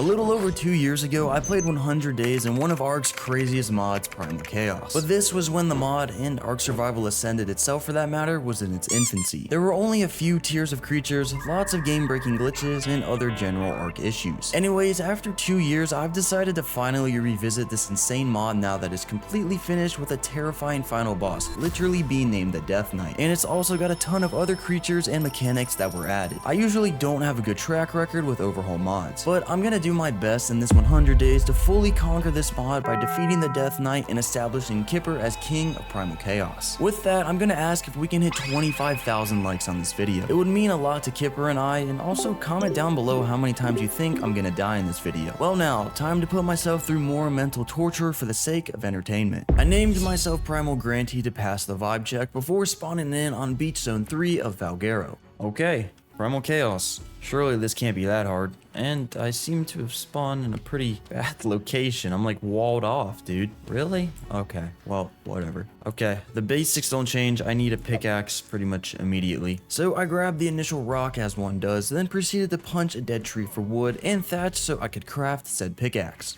A little over 2 years ago, I played 100 days in one of Ark's craziest mods, Primal Chaos. But this was when the mod, and Ark Survival Ascended itself for that matter, was in its infancy. There were only a few tiers of creatures, lots of game-breaking glitches, and other general Ark issues. Anyways, after 2 years, I've decided to finally revisit this insane mod now that is completely finished with a terrifying final boss, literally being named the Death Knight. And it's also got a ton of other creatures and mechanics that were added. I usually don't have a good track record with overhaul mods, but I'm gonna do my best in this 100 days to fully conquer this mod by defeating the Death Knight and establishing Kipper as king of Primal Chaos. With that, I'm gonna ask if we can hit 25,000 likes on this video. It would mean a lot to Kipper and I, and also comment down below how many times you think I'm gonna die in this video. Well now, time to put myself through more mental torture for the sake of entertainment. I named myself Primal Grantee to pass the vibe check before spawning in on Beach Zone 3 of Valguero. Okay, Primal Chaos. Surely this can't be that hard. And I seem to have spawned in a pretty bad location. I'm like walled off, dude. Really? Okay, well, whatever. Okay, the basics don't change. I need a pickaxe pretty much immediately. So I grabbed the initial rock as one does, then proceeded to punch a dead tree for wood and thatch so I could craft said pickaxe.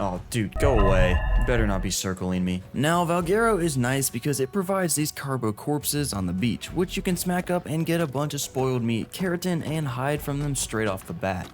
Oh, dude, go away. You better not be circling me. Now, Valguero is nice because it provides these carbo corpses on the beach, which you can smack up and get a bunch of spoiled meat, keratin, and hide from them straight off the bat.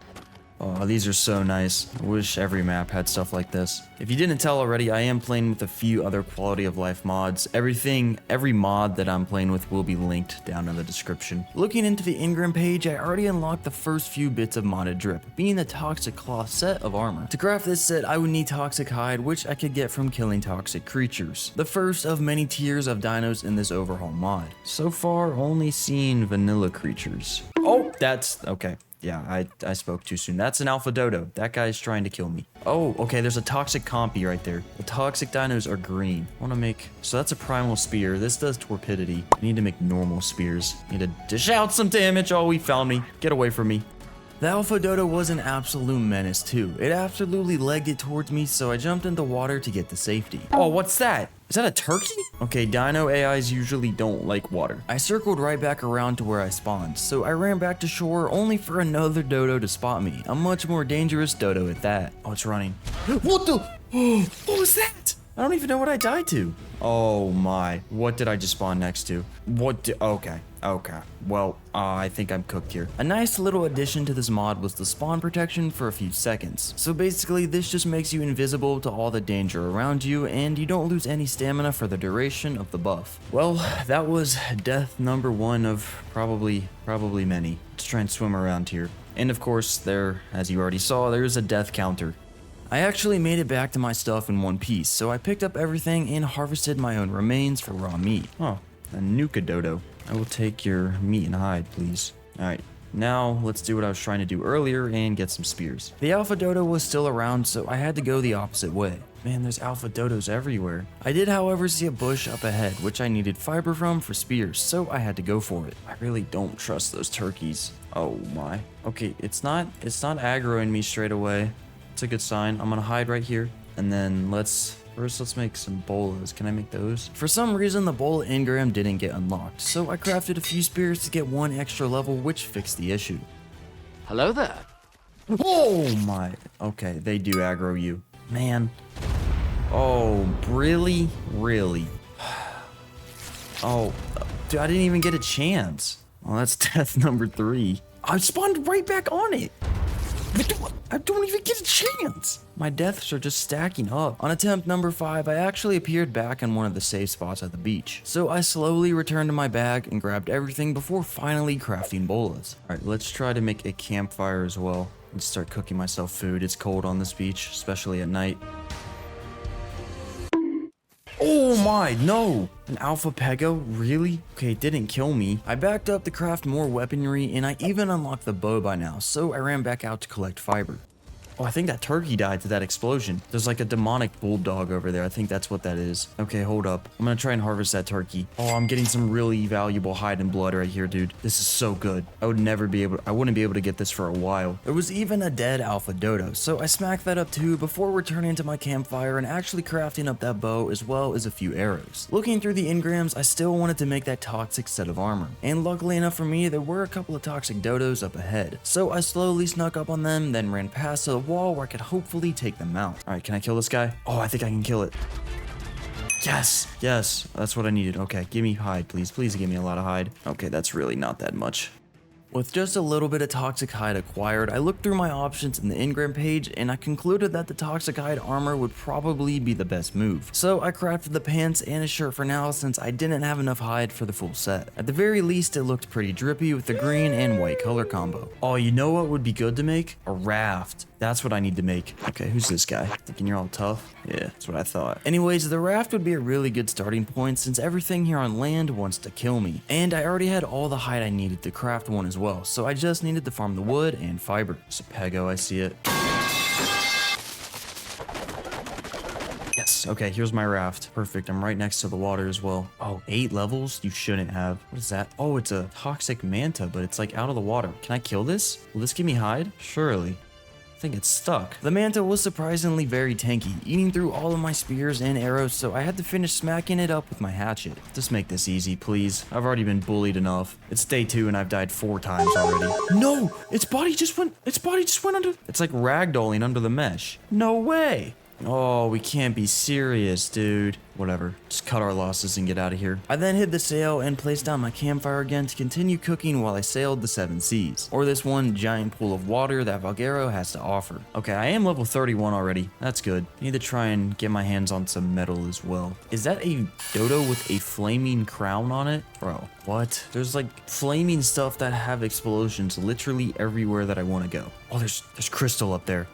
Oh, these are so nice. I wish every map had stuff like this. If you didn't tell already, I am playing with a few other quality of life mods. Every mod that I'm playing with will be linked down in the description. Looking into the Ingram page, I already unlocked the first few bits of modded drip, being the Toxic Cloth set of armor. To craft this set, I would need Toxic Hide, which I could get from killing toxic creatures. The first of many tiers of dinos in this overhaul mod. So far, only seen vanilla creatures. Oh, that's okay. Yeah, I spoke too soon. That's an alpha dodo. That guy's trying to kill me. Oh, okay, there's a toxic compy right there. The toxic dinos are green. I want to make... So that's a primal spear. This does torpidity. I need to make normal spears. I need to dish out some damage. Oh, he found me. Get away from me. The alpha dodo was an absolute menace too. It absolutely legged it towards me, so I jumped into water to get to safety. Oh, what's that? Is that a turkey? Okay, dino AIs usually don't like water. I circled right back around to where I spawned, so I ran back to shore only for another dodo to spot me. A much more dangerous dodo at that. Oh, it's running. What the? Oh, what was that? I don't even know what I died to. Oh my, what did I just spawn next to? Okay. Well, I think I'm cooked here. A nice little addition to this mod was the spawn protection for a few seconds. So basically, this just makes you invisible to all the danger around you, and you don't lose any stamina for the duration of the buff. Well, that was death number 1 of probably many. Let's try and swim around here. And of course, there, as you already saw, there's a death counter. I actually made it back to my stuff in one piece, so I picked up everything and harvested my own remains for raw meat. Oh, a nuka dodo. I will take your meat and hide, please. Alright, now let's do what I was trying to do earlier and get some spears. The alpha dodo was still around, so I had to go the opposite way. Man, there's alpha dodos everywhere. I did, however, see a bush up ahead, which I needed fiber from for spears, so I had to go for it. I really don't trust those turkeys. Oh my. Okay, it's not aggroing me straight away. It's a good sign. I'm gonna hide right here, and then let's make some bolas. Can I make those? For some reason, the bola engram didn't get unlocked, so I crafted a few spears to get 1 extra level, which fixed the issue. Hello there. Oh my. Okay, they do aggro you. Man. Oh, really? Really? Oh, dude, I didn't even get a chance. Well, that's death number 3. I spawned right back on it. I don't even get a chance. My deaths are just stacking up. On attempt number 5, I actually appeared back in one of the safe spots at the beach. So I slowly returned to my bag and grabbed everything before finally crafting bolas. Alright, let's try to make a campfire as well and start cooking myself food. It's cold on this beach, especially at night. Oh my, no! An alpha pego? Really? Okay, it didn't kill me. I backed up to craft more weaponry, and I even unlocked the bow by now, so I ran back out to collect fiber. Oh, I think that turkey died to that explosion. There's like a demonic bulldog over there. I think that's what that is. Okay, hold up. I'm gonna try and harvest that turkey. Oh, I'm getting some really valuable hide and blood right here, dude. This is so good. I wouldn't be able to get this for a while. There was even a dead alpha dodo, so I smacked that up too before returning to my campfire and actually crafting up that bow as well as a few arrows. Looking through the engrams, I still wanted to make that toxic set of armor. And luckily enough for me, there were a couple of toxic dodos up ahead. So I slowly snuck up on them, then ran past to the wall where I could hopefully take them out. All right, can I kill this guy? Oh, I think I can kill it. Yes, yes, that's what I needed. Okay, give me hide, please. Please give me a lot of hide. Okay, that's really not that much. With just a little bit of toxic hide acquired, I looked through my options in the engram page and I concluded that the toxic hide armor would probably be the best move. So I crafted the pants and a shirt for now since I didn't have enough hide for the full set. At the very least, it looked pretty drippy with the green and white color combo. Oh, you know what would be good to make? A raft. That's what I need to make. Okay, who's this guy? Thinking you're all tough? Yeah, that's what I thought. Anyways, the raft would be a really good starting point since everything here on land wants to kill me. And I already had all the hide I needed to craft one as well, so I just needed to farm the wood and fiber. Sepego, I see it. Yes, okay, here's my raft. Perfect, I'm right next to the water as well. Oh, 8 levels? You shouldn't have. What is that? Oh, it's a toxic manta, but it's like out of the water. Can I kill this? Will this give me hide? Surely. I think it's stuck. The manta was surprisingly very tanky, eating through all of my spears and arrows, so I had to finish smacking it up with my hatchet. Just make this easy, please. I've already been bullied enough. It's day 2 and I've died 4 times already. No! Its body just went under. It's like ragdolling under the mesh. No way! Oh, we can't be serious, dude. Whatever, just cut our losses and get out of here. I then hid the sail and placed down my campfire again to continue cooking while I sailed the 7 seas, or this one giant pool of water that Valguero has to offer. Okay, I am level 31 already. That's good. I need to try and get my hands on some metal as well. Is that a dodo with a flaming crown on it? Bro, what? There's like flaming stuff that have explosions literally everywhere that I want to go. Oh, there's crystal up there.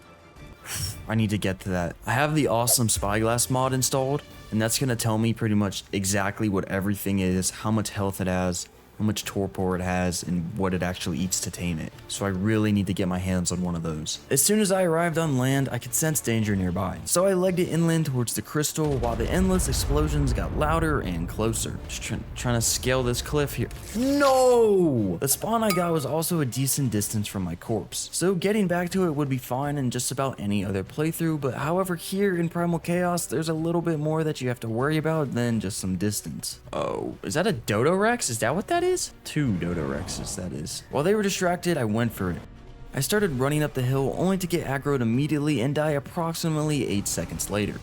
I need to get to that. I have the awesome spyglass mod installed, and that's gonna tell me pretty much exactly what everything is, how much health it has, how much torpor it has, and what it actually eats to tame it. So I really need to get my hands on one of those. As soon as I arrived on land, I could sense danger nearby. So I legged it inland towards the crystal while the endless explosions got louder and closer. Just trying to scale this cliff here. No! The spawn I got was also a decent distance from my corpse. So getting back to it would be fine in just about any other playthrough, but however here in Primal Chaos, there's a little bit more that you have to worry about than just some distance. Oh, is that a Dodo Rex? Is that what that is? 2 Dodo Rexes, that is. While they were distracted, I went for it. I started running up the hill only to get aggroed immediately and die approximately 8 seconds later.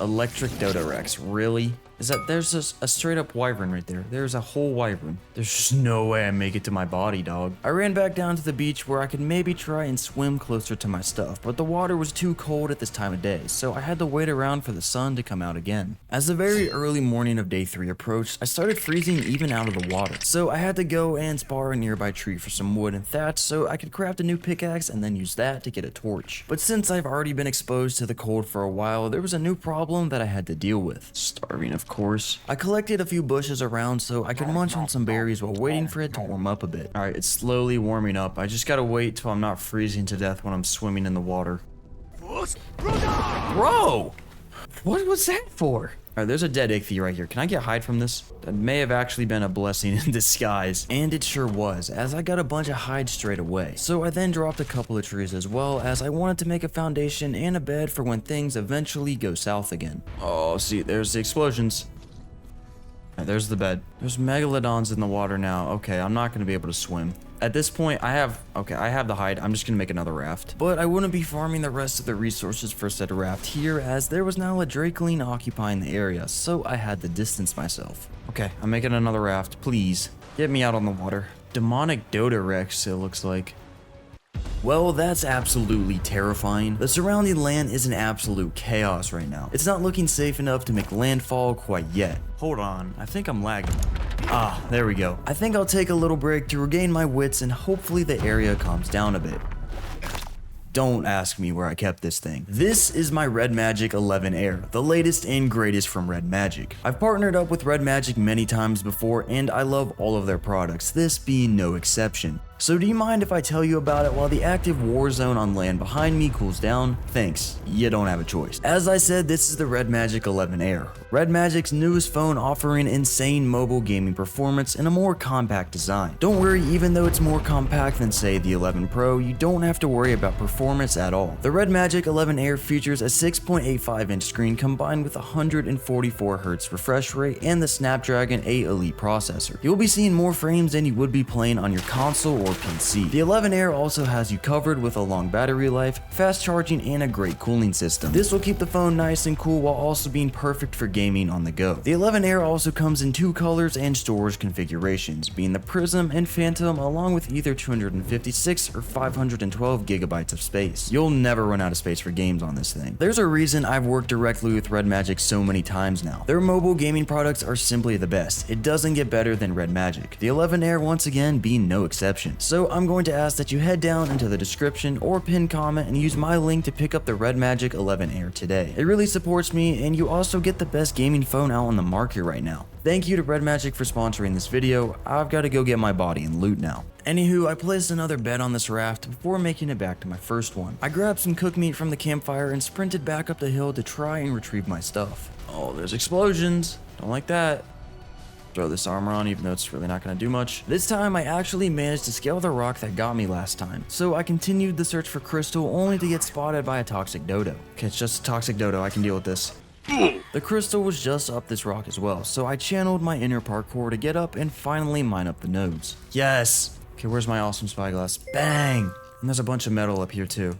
Electric Dodo Rex, really? Is that there's a straight up wyvern right there. There's a whole wyvern. There's just no way I make it to my body, dog. I ran back down to the beach where I could maybe try and swim closer to my stuff, but the water was too cold at this time of day, so I had to wait around for the sun to come out again. As the very early morning of day 3 approached, I started freezing even out of the water, so I had to go and spar a nearby tree for some wood and thatch so I could craft a new pickaxe and then use that to get a torch. But since I've already been exposed to the cold for a while, there was a new problem that I had to deal with. Starving, of course. I collected a few bushes around so I could munch on some berries while waiting for it to warm up a bit. Alright, it's slowly warming up. I just gotta wait till I'm not freezing to death when I'm swimming in the water. Bro! What was that for? Alright, there's a dead ichthy right here. Can I get hide from this? That may have actually been a blessing in disguise. And it sure was, as I got a bunch of hide straight away. So I then dropped a couple of trees as well, as I wanted to make a foundation and a bed for when things eventually go south again. Oh, see, there's the explosions. There's the bed. There's megalodons in the water now. Okay, I'm not going to be able to swim. At this point, I have the hide. I'm just going to make another raft. But I wouldn't be farming the rest of the resources for said raft here, as there was now a drakeling occupying the area, so I had to distance myself. Okay, I'm making another raft. Please, get me out on the water. Demonic Dodo Rex, it looks like. Well, that's absolutely terrifying. The surrounding land is an absolute chaos right now. It's not looking safe enough to make landfall quite yet. Hold on, I think I'm lagging. Ah, there we go. I think I'll take a little break to regain my wits and hopefully the area calms down a bit. Don't ask me where I kept this thing. This is my Red Magic 11 Air, the latest and greatest from Red Magic. I've partnered up with Red Magic many times before and I love all of their products, this being no exception. So do you mind if I tell you about it while the active war zone on land behind me cools down? Thanks, you don't have a choice. As I said, this is the Red Magic 11 Air. Red Magic's newest phone offering insane mobile gaming performance and a more compact design. Don't worry, even though it's more compact than say the 11 Pro, you don't have to worry about performance at all. The Red Magic 11 Air features a 6.85-inch screen combined with a 144Hz refresh rate and the Snapdragon 8 Elite processor. You'll be seeing more frames than you would be playing on your console or PC. The 11 Air also has you covered with a long battery life, fast charging, and a great cooling system. This will keep the phone nice and cool while also being perfect for gaming on the go. The 11 Air also comes in 2 colors and storage configurations, being the Prism and Phantom, along with either 256 or 512 gigabytes of space. You'll never run out of space for games on this thing. There's a reason I've worked directly with Red Magic so many times now. Their mobile gaming products are simply the best. It doesn't get better than Red Magic. The 11 Air once again being no exception. So I'm going to ask that you head down into the description or pinned comment and use my link to pick up the Red Magic 11 Air today. It really supports me, and you also get the best gaming phone out on the market right now. Thank you to Red Magic for sponsoring this video. I've got to go get my body and loot now. Anywho, I placed another bet on this raft before making it back to my first one. I grabbed some cooked meat from the campfire and sprinted back up the hill to try and retrieve my stuff. Oh, there's explosions. Don't like that. Throw this armor on even though it's really not going to do much. This time I actually managed to scale the rock that got me last time. So I continued the search for crystal only to get spotted by a toxic dodo. Okay, it's just a toxic dodo. I can deal with this. The crystal was just up this rock as well, so I channeled my inner parkour to get up and finally mine up the nodes. Yes! Okay, where's my awesome spyglass? Bang! And there's a bunch of metal up here too.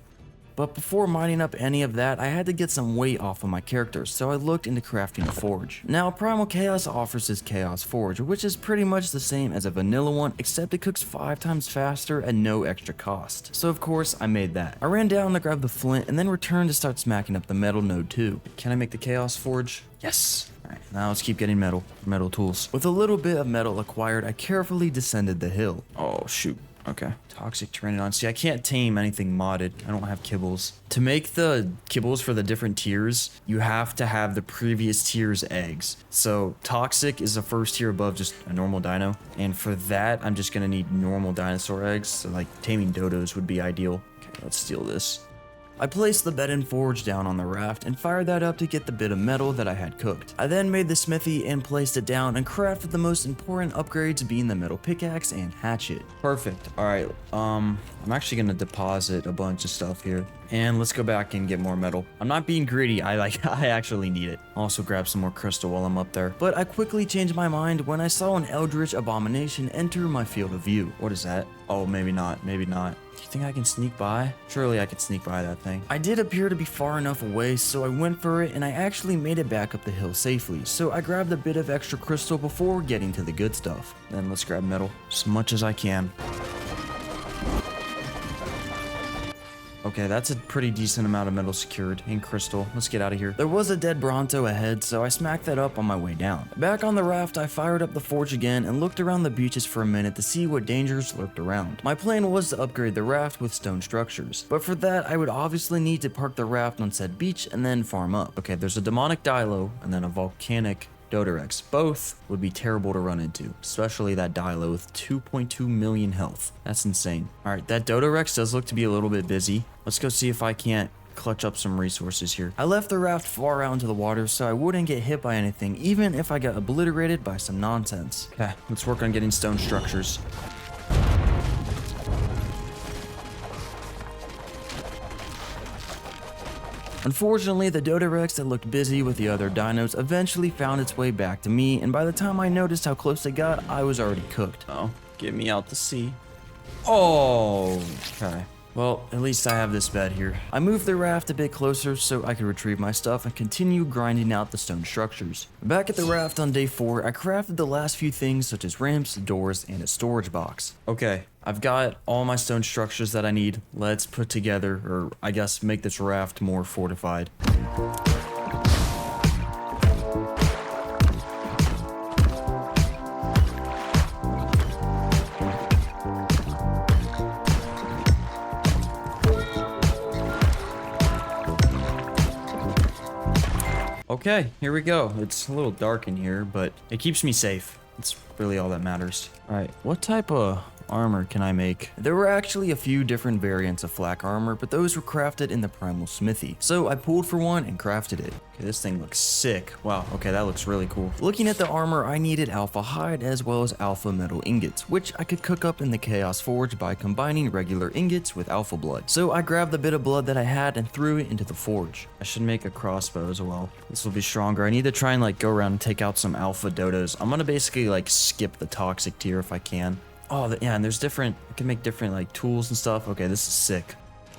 But before mining up any of that, I had to get some weight off of my character, so I looked into crafting a forge. Now, Primal Chaos offers this Chaos Forge, which is pretty much the same as a vanilla one, except it cooks 5 times faster at no extra cost. So of course, I made that. I ran down to grab the flint and then returned to start smacking up the metal node too. Can I make the Chaos Forge? Yes! Alright, now let's keep getting metal tools. With a little bit of metal acquired, I carefully descended the hill. Oh shoot. Okay. Toxic Pteranodon. See, I can't tame anything modded. I don't have kibbles. To make the kibbles for the different tiers, you have to have the previous tier's eggs. So Toxic is the first tier above just a normal dino. And for that, I'm just going to need normal dinosaur eggs. So like taming dodos would be ideal. Okay, let's steal this. I placed the bed and forge down on the raft and fired that up to get the bit of metal that I had cooked. I then made the smithy and placed it down and crafted the most important upgrades, being the metal pickaxe and hatchet. Perfect. Alright, I'm actually gonna deposit a bunch of stuff here. And let's go back and get more metal. I'm not being greedy, I actually need it. Also grab some more crystal while I'm up there. But I quickly changed my mind when I saw an eldritch abomination enter my field of view. What is that? Oh, maybe not, maybe not. Do you think I can sneak by? Surely I could sneak by that thing. I did appear to be far enough away, so I went for it and I actually made it back up the hill safely. So I grabbed a bit of extra crystal before getting to the good stuff. Then let's grab metal, as much as I can. Okay, that's a pretty decent amount of metal secured and crystal. Let's get out of here. There was a dead Bronto ahead, so I smacked that up on my way down. Back on the raft, I fired up the forge again and looked around the beaches for a minute to see what dangers lurked around. My plan was to upgrade the raft with stone structures, but for that, I would obviously need to park the raft on said beach and then farm up. Okay, there's a demonic Dilo and then a volcanic Dodorex. Both would be terrible to run into, especially that Dilo with 2.2 million health. That's insane. Alright, that Dodorex does look to be a little bit busy. Let's go see if I can't clutch up some resources here. I left the raft far out into the water so I wouldn't get hit by anything, even if I got obliterated by some nonsense. Okay, let's work on getting stone structures. Unfortunately, the Dodorex that looked busy with the other dinos eventually found its way back to me, and by the time I noticed how close it got, I was already cooked. Oh, get me out to sea. Oh, okay. Well, at least I have this bed here. I moved the raft a bit closer so I could retrieve my stuff and continue grinding out the stone structures. Back at the raft on day 4, I crafted the last few things such as ramps, doors, and a storage box. Okay, I've got all my stone structures that I need. Let's put together, or I guess make this raft more fortified. Okay, here we go. It's a little dark in here, but it keeps me safe. It's really all that matters. All right, what type of armor can I make? There were actually a few different variants of flak armor, but those were crafted in the Primal Smithy. So I pulled for one and crafted it. Okay, this thing looks sick. Wow, okay, that looks really cool. Looking at the armor, I needed alpha hide as well as alpha metal ingots, which I could cook up in the Chaos Forge by combining regular ingots with alpha blood. So I grabbed the bit of blood that I had and threw it into the forge. I should make a crossbow as well. This will be stronger. I need to try and like go around and take out some alpha dodos. I'm gonna basically like skip the toxic tier if I can. Oh, yeah, and there's different, I can make different like tools and stuff. Okay, this is sick.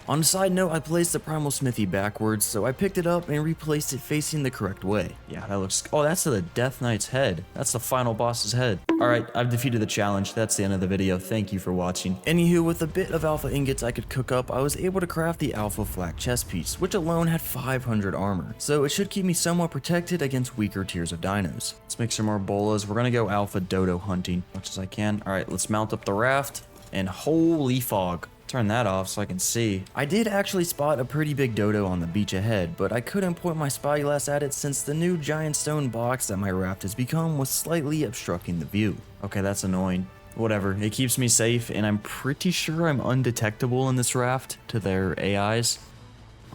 On a side note, I placed the Primal Smithy backwards, so I picked it up and replaced it facing the correct way. Yeah, that looks... Oh, that's the Death Knight's head. That's the final boss's head. Alright, I've defeated the challenge. That's the end of the video. Thank you for watching. Anywho, with a bit of alpha ingots I could cook up, I was able to craft the alpha flak chest piece, which alone had 500 armor. So it should keep me somewhat protected against weaker tiers of dinos. Let's make some more bolas. We're gonna go alpha dodo hunting as much as I can. Alright, let's mount up the raft. And holy fog. Turn that off so I can see. I did actually spot a pretty big dodo on the beach ahead, but I couldn't point my spyglass at it since the new giant stone box that my raft has become was slightly obstructing the view. Okay, that's annoying. Whatever, it keeps me safe, and I'm pretty sure I'm undetectable in this raft to their AIs.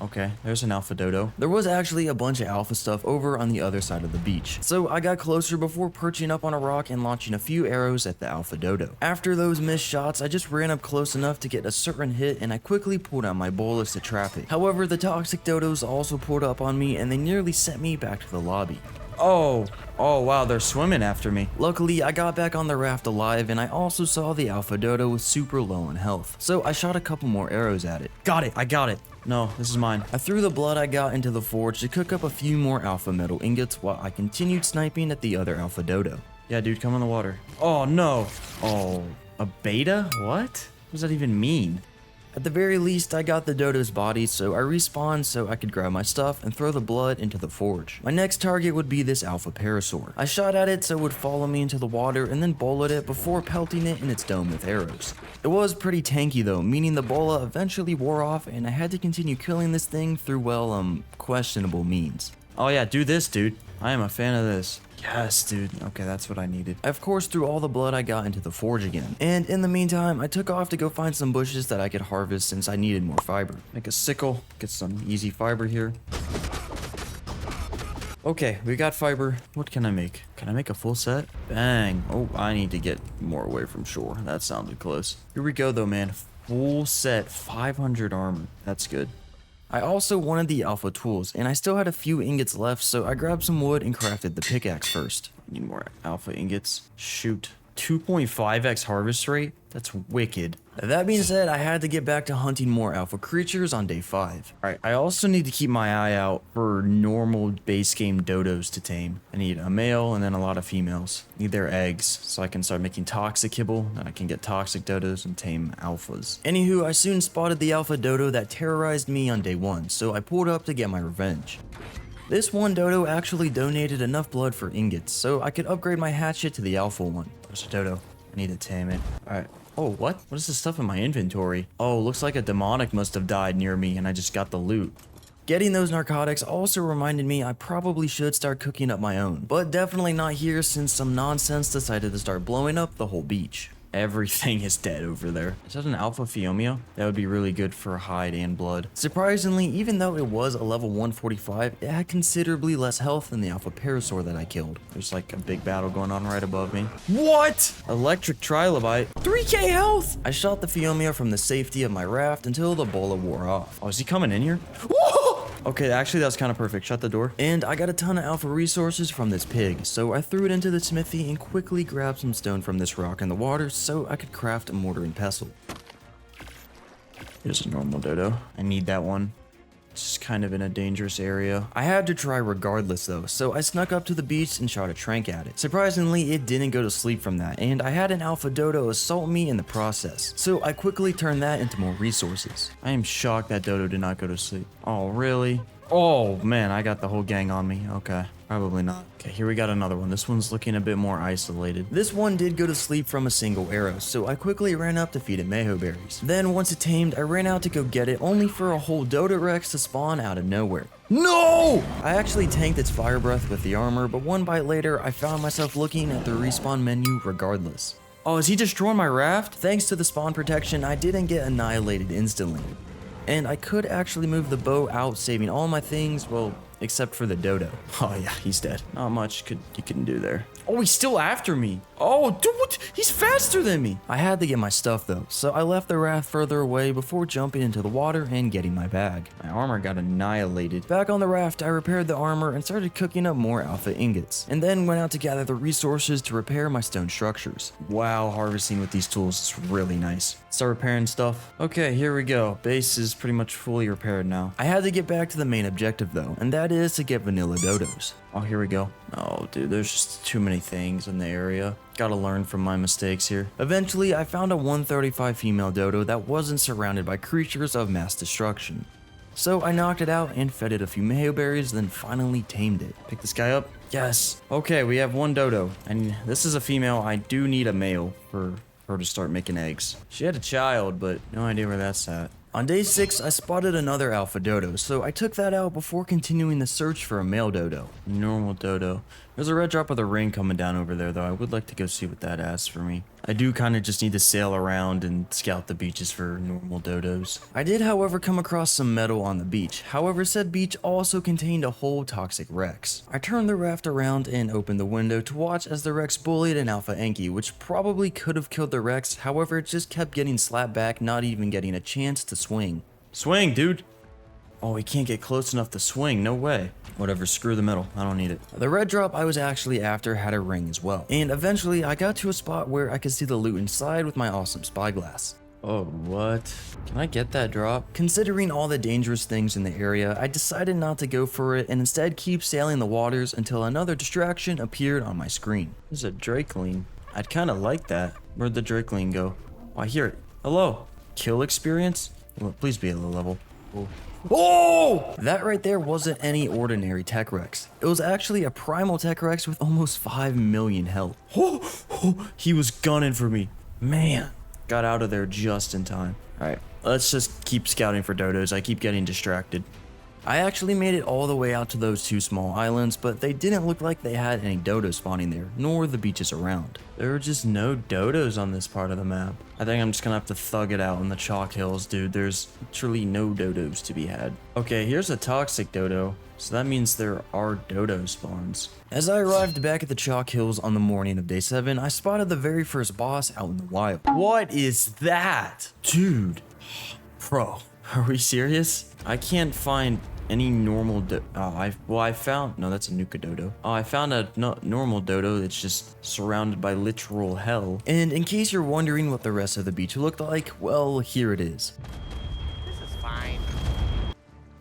Okay, there's an alpha dodo. There was actually a bunch of alpha stuff over on the other side of the beach, so I got closer before perching up on a rock and launching a few arrows at the alpha dodo. After those missed shots, I just ran up close enough to get a certain hit, and I quickly pulled out my bolas to trap it. However, the toxic dodos also pulled up on me, and they nearly sent me back to the lobby. Oh wow, they're swimming after me. Luckily, I got back on the raft alive, and I also saw the alpha dodo was super low on health, so I shot a couple more arrows at it. Got it, I got it. No, this is mine. I threw the blood I got into the forge to cook up a few more alpha metal ingots while I continued sniping at the other alpha dodo. Yeah, dude, come in the water. Oh, no. Oh, a beta? What? What does that even mean? At the very least, I got the dodo's body, so I respawned so I could grab my stuff and throw the blood into the forge. My next target would be this alpha parasaur. I shot at it so it would follow me into the water and then bullet it before pelting it in its dome with arrows. It was pretty tanky though, meaning the bola eventually wore off and I had to continue killing this thing through, well, questionable means. Oh yeah, do this, dude. I am a fan of this. Yes, dude. Okay, that's what I needed. I, of course, threw all the blood I got into the forge again. And in the meantime, I took off to go find some bushes that I could harvest since I needed more fiber. Make a sickle, get some easy fiber here. Okay, we got fiber. What can I make? Can I make a full set? Bang. Oh, I need to get more away from shore. That sounded close. Here we go, though, man. Full set, 500 armor. That's good. I also wanted the alpha tools, and I still had a few ingots left, so I grabbed some wood and crafted the pickaxe first. Need more alpha ingots. Shoot. 2.5x harvest rate? That's wicked. That being said, I had to get back to hunting more alpha creatures on day 5. Alright, I also need to keep my eye out for normal base game dodos to tame. I need a male and then a lot of females. Need their eggs, so I can start making toxic kibble, and I can get toxic dodos and tame alphas. Anywho, I soon spotted the alpha dodo that terrorized me on day 1, so I pulled up to get my revenge. This one dodo actually donated enough blood for ingots, so I could upgrade my hatchet to the alpha one. There's a dodo. I need to tame it. Alright. Oh, what? What is this stuff in my inventory? Oh, looks like a demonic must have died near me and I just got the loot. Getting those narcotics also reminded me I probably should start cooking up my own, but definitely not here since some nonsense decided to start blowing up the whole beach. Everything is dead over there. Is that an alpha Phiomia? That would be really good for hide and blood. Surprisingly, even though it was a level 145, it had considerably less health than the alpha parasaur that I killed. There's like a big battle going on right above me. What? Electric trilobite. 3k health! I shot the Phiomia from the safety of my raft until the bola wore off. Oh, is he coming in here? Whoa! Okay, actually that was kind of perfect. Shut the door. And I got a ton of alpha resources from this pig, so I threw it into the smithy and quickly grabbed some stone from this rock in the water so I could craft a mortar and pestle. Here's a normal dodo. I need that one. It's just kind of in a dangerous area. I had to try regardless though, so I snuck up to the beach and shot a trank at it. Surprisingly, it didn't go to sleep from that, and I had an alpha dodo assault me in the process, so I quickly turned that into more resources. I am shocked that dodo did not go to sleep. Oh, really? Oh man, I got the whole gang on me. Okay, probably not. Okay, here we got another one. This one's looking a bit more isolated. This one did go to sleep from a single arrow, so I quickly ran up to feed it Mayho berries. Then once it tamed, I ran out to go get it, only for a whole Dodo Rex to spawn out of nowhere. No! I actually tanked its fire breath with the armor, but one bite later, I found myself looking at the respawn menu regardless. Oh, is he destroying my raft? Thanks to the spawn protection, I didn't get annihilated instantly. And I could actually move the boat out, saving all my things, well, except for the dodo. Oh yeah, he's dead. Not much you can do there. Oh, he's still after me. Oh, dude, what? He's faster than me. I had to get my stuff though, so I left the raft further away before jumping into the water and getting my bag. My armor got annihilated. Back on the raft, I repaired the armor and started cooking up more alpha ingots, and then went out to gather the resources to repair my stone structures. Wow, harvesting with these tools is really nice. Start repairing stuff. Okay, here we go. Base is pretty much fully repaired now. I had to get back to the main objective though, and that is to get vanilla dodos. Oh, here we go. Oh, dude, there's just too many things in the area. Gotta learn from my mistakes here. Eventually, I found a 135 female dodo that wasn't surrounded by creatures of mass destruction. So I knocked it out and fed it a few mayo berries, then finally tamed it. Pick this guy up. Yes. Okay, we have one dodo. And this is a female. I do need a male for her to start making eggs. She had a child, but no idea where that's at. On day 6, I spotted another alpha dodo, so I took that out before continuing the search for a male dodo. Normal dodo. There's a red drop of the rain coming down over there, though. I would like to go see what that has for me. I do kind of just need to sail around and scout the beaches for normal dodos. I did, however, come across some metal on the beach. However, said beach also contained a whole toxic Rex. I turned the raft around and opened the window to watch as the Rex bullied an alpha Enki, which probably could have killed the Rex. However, it just kept getting slapped back, not even getting a chance to swing. Swing, dude! Oh, he can't get close enough to swing, no way. Whatever, screw the metal, I don't need it. The red drop I was actually after had a ring as well. And eventually I got to a spot where I could see the loot inside with my awesome spyglass. Oh, what? Can I get that drop? Considering all the dangerous things in the area, I decided not to go for it and instead keep sailing the waters until another distraction appeared on my screen. There's a Drakeling. I'd kind of like that. Where'd the Drakeling go? Oh, I hear it. Hello? Kill experience? Well, please be a low level. Oh. Oh! That right there wasn't any ordinary Tech Rex. It was actually a Primal Tech Rex with almost 5 million health. Oh, he was gunning for me. Man, got out of there just in time. Alright, let's just keep scouting for dodos. I keep getting distracted. I actually made it all the way out to those 2 small islands, but they didn't look like they had any dodos spawning there, nor the beaches around. There were just no dodos on this part of the map. I think I'm just gonna have to thug it out in the chalk hills, dude. There's literally no dodos to be had. Okay, here's a toxic dodo, so that means there are dodo spawns. As I arrived back at the chalk hills on the morning of day 7, I spotted the very first boss out in the wild. What is that? Dude. Bro, are we serious? I can't find any normal I found, no, that's a Nuka dodo. Oh, I found a normal dodo that's just surrounded by literal hell. And in case you're wondering what the rest of the beach looked like, well, here it is. This is fine.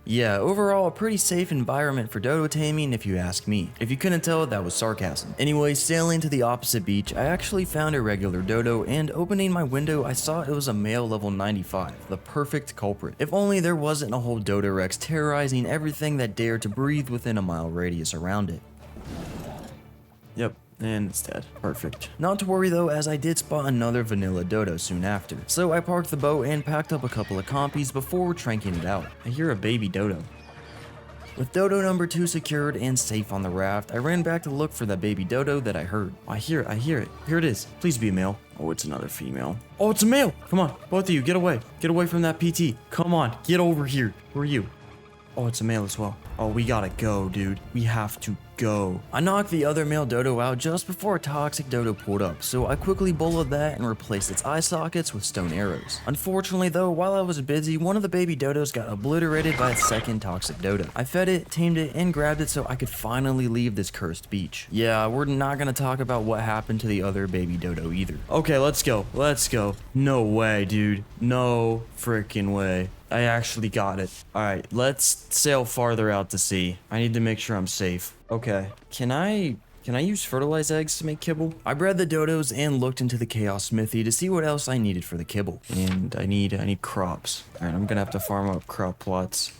Yeah, overall a pretty safe environment for dodo taming if you ask me. If you couldn't tell, that was sarcasm. Anyway, sailing to the opposite beach, I actually found a regular dodo, and opening my window I saw it was a male level 95, the perfect culprit. If only there wasn't a whole dodo Rex terrorizing everything that dared to breathe within a mile radius around it. Yep. And it's dead. Perfect. Not to worry though, as I did spot another vanilla dodo soon after. So I parked the boat and packed up a couple of compies before tranking it out. I hear a baby dodo. With dodo number 2 secured and safe on the raft, I ran back to look for that baby dodo that I heard. I hear it. Here it is. Please be a male. Oh, it's another female. Oh, it's a male. Come on, both of you, get away. Get away from that PT. Come on, get over here. Who are you? Oh, it's a male as well. Oh, we gotta go, dude. We have to go. I knocked the other male dodo out just before a toxic dodo pulled up, so I quickly bullied that and replaced its eye sockets with stone arrows. Unfortunately though, while I was busy, one of the baby dodos got obliterated by a second toxic dodo. I fed it, tamed it, and grabbed it so I could finally leave this cursed beach. Yeah, we're not gonna talk about what happened to the other baby dodo either. Okay, let's go. Let's go. No way, dude. No freaking way. I actually got it. Alright, let's sail farther out to sea. I need to make sure I'm safe. Okay. Can I use fertilized eggs to make kibble? I bred the dodos and looked into the chaos smithy to see what else I needed for the kibble. And I need crops. Alright, I'm gonna have to farm up crop plots.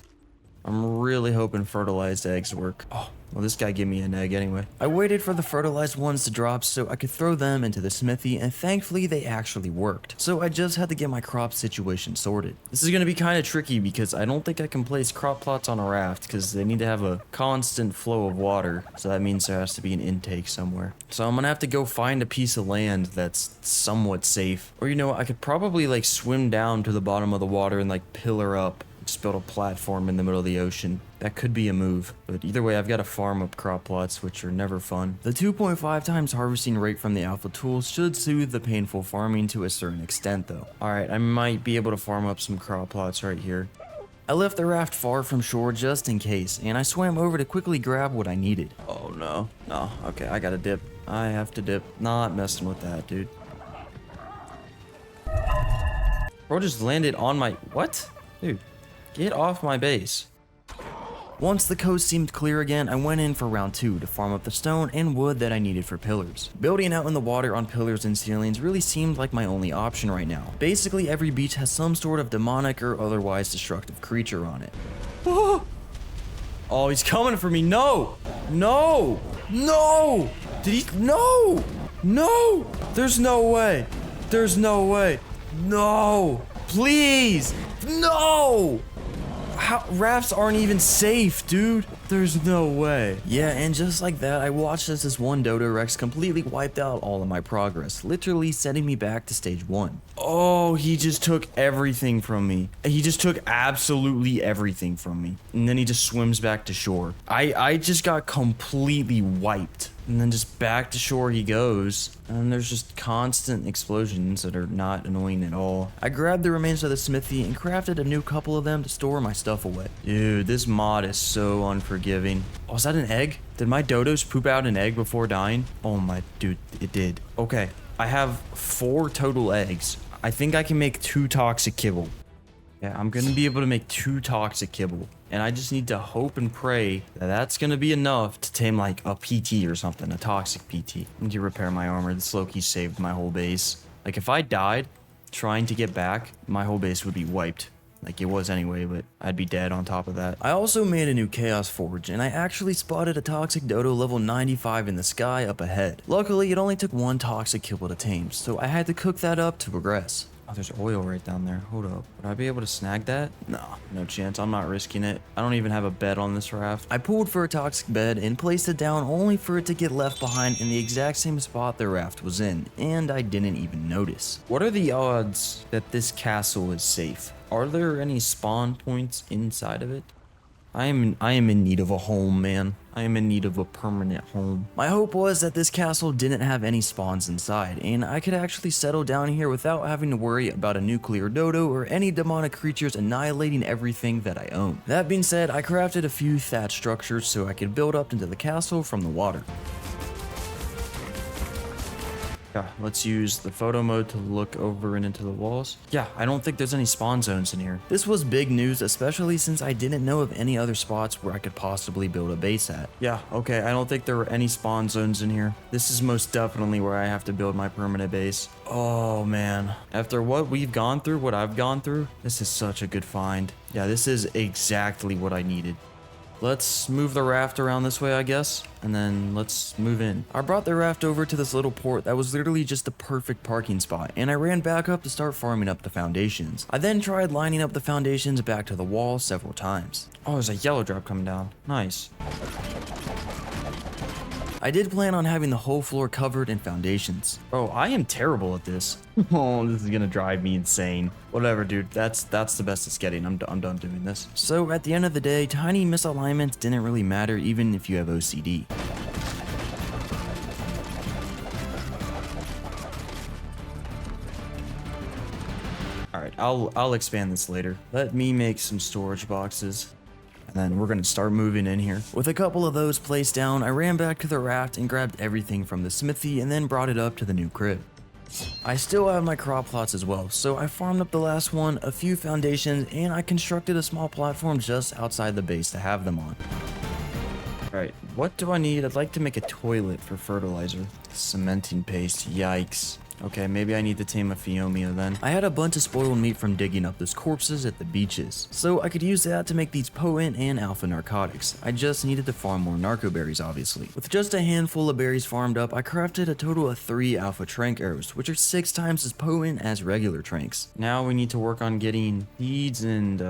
I'm really hoping fertilized eggs work. Oh, well, this guy gave me an egg anyway. I waited for the fertilized ones to drop so I could throw them into the smithy, and thankfully they actually worked. So I just had to get my crop situation sorted. This is gonna be kind of tricky because I don't think I can place crop plots on a raft because they need to have a constant flow of water. So that means there has to be an intake somewhere. So I'm gonna have to go find a piece of land that's somewhat safe. Or you know, I could probably like swim down to the bottom of the water and like pillar up. Just build a platform in the middle of the ocean. That could be a move, but either way, I've got to farm up crop plots, which are never fun. The 2.5 times harvesting rate from the alpha tool should soothe the painful farming to a certain extent though. Alright, I might be able to farm up some crop plots right here. I left the raft far from shore just in case, and I swam over to quickly grab what I needed. Oh no, no, okay, I gotta dip. I have to dip. Not messing with that, dude. Bro just landed on my... What? Dude. Get off my base. Once the coast seemed clear again, I went in for round 2 to farm up the stone and wood that I needed for pillars. Building out in the water on pillars and ceilings really seemed like my only option right now. Basically, every beach has some sort of demonic or otherwise destructive creature on it. Oh, he's coming for me. No! No! No! Did he? No! No! There's no way. There's no way. No! Please! No! How, rafts aren't even safe, dude. There's no way. Yeah, and just like that, I watched as this one Dodo Rex completely wiped out all of my progress, literally setting me back to stage 1. Oh, he just took everything from me. He just took absolutely everything from me. And then he just swims back to shore. I just got completely wiped. And then just back to shore he goes. And there's just constant explosions that are not annoying at all. I grabbed the remains of the smithy and crafted a new couple of them to store my stuff away. Dude, this mod is so unforgiving. Oh, is that an egg? Did my dodos poop out an egg before dying? Oh my, dude, it did. Okay, I have 4 total eggs. I think I can make 2 toxic kibble. Yeah, I'm gonna be able to make 2 toxic kibble. And I just need to hope and pray that that's gonna be enough to tame like a PT or something, a toxic PT. I need to repair my armor. This Loki saved my whole base. Like if I died trying to get back, my whole base would be wiped. Like it was anyway, but I'd be dead on top of that. I also made a new Chaos Forge, and I actually spotted a Toxic Dodo level 95 in the sky up ahead. Luckily, it only took 1 Toxic Kibble to tame, so I had to cook that up to progress. Oh, there's oil right down there. Hold up. Would I be able to snag that? No, no chance. I'm not risking it. I don't even have a bed on this raft. I pulled for a toxic bed and placed it down only for it to get left behind in the exact same spot the raft was in, and I didn't even notice. What are the odds that this castle is safe? Are there any spawn points inside of it? I am in need of a home, man. I am in need of a permanent home. My hope was that this castle didn't have any spawns inside, and I could actually settle down here without having to worry about a nuclear dodo or any demonic creatures annihilating everything that I own. That being said, I crafted a few thatch structures so I could build up into the castle from the water. Yeah, let's use the photo mode to look over and into the walls. Yeah, I don't think there's any spawn zones in here. This was big news, especially since I didn't know of any other spots where I could possibly build a base at. Yeah, okay, I don't think there were any spawn zones in here. This is most definitely where I have to build my permanent base. Oh man, after what we've gone through, what I've gone through, this is such a good find. Yeah, this is exactly what I needed. Let's move the raft around this way, I guess, and then let's move in. I brought the raft over to this little port that was literally just the perfect parking spot, and I ran back up to start farming up the foundations. I then tried lining up the foundations back to the wall several times. Oh, there's a yellow drop coming down. Nice. I did plan on having the whole floor covered in foundations. Oh, I am terrible at this. Oh, this is gonna drive me insane. Whatever, dude. That's the best it's getting. I'm done doing this. So at the end of the day, tiny misalignments didn't really matter even if you have OCD. Alright, I'll expand this later. Let me make some storage boxes. And then we're gonna start moving in here. With a couple of those placed down, I ran back to the raft and grabbed everything from the smithy and then brought it up to the new crib. I still have my crop plots as well, so I farmed up the last one, a few foundations, and I constructed a small platform just outside the base to have them on. Alright, what do I need? I'd like to make a toilet for fertilizer. Cementing paste, yikes. Okay, maybe I need to tame a Phiomia then. I had a bunch of spoiled meat from digging up those corpses at the beaches, so I could use that to make these potent and alpha narcotics. I just needed to farm more narco berries, obviously. With just a handful of berries farmed up, I crafted a total of 3 alpha trank arrows, which are 6 times as potent as regular tranks. Now we need to work on getting seeds and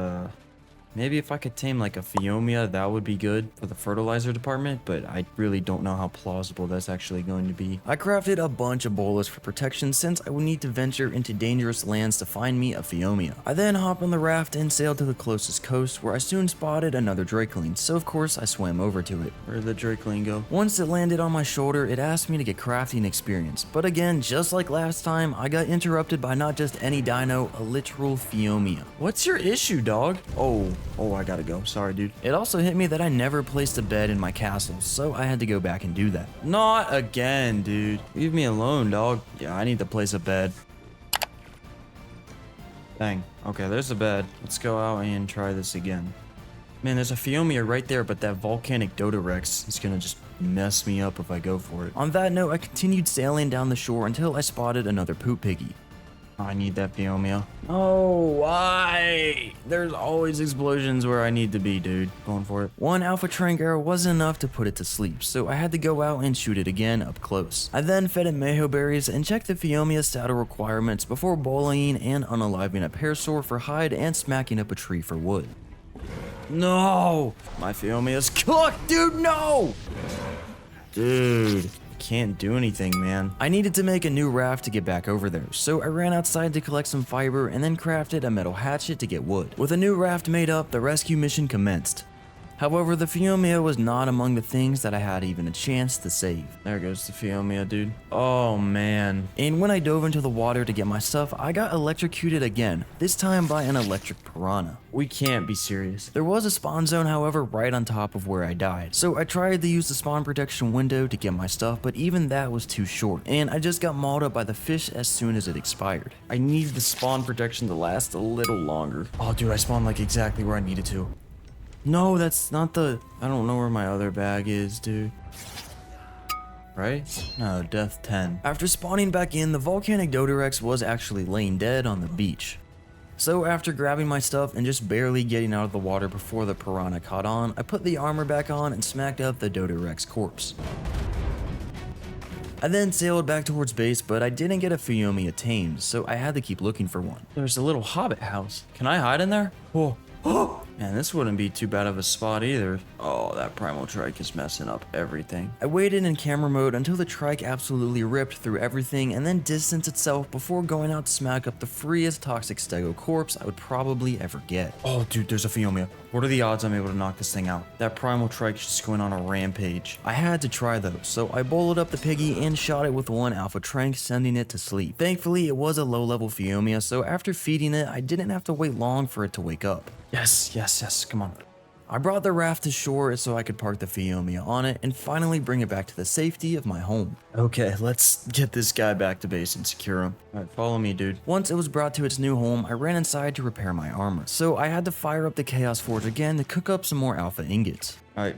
maybe if I could tame like a Phiomia, that would be good for the fertilizer department, but I really don't know how plausible that's actually going to be. I crafted a bunch of bolas for protection since I would need to venture into dangerous lands to find me a Phiomia. I then hopped on the raft and sailed to the closest coast where I soon spotted another drakeling, so of course I swam over to it. Where did the drakeling go? Once it landed on my shoulder, it asked me to get crafting experience, but again, just like last time, I got interrupted by not just any dino, a literal Phiomia. What's your issue, dog? Oh, I gotta go. Sorry, dude. It also hit me that I never placed a bed in my castle, so I had to go back and do that. Not again, dude. Leave me alone, dog. Yeah, I need to place a bed. Dang. Okay, there's a bed. Let's go out and try this again. Man, there's a Phiomia right there, but that volcanic Dodorex is gonna just mess me up if I go for it. On that note, I continued sailing down the shore until I spotted another poop piggy. I need that Phiomia. Oh, why? There's always explosions where I need to be, dude. Going for it. One alpha trank arrow wasn't enough to put it to sleep, so I had to go out and shoot it again up close. I then fed it Mayho berries and checked the Phiomia's saddle requirements before bullying and unaliving a parasaur for hide and smacking up a tree for wood. No! My Phiomia's cooked, dude, no! Dude. Can't do anything, man. I needed to make a new raft to get back over there, so I ran outside to collect some fiber and then crafted a metal hatchet to get wood. With a new raft made up, the rescue mission commenced. However, the Phiomia was not among the things that I had even a chance to save. There goes the Phiomia, dude. Oh, man. And when I dove into the water to get my stuff, I got electrocuted again, this time by an electric piranha. We can't be serious. There was a spawn zone, however, right on top of where I died, so I tried to use the spawn protection window to get my stuff, but even that was too short, and I just got mauled up by the fish as soon as it expired. I needed the spawn protection to last a little longer. Oh, dude, I spawned like exactly where I needed to. No, that's not the... I don't know where my other bag is, dude. Right? No, death 10. After spawning back in, the volcanic Dodorex was actually laying dead on the beach. So after grabbing my stuff and just barely getting out of the water before the piranha caught on, I put the armor back on and smacked up the Dodorex corpse. I then sailed back towards base, but I didn't get a Phiomia tamed, so I had to keep looking for one. There's a little hobbit house. Can I hide in there? Oh. Man, this wouldn't be too bad of a spot either. Oh, that Primal Trike is messing up everything. I waited in camera mode until the Trike absolutely ripped through everything and then distanced itself before going out to smack up the freest toxic stego corpse I would probably ever get. Oh, dude, there's a Phiomia. What are the odds I'm able to knock this thing out? That Primal Trike is just going on a rampage. I had to try though, so I bowled up the piggy and shot it with one alpha trank, sending it to sleep. Thankfully, it was a low-level Phiomia, so after feeding it, I didn't have to wait long for it to wake up. Yes, come on. I brought the raft to shore so I could park the Phiomia on it and finally bring it back to the safety of my home. Okay, let's get this guy back to base and secure him. Alright, follow me, dude. Once it was brought to its new home, I ran inside to repair my armor. So I had to fire up the Chaos Forge again to cook up some more alpha ingots. Alright,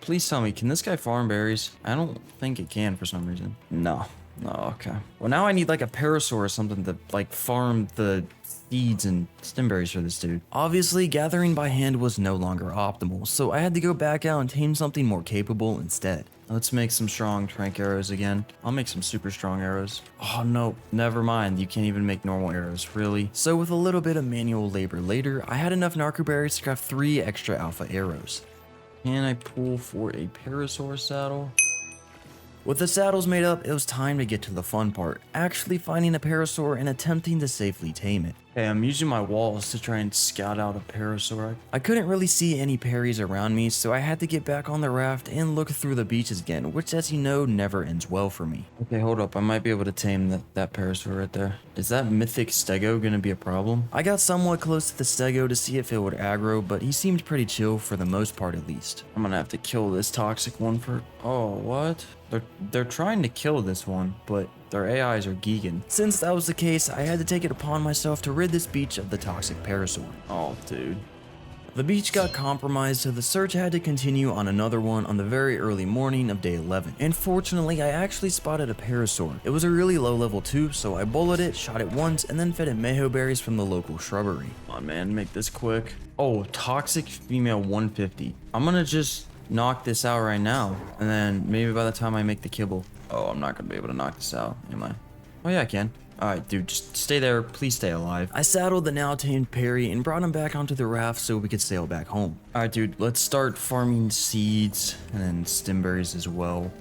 please tell me, can this guy farm berries? I don't think it can for some reason. No. Oh, okay. Well, now I need like a parasaur or something to like farm the seeds and stemberries for this dude. Obviously, gathering by hand was no longer optimal, so I had to go back out and tame something more capable instead. Let's make some strong trank arrows again. I'll make some super strong arrows. Oh no, never mind. You can't even make normal arrows, really. So with a little bit of manual labor later, I had enough narco berries to craft 3 extra alpha arrows. Can I pull for a parasaur saddle? With the saddles made up, it was time to get to the fun part, actually finding a parasaur and attempting to safely tame it. Hey, I'm using my walls to try and scout out a parasaur. I couldn't really see any parries around me, so I had to get back on the raft and look through the beaches again, which as you know, never ends well for me. Okay, hold up, I might be able to tame that parasaur right there. Is that mythic stego gonna be a problem? I got somewhat close to the stego to see if it would aggro, but he seemed pretty chill for the most part at least. I'm gonna have to kill this toxic one for... Oh, what? They're trying to kill this one, but their AIs are geeking. Since that was the case, I had to take it upon myself to rid this beach of the toxic parasaur. Oh, dude. The beach got compromised, so the search had to continue on another one on the very early morning of day 11. And fortunately, I actually spotted a parasaur. It was a really low level too, so I bulleted it, shot it once, and then fed it mejo berries from the local shrubbery. Come on, man, make this quick. Oh, toxic female 150. I'm gonna just knock this out right now, and then maybe by the time I make the kibble. Oh, I'm not gonna be able to knock this out, am I? Oh yeah, I can. Alright, dude, just stay there. Please stay alive. I saddled the now tamed Perry and brought him back onto the raft so we could sail back home. Alright, dude, let's start farming seeds and then stimberries as well.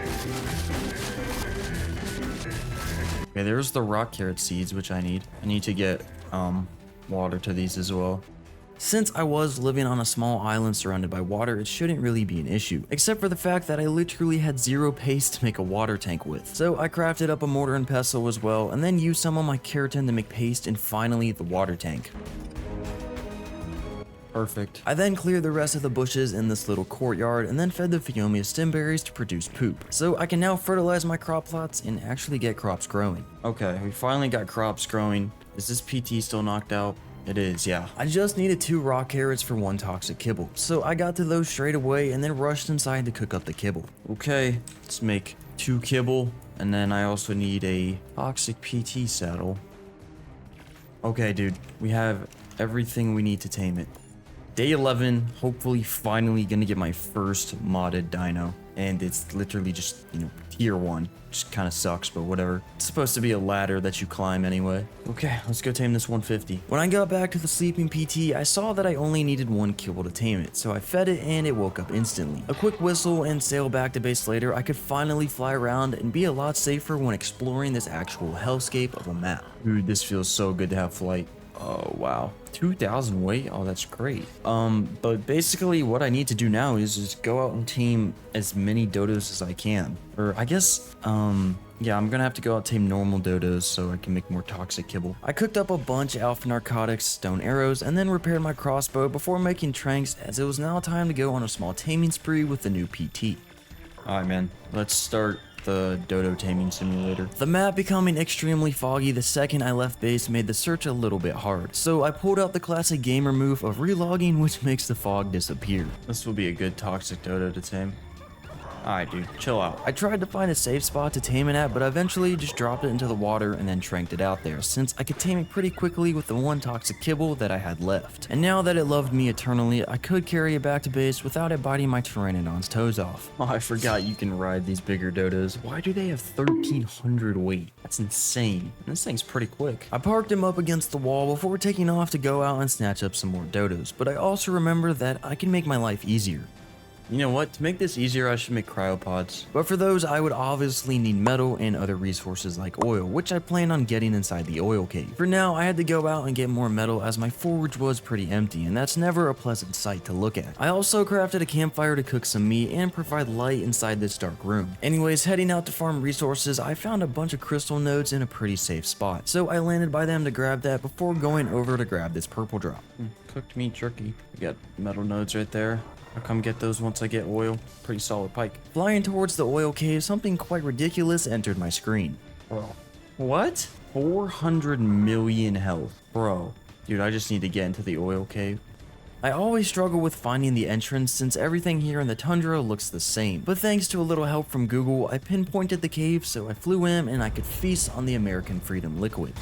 Okay, there's the rock carrot seeds, which I need. I need to get water to these as well. Since I was living on a small island surrounded by water, it shouldn't really be an issue, except for the fact that I literally had zero paste to make a water tank with. So I crafted up a mortar and pestle as well, and then used some of my keratin to make paste, and finally the water tank. Perfect. I then cleared the rest of the bushes in this little courtyard and then fed the Phiomia stimberries to produce poop. So I can now fertilize my crop plots and actually get crops growing. Okay, we finally got crops growing. Is this PT still knocked out? It is, yeah. I just needed 2 raw carrots for 1 toxic kibble, so I got to those straight away and then rushed inside to cook up the kibble. Okay, let's make 2 kibble, and then I also need a toxic PT saddle. Okay, dude, we have everything we need to tame it. Day 11, hopefully finally gonna get my first modded dino, and it's literally just, tier 1. Just kind of sucks, but whatever. It's supposed to be a ladder that you climb anyway. Okay, let's go tame this 150. When I got back to the sleeping PT, I saw that I only needed 1 kibble to tame it, so I fed it and it woke up instantly. A quick whistle and sail back to base later, I could finally fly around and be a lot safer when exploring this actual hellscape of a map. Dude, this feels so good to have flight. Oh, wow. 2,000 weight? Oh, that's great. But basically what I need to do now is just go out and tame as many dodos as I can. Or I guess, yeah, I'm gonna have to go out and tame normal dodos so I can make more toxic kibble. I cooked up a bunch of alpha narcotics, stone arrows, and then repaired my crossbow before making tranks, as it was now time to go on a small taming spree with the new PT. Alright, man. Let's start the dodo taming simulator. The map becoming extremely foggy the second I left base made the search a little bit hard, so I pulled out the classic gamer move of relogging, which makes the fog disappear. This will be a good toxic dodo to tame. Alright, dude, chill out. I tried to find a safe spot to tame it at, but eventually just dropped it into the water and then tranked it out there, since I could tame it pretty quickly with the 1 toxic kibble that I had left. And now that it loved me eternally, I could carry it back to base without it biting my Pteranodon's toes off. Oh, I forgot you can ride these bigger dodos. Why do they have 1,300 weight? That's insane. And this thing's pretty quick. I parked him up against the wall before taking off to go out and snatch up some more dodos, but I also remember that I can make my life easier. You know what, to make this easier, I should make cryopods. But for those, I would obviously need metal and other resources like oil, which I plan on getting inside the oil cave. For now, I had to go out and get more metal as my forge was pretty empty, and that's never a pleasant sight to look at. I also crafted a campfire to cook some meat and provide light inside this dark room. Anyways, heading out to farm resources, I found a bunch of crystal nodes in a pretty safe spot, so I landed by them to grab that before going over to grab this purple drop. Cooked meat jerky. We got metal nodes right there. I'll come get those once I get oil. Pretty solid pike. Flying towards the oil cave, something quite ridiculous entered my screen. Bro. What? 400 million health. Bro. Dude, I just need to get into the oil cave. I always struggle with finding the entrance since everything here in the tundra looks the same. But thanks to a little help from Google, I pinpointed the cave so I flew in and I could feast on the American Freedom liquid.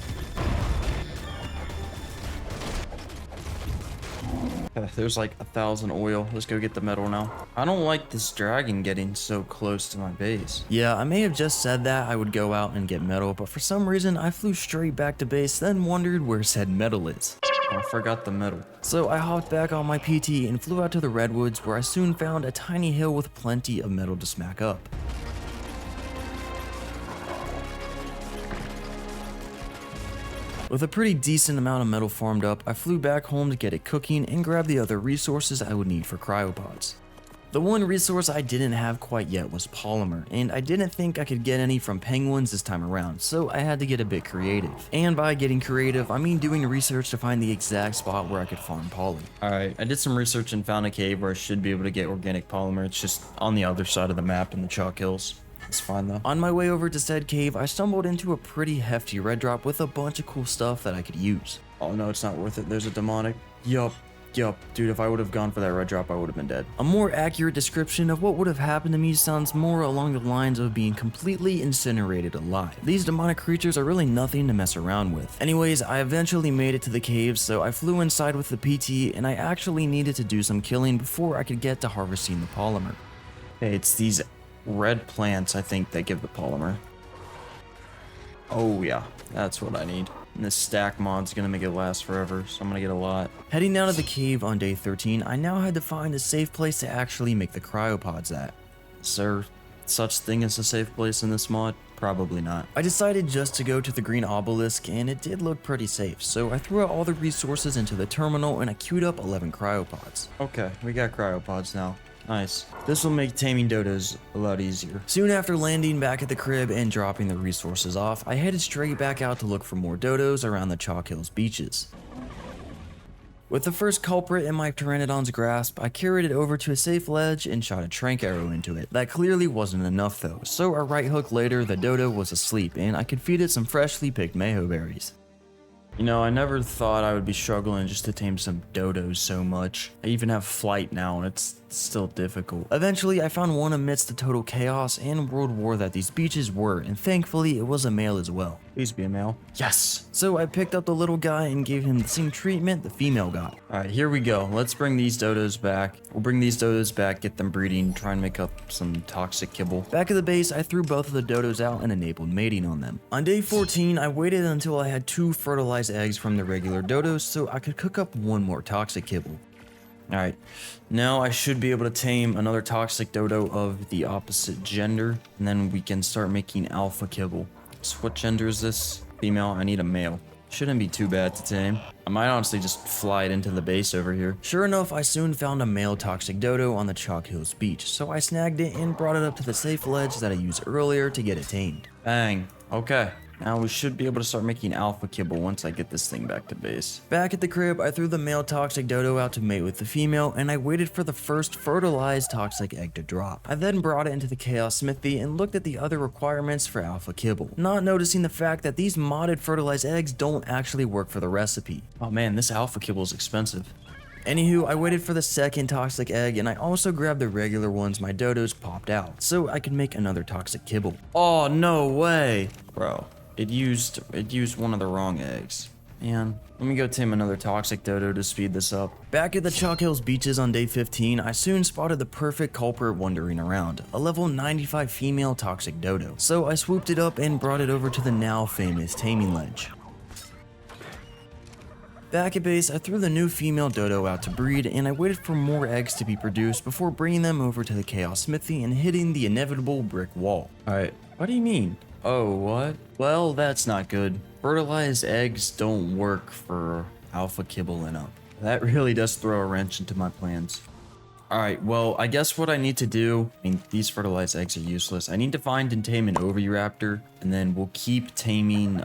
There's like 1,000 oil. Let's go get the metal now. I don't like this dragon getting so close to my base. Yeah, I may have just said that I would go out and get metal, but for some reason I flew straight back to base, then wondered where said metal is. I forgot the metal. So I hopped back on my PT and flew out to the redwoods, where I soon found a tiny hill with plenty of metal to smack up. With a pretty decent amount of metal farmed up, I flew back home to get it cooking and grab the other resources I would need for cryopods. The one resource I didn't have quite yet was polymer, and I didn't think I could get any from penguins this time around, so I had to get a bit creative. And by getting creative, I mean doing research to find the exact spot where I could farm poly. Alright, I did some research and found a cave where I should be able to get organic polymer. It's just on the other side of the map in the chalk hills. It's fine though. On my way over to said cave, I stumbled into a pretty hefty red drop with a bunch of cool stuff that I could use. Oh no, it's not worth it. There's a demonic. Yup. Yup, dude, if I would have gone for that red drop, I would have been dead. A more accurate description of what would have happened to me sounds more along the lines of being completely incinerated alive. These demonic creatures are really nothing to mess around with. Anyways, I eventually made it to the caves, so I flew inside with the PT, and I actually needed to do some killing before I could get to harvesting the polymer. Hey, it's these red plants, I think, that give the polymer. Oh yeah, that's what I need. And this stack mod's gonna make it last forever, so I'm gonna get a lot. Heading down to the cave on day 13, I now had to find a safe place to actually make the cryopods at. Is there such thing as a safe place in this mod? Probably not. I decided just to go to the green obelisk, and it did look pretty safe, so I threw out all the resources into the terminal and I queued up 11 cryopods. Okay, we got cryopods now. Nice. This will make taming dodos a lot easier. Soon after landing back at the crib and dropping the resources off, I headed straight back out to look for more dodos around the Chalk Hills beaches. With the first culprit in my Pteranodon's grasp, I carried it over to a safe ledge and shot a trank arrow into it. That clearly wasn't enough though, so a right hook later the dodo was asleep and I could feed it some freshly picked mayo berries. You know, I never thought I would be struggling just to tame some dodos so much. I even have flight now and it's still difficult. Eventually, I found one amidst the total chaos and world war that these beaches were, and thankfully it was a male as well. Please be a male. Yes! So I picked up the little guy and gave him the same treatment the female got. Alright, here we go. Let's bring these dodos back. We'll bring these dodos back, get them breeding, try and make up some toxic kibble. Back at the base, I threw both of the dodos out and enabled mating on them. On day 14, I waited until I had 2 fertilized eggs from the regular dodos so I could cook up 1 more toxic kibble. Alright, now I should be able to tame another toxic dodo of the opposite gender, and then we can start making alpha kibble. So what gender is this? Female? I need a male. Shouldn't be too bad to tame. I might honestly just fly it into the base over here. Sure enough, I soon found a male toxic dodo on the Chalk Hills beach, so I snagged it and brought it up to the safe ledge that I used earlier to get it tamed. Bang. Okay. Now we should be able to start making alpha kibble once I get this thing back to base. Back at the crib, I threw the male toxic dodo out to mate with the female, and I waited for the first fertilized toxic egg to drop. I then brought it into the chaos smithy and looked at the other requirements for alpha kibble, not noticing the fact that these modded fertilized eggs don't actually work for the recipe. Oh man, this alpha kibble is expensive. Anywho, I waited for the second toxic egg, and I also grabbed the regular ones my dodos popped out, so I could make another toxic kibble. Oh, no way! Bro. It used one of the wrong eggs. Man, let me go tame another toxic dodo to speed this up. Back at the Chalk Hills beaches on day 15, I soon spotted the perfect culprit wandering around, a level 95 female toxic dodo. So I swooped it up and brought it over to the now famous taming ledge. Back at base, I threw the new female dodo out to breed, and I waited for more eggs to be produced before bringing them over to the chaos smithy and hitting the inevitable brick wall. Alright, what do you mean? Oh, what? Well, that's not good. Fertilized eggs don't work for alpha kibble and up. That really does throw a wrench into my plans. Alright, well, I guess what I need to do, I mean, these fertilized eggs are useless. I need to find and tame an oviraptor, and then we'll keep taming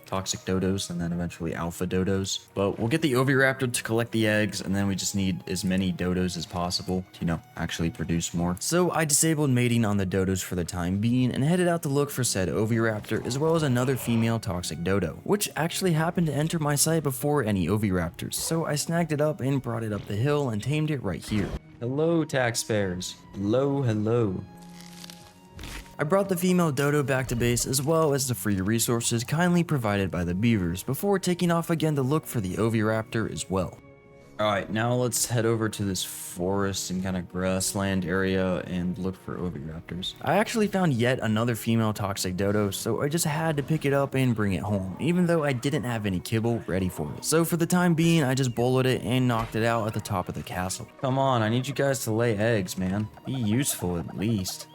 toxic dodos and then eventually alpha dodos. But we'll get the oviraptor to collect the eggs, and then we just need as many dodos as possible to, you know, actually produce more. So I disabled mating on the dodos for the time being and headed out to look for said oviraptor as well as another female toxic dodo, which actually happened to enter my sight before any oviraptors. So I snagged it up and brought it up the hill and tamed it right here. Hello, taxpayers. Hello, hello. I brought the female dodo back to base as well as the free resources kindly provided by the beavers before taking off again to look for the oviraptor as well. Alright, now let's head over to this forest and kind of grassland area and look for oviraptors. I actually found yet another female toxic dodo, so I just had to pick it up and bring it home, even though I didn't have any kibble ready for it. So for the time being, I just bullied it and knocked it out at the top of the castle. Come on, I need you guys to lay eggs, man. Be useful at least.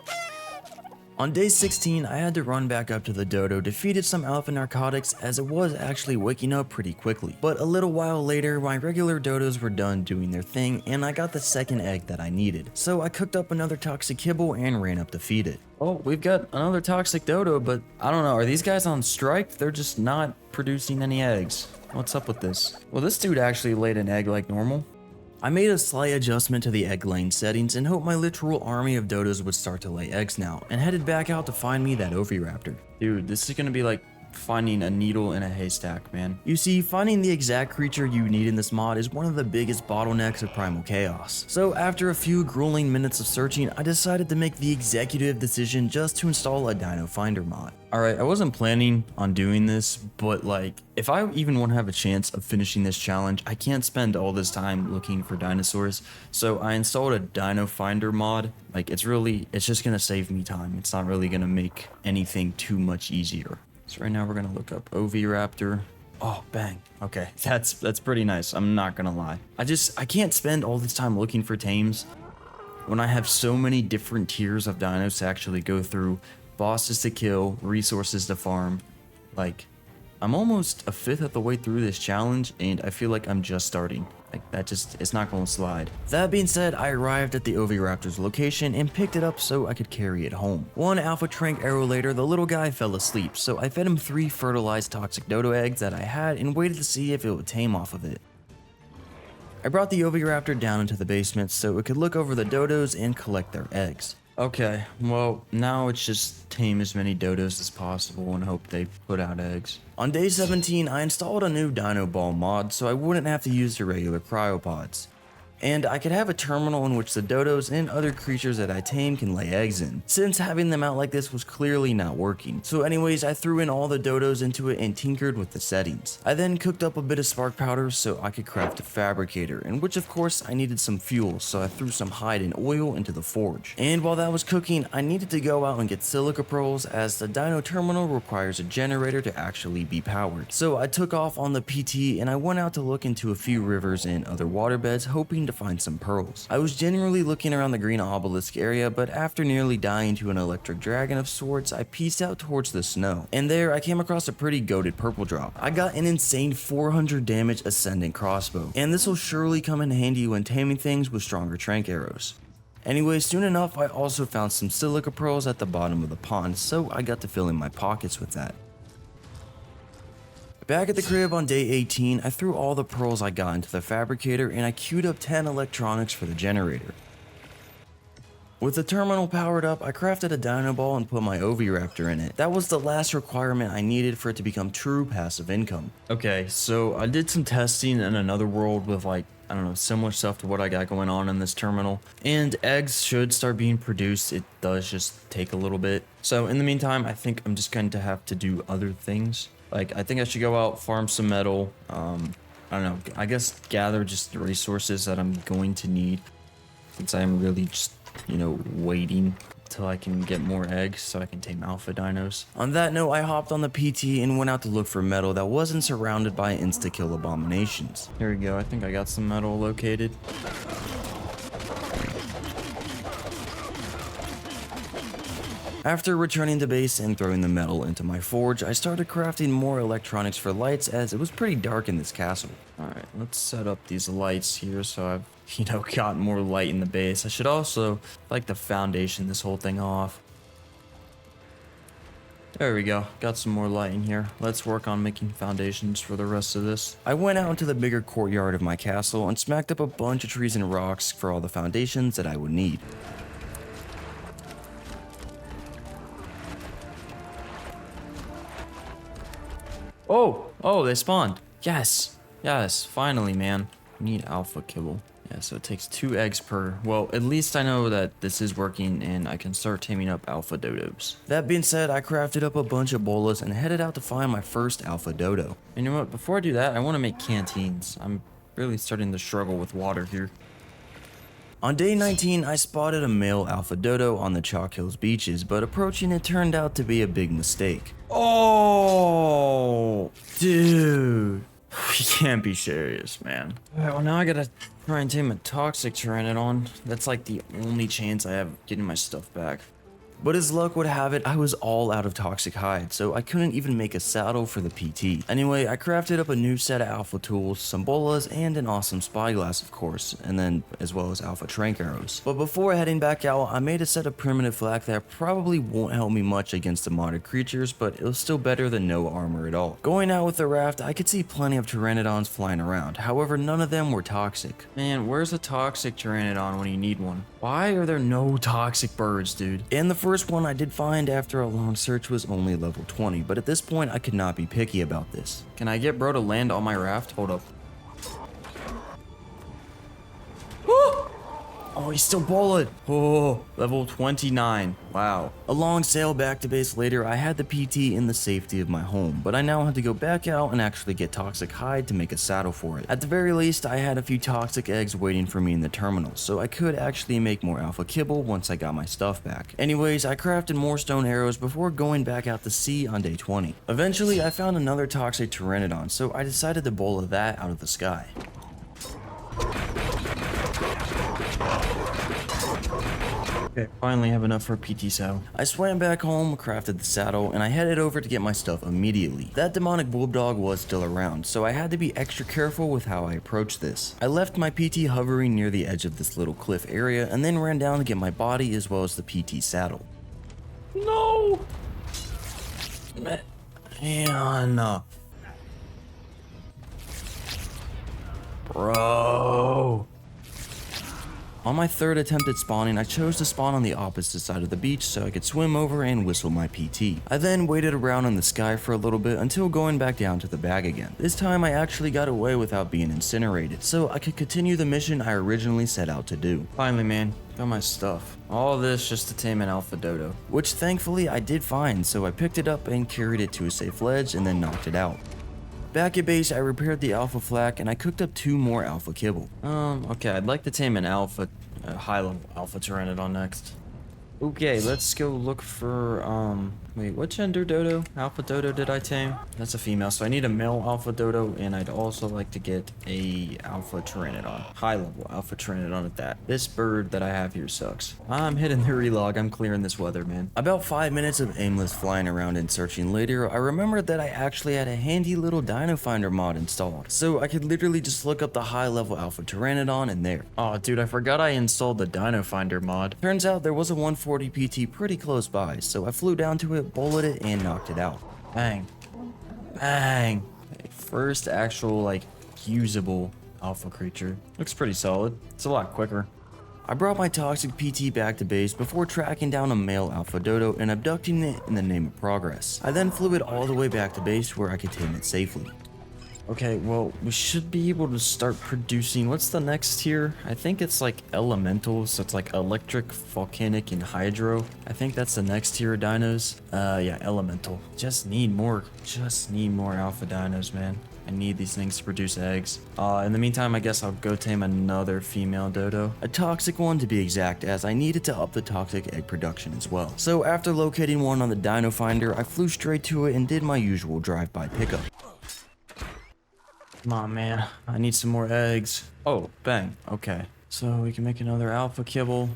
On day 16, I had to run back up to the dodo to feed it some alpha narcotics as it was actually waking up pretty quickly. But a little while later, my regular dodos were done doing their thing and I got the second egg that I needed. So I cooked up another toxic kibble and ran up to feed it. Oh, we've got another toxic dodo, but I don't know, are these guys on strike? They're just not producing any eggs. What's up with this? Well, this dude actually laid an egg like normal. I made a slight adjustment to the egg laying settings and hoped my literal army of dodos would start to lay eggs now, and headed back out to find me that oviraptor. Dude, this is gonna be like finding a needle in a haystack, man. You see, finding the exact creature you need in this mod is one of the biggest bottlenecks of Primal Chaos. So after a few grueling minutes of searching, I decided to make the executive decision just to install a Dino Finder mod. Alright, I wasn't planning on doing this, but like, if I even want to have a chance of finishing this challenge, I can't spend all this time looking for dinosaurs. So I installed a Dino Finder mod. Like, it's just gonna save me time. It's not really gonna make anything too much easier. So right now we're gonna look up Oviraptor. Oh, bang. Okay, that's pretty nice. I'm not gonna lie. I can't spend all this time looking for tames when I have so many different tiers of dinos to actually go through, bosses to kill, resources to farm. Like, I'm almost a fifth of the way through this challenge, and I feel like I'm just starting. Like, it's not gonna slide. That being said, I arrived at the Oviraptor's location and picked it up so I could carry it home. One Alpha Trank arrow later, the little guy fell asleep, so I fed him 3 fertilized toxic dodo eggs that I had and waited to see if it would tame off of it. I brought the Oviraptor down into the basement so it could look over the dodos and collect their eggs. Okay, well, now it's just tame as many dodos as possible and hope they put out eggs. On day 17, I installed a new Dino Ball mod so I wouldn't have to use the regular cryopods. And I could have a terminal in which the dodos and other creatures that I tame can lay eggs in, since having them out like this was clearly not working. So anyways, I threw in all the dodos into it and tinkered with the settings. I then cooked up a bit of spark powder so I could craft a fabricator, in which of course I needed some fuel, so I threw some hide and oil into the forge. And while that was cooking, I needed to go out and get silica pearls, as the dino terminal requires a generator to actually be powered. So I took off on the PT and I went out to look into a few rivers and other waterbeds, hoping to find some pearls. I was generally looking around the green obelisk area, but after nearly dying to an electric dragon of sorts, I pieced out towards the snow. And there I came across a pretty goated purple drop. I got an insane 400 damage ascendant crossbow, and this will surely come in handy when taming things with stronger trank arrows. Anyway, soon enough I also found some silica pearls at the bottom of the pond, so I got to fill in my pockets with that. Back at the crib on day 18, I threw all the pearls I got into the fabricator and I queued up 10 electronics for the generator. With the terminal powered up, I crafted a dino ball and put my Oviraptor in it. That was the last requirement I needed for it to become true passive income. Okay, so I did some testing in another world with like, I don't know, similar stuff to what I got going on in this terminal. And eggs should start being produced. It does just take a little bit. So in the meantime, I think I'm just going to have to do other things. Like, I think I should go out, farm some metal, I don't know, I guess gather just the resources that I'm going to need, since I'm really just, you know, waiting till I can get more eggs so I can tame alpha dinos. On that note, I hopped on the PT and went out to look for metal that wasn't surrounded by insta-kill abominations. Here we go, I think I got some metal located. After returning to base and throwing the metal into my forge, I started crafting more electronics for lights as it was pretty dark in this castle. Alright, let's set up these lights here so I've, you know, got more light in the base. I should also, like the foundation, this whole thing off. There we go, got some more light in here. Let's work on making foundations for the rest of this. I went out into the bigger courtyard of my castle and smacked up a bunch of trees and rocks for all the foundations that I would need. Oh, they spawned. Yes, finally, man. I need alpha kibble. Yeah, so it takes 2 eggs per. Well, at least I know that this is working and I can start taming up alpha dodos. That being said, I crafted up a bunch of bolas and headed out to find my first alpha dodo. And you know what, before I do that, I want to make canteens. I'm really starting to struggle with water here. On day 19, I spotted a male alpha dodo on the Chalk Hills beaches, but approaching it turned out to be a big mistake. Oh, dude. You can't be serious, man. Alright, well now I gotta try and tame a toxic Pteranodon. That's like the only chance I have of getting my stuff back. But as luck would have it, I was all out of toxic hide, so I couldn't even make a saddle for the PT. Anyway, I crafted up a new set of alpha tools, some bolas, and an awesome spyglass of course, and then as well as alpha trank arrows. But before heading back out, I made a set of primitive flak that probably won't help me much against the modded creatures, but it was still better than no armor at all. Going out with the raft, I could see plenty of Pteranodons flying around, however none of them were toxic. Man, where's a toxic Pteranodon when you need one? Why are there no toxic birds, dude? And the first one I did find after a long search was only level 20, but at this point I could not be picky about this. Can I get bro to land on my raft? Hold up. Oh, he's still bullet. Oh, level 29. Wow. A long sail back to base later, I had the PT in the safety of my home, but I now had to go back out and actually get toxic hide to make a saddle for it. At the very least, I had a few toxic eggs waiting for me in the terminal, so I could actually make more alpha kibble once I got my stuff back. Anyways, I crafted more stone arrows before going back out to sea on day 20. Eventually, I found another toxic pteranodon, so I decided to bowl that out of the sky. Okay, finally have enough for a PT saddle. I swam back home, crafted the saddle, and I headed over to get my stuff immediately. That demonic bulldog was still around, so I had to be extra careful with how I approached this. I left my PT hovering near the edge of this little cliff area and then ran down to get my body as well as the PT saddle. No! Man. Bro. On my third attempt at spawning, I chose to spawn on the opposite side of the beach so I could swim over and whistle my PT. I then waited around in the sky for a little bit until going back down to the bag again. This time I actually got away without being incinerated, so I could continue the mission I originally set out to do. Finally, man, got my stuff. All this just to tame an alpha dodo, which thankfully I did find, so I picked it up and carried it to a safe ledge and then knocked it out. Back at base, I repaired the alpha flak and I cooked up 2 more alpha kibble. Okay, I'd like to tame an alpha, high-level alpha pteranodon next. Okay, let's go look for, wait, what gender dodo? Alpha dodo did I tame? That's a female, so I need a male alpha dodo, and I'd also like to get a alpha pteranodon. High-level alpha pteranodon at that. This bird that I have here sucks. I'm hitting the relog, I'm clearing this weather, man. About 5 minutes of aimless flying around and searching later, I remembered that I actually had a handy little Dino Finder mod installed, so I could literally just look up the high-level alpha pteranodon and there. Oh, dude, I forgot I installed the Dino Finder mod. Turns out there was a 140 PT pretty close by, so I flew down to it, bulleted it, and knocked it out. Bang. Bang. Okay, first actual, like, usable alpha creature. Looks pretty solid. It's a lot quicker. I brought my toxic PT back to base before tracking down a male alpha dodo and abducting it in the name of progress. I then flew it all the way back to base where I could tame it safely. Okay, well, we should be able to start producing, what's the next tier? I think it's like elemental, so it's like electric, volcanic, and hydro. I think that's the next tier of dinos. Yeah, elemental. Just need more alpha dinos, man. I need these things to produce eggs. In the meantime, I guess I'll go tame another female dodo. A toxic one to be exact, as I needed to up the toxic egg production as well. So after locating one on the Dino Finder, I flew straight to it and did my usual drive-by pickup. Come on, man. I need some more eggs. Oh, bang. Okay. So we can make another alpha kibble.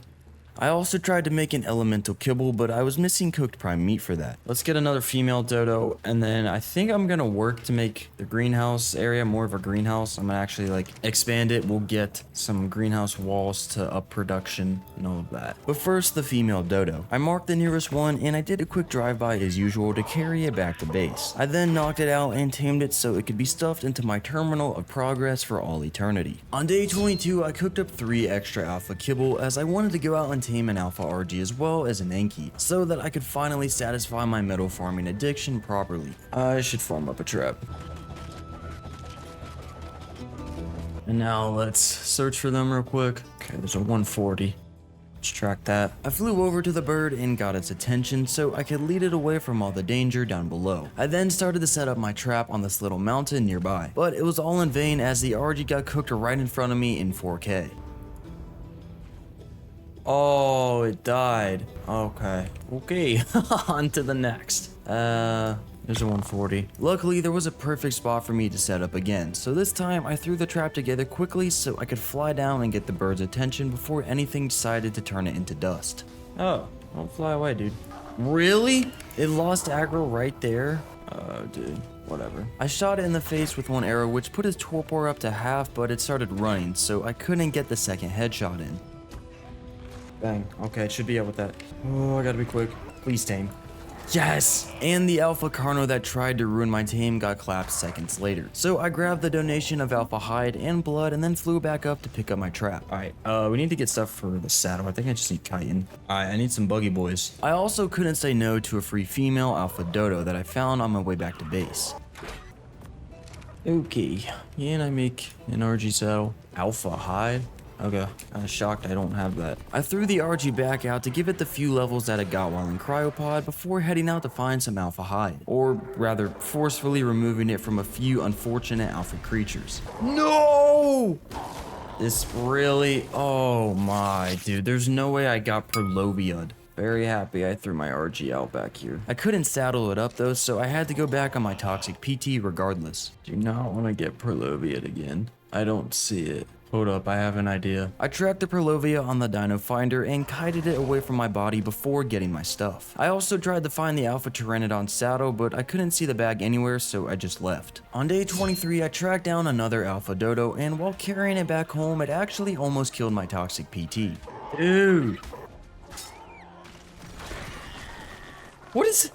I also tried to make an elemental kibble, but I was missing cooked prime meat for that. Let's get another female dodo, and then I think I'm gonna work to make the greenhouse area more of a greenhouse. I'm gonna actually like expand it. We'll get some greenhouse walls to up production and all of that. But first, the female dodo. I marked the nearest one, and I did a quick drive-by as usual to carry it back to base. I then knocked it out and tamed it so it could be stuffed into my terminal of progress for all eternity. On day 22, I cooked up 3 extra alpha kibble as I wanted to go out and tame an alpha RG as well as an Enki, so that I could finally satisfy my metal farming addiction properly. I should farm up a trap. And now let's search for them real quick. Okay, there's a 140. Let's track that. I flew over to the bird and got its attention so I could lead it away from all the danger down below. I then started to set up my trap on this little mountain nearby, but it was all in vain as the RG got cooked right in front of me in 4K. Oh, it died. Okay. On to the next. There's a 140. Luckily, there was a perfect spot for me to set up again, so this time I threw the trap together quickly so I could fly down and get the bird's attention before anything decided to turn it into dust. Oh, don't fly away, dude. Really? It lost aggro right there? Oh, dude. Whatever. I shot it in the face with one arrow, which put his torpor up to half, but it started running, so I couldn't get the second headshot in. Bang. Okay, it should be out with that. Oh, I gotta be quick. Please tame. Yes! And the Alpha Carno that tried to ruin my tame got clapped seconds later. So I grabbed the donation of Alpha Hide and Blood and then flew back up to pick up my trap. Alright, we need to get stuff for the saddle. I think I just need chitin. Alright, I need some buggy boys. I also couldn't say no to a free female Alpha Dodo that I found on my way back to base. Okay, and I make an RG saddle. Alpha Hide? Okay, kinda shocked I don't have that. I threw the RG back out to give it the few levels that it got while in cryopod before heading out to find some Alpha Hide. Or rather, forcefully removing it from a few unfortunate Alpha creatures. No! This really, oh my, dude, there's no way I got Perlovia'd. Very happy I threw my RG out back here. I couldn't saddle it up though, so I had to go back on my toxic PT regardless. Do not want to get Perlovia'd again. I don't see it. Hold up, I have an idea. I tracked the Perlovia on the Dino Finder and kited it away from my body before getting my stuff. I also tried to find the Alpha Pteranodon saddle, but I couldn't see the bag anywhere, so I just left. On day 23, I tracked down another Alpha Dodo, and while carrying it back home, it actually almost killed my toxic PT. Dude! What is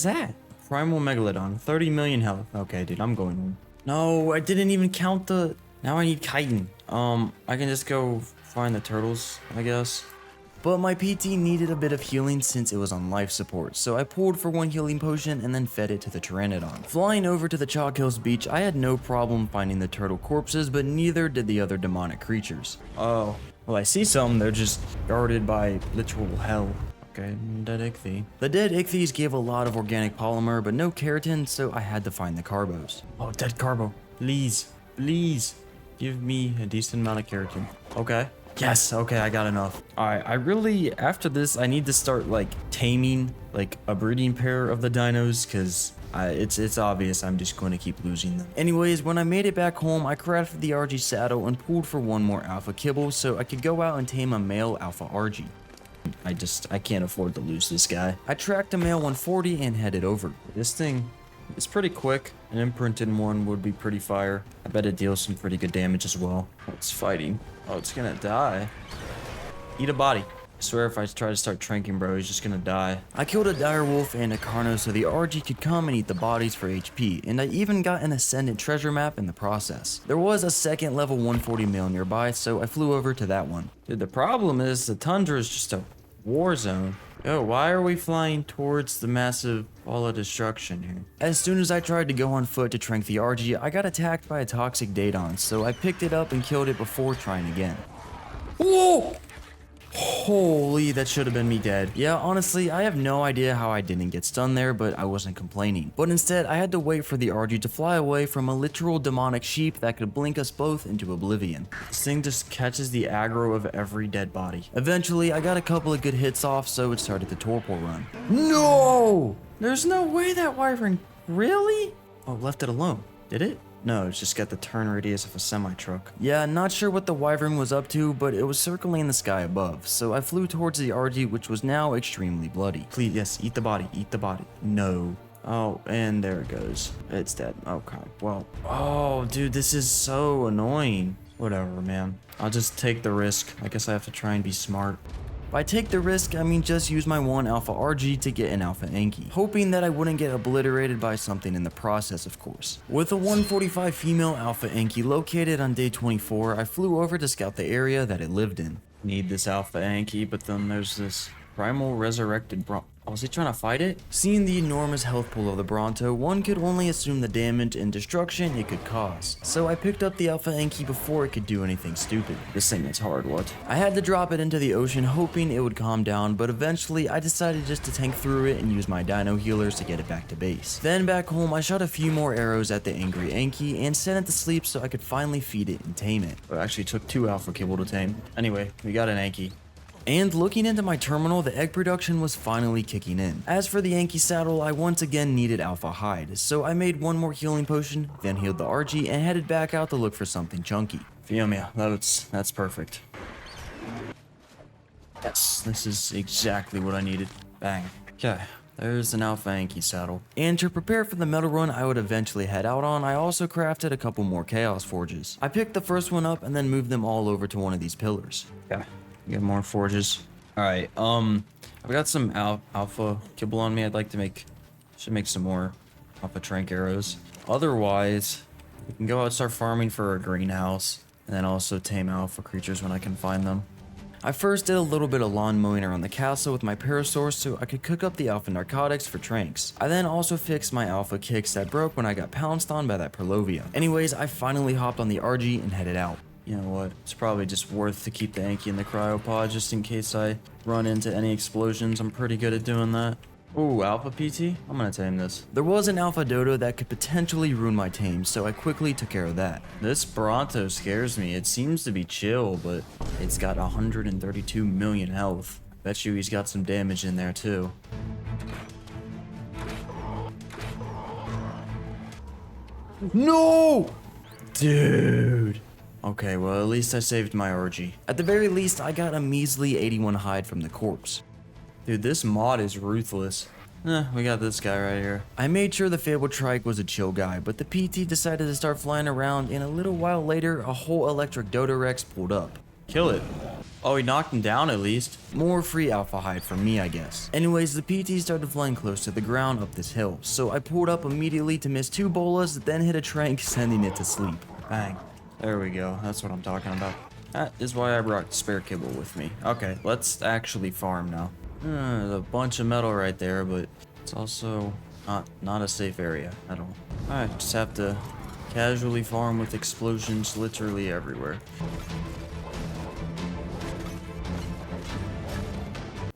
that? Primal Megalodon, 30 million health. Okay, dude, I'm going home. No, I didn't even count the... Now I need chitin. I can just go find the turtles, I guess. But my PT needed a bit of healing since it was on life support, so I pulled for one healing potion and then fed it to the Pteranodon. Flying over to the Chalk Hills beach, I had no problem finding the turtle corpses, but neither did the other demonic creatures. Oh, well, I see some, they're just guarded by literal hell. Okay, dead ichthy. The dead ichthyes gave a lot of organic polymer, but no keratin, so I had to find the carbos. Oh, dead carbo. Please, please. Give me a decent amount of keratin. Okay. Yes, okay, I got enough. Alright, I really, after this, I need to start, like, taming, like, a breeding pair of the dinos, because it's obvious I'm just going to keep losing them. Anyways, when I made it back home, I crafted the RG saddle and pulled for one more alpha kibble, so I could go out and tame a male alpha RG. I can't afford to lose this guy. I tracked a male 140 and headed over. This thing... It's pretty quick. An imprinted one would be pretty fire. I bet it deals some pretty good damage as well. Oh, it's fighting. Oh, it's gonna die. Eat a body. I swear if I try to start tranking, bro, he's just gonna die. I killed a direwolf and a carno so the RG could come and eat the bodies for HP, and I even got an Ascended treasure map in the process. There was a second level 140 male nearby, so I flew over to that one. Dude, the problem is the tundra is just a war zone. Yo, why are we flying towards the massive ball of destruction here? As soon as I tried to go on foot to trank the RG, I got attacked by a toxic Daedon, so I picked it up and killed it before trying again. Whoa! Holy, that should have been me dead. Yeah, honestly, I have no idea how I didn't get stunned there, but I wasn't complaining. But instead, I had to wait for the RG to fly away from a literal demonic sheep that could blink us both into oblivion. This thing just catches the aggro of every dead body. Eventually, I got a couple of good hits off, so it started the torpor run. No! There's no way that wyvern... Really? Oh, left it alone. Did it? No, it's just got the turn radius of a semi-truck. Yeah, not sure what the wyvern was up to, but it was circling the sky above, so I flew towards the RG, which was now extremely bloody. Please, yes, eat the body, eat the body. No. Oh, and there it goes. It's dead. Okay, well. Oh, dude, this is so annoying. Whatever, man. I'll just take the risk. I guess I have to try and be smart. By take the risk, I mean just use my one alpha RG to get an alpha Anki, hoping that I wouldn't get obliterated by something in the process, of course. With a 145 female alpha Anki located on day 24, I flew over to scout the area that it lived in. Need this alpha Anki, but then there's this primal resurrected Oh, is he trying to fight it? Seeing the enormous health pool of the Bronto, one could only assume the damage and destruction it could cause. So I picked up the Alpha Anki before it could do anything stupid. This thing is hard, what? I had to drop it into the ocean hoping it would calm down, but eventually I decided just to tank through it and use my dino healers to get it back to base. Then back home, I shot a few more arrows at the angry Anki and sent it to sleep so I could finally feed it and tame it. It actually took 2 alpha kibble to tame. Anyway, we got an Anki. And looking into my terminal, the egg production was finally kicking in. As for the Anki saddle, I once again needed alpha hide, so I made one more healing potion, then healed the RG, and headed back out to look for something chunky. Fiumia, that's perfect. Yes, this is exactly what I needed. Bang. Okay. There's an alpha Anki saddle. And to prepare for the metal run I would eventually head out on, I also crafted a couple more chaos forges. I picked the first one up and then moved them all over to one of these pillars. Yeah. Get more forges. Alright, I've got some alpha kibble on me. Should make some more alpha trank arrows. Otherwise, we can go out and start farming for a greenhouse, and then also tame alpha creatures when I can find them. I first did a little bit of lawn mowing around the castle with my parasaurs so I could cook up the alpha narcotics for tranks. I then also fixed my alpha kicks that broke when I got pounced on by that Perlovia. Anyways, I finally hopped on the RG and headed out. You know what, it's probably just worth to keep the Anki in the cryopod just in case I run into any explosions. I'm pretty good at doing that. Ooh, Alpha PT? I'm gonna tame this. There was an Alpha Dodo that could potentially ruin my tame, so I quickly took care of that. This Bronto scares me. It seems to be chill, but it's got 132 million health. Bet you he's got some damage in there too. No! Dude. Okay, well at least I saved my RG. At the very least, I got a measly 81 hide from the corpse. Dude, this mod is ruthless. We got this guy right here. I made sure the Fabled Trike was a chill guy, but the PT decided to start flying around, and a little while later, a whole electric Dodo Rex pulled up. Kill it. Oh, he knocked him down at least. More free alpha hide for me, I guess. Anyways, the PT started flying close to the ground up this hill, so I pulled up immediately to miss 2 bolas, then hit a trank, sending it to sleep. Bang. There we go. That's what I'm talking about. That is why I brought spare kibble with me. Okay, let's actually farm now. There's a bunch of metal right there, but it's also not a safe area at all. Alright, just have to casually farm with explosions literally everywhere.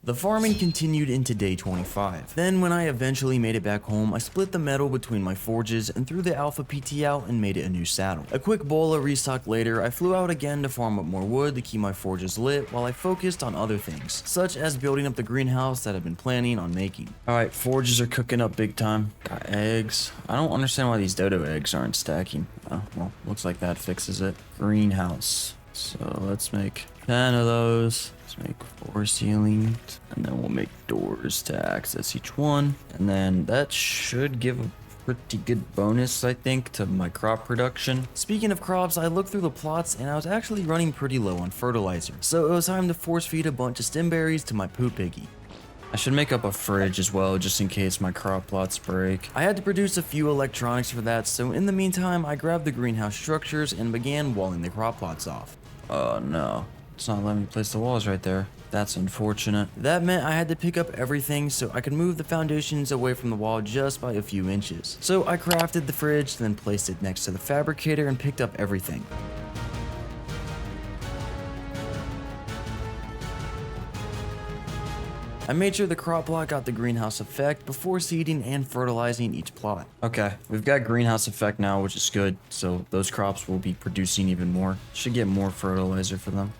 The farming continued into day 25. Then when I eventually made it back home, I split the metal between my forges and threw the Alpha PT out and made it a new saddle. A quick bola restock later, I flew out again to farm up more wood to keep my forges lit while I focused on other things, such as building up the greenhouse that I've been planning on making. Alright, forges are cooking up big time. Got eggs. I don't understand why these dodo eggs aren't stacking. Oh, well, looks like that fixes it. Greenhouse. So let's make 10 of those. Let's make 4 ceilings, and then we'll make doors to access each one. And then that should give a pretty good bonus, I think, to my crop production. Speaking of crops, I looked through the plots and I was actually running pretty low on fertilizer. So it was time to force feed a bunch of stem berries to my poop piggy. I should make up a fridge as well, just in case my crop plots break. I had to produce a few electronics for that, so in the meantime, I grabbed the greenhouse structures and began walling the crop plots off. Oh no. It's not letting me place the walls right there. That's unfortunate. That meant I had to pick up everything so I could move the foundations away from the wall just by a few inches. So I crafted the fridge, then placed it next to the fabricator and picked up everything. I made sure the crop plot got the greenhouse effect before seeding and fertilizing each plot. Okay, we've got greenhouse effect now, which is good, so those crops will be producing even more. Should get more fertilizer for them.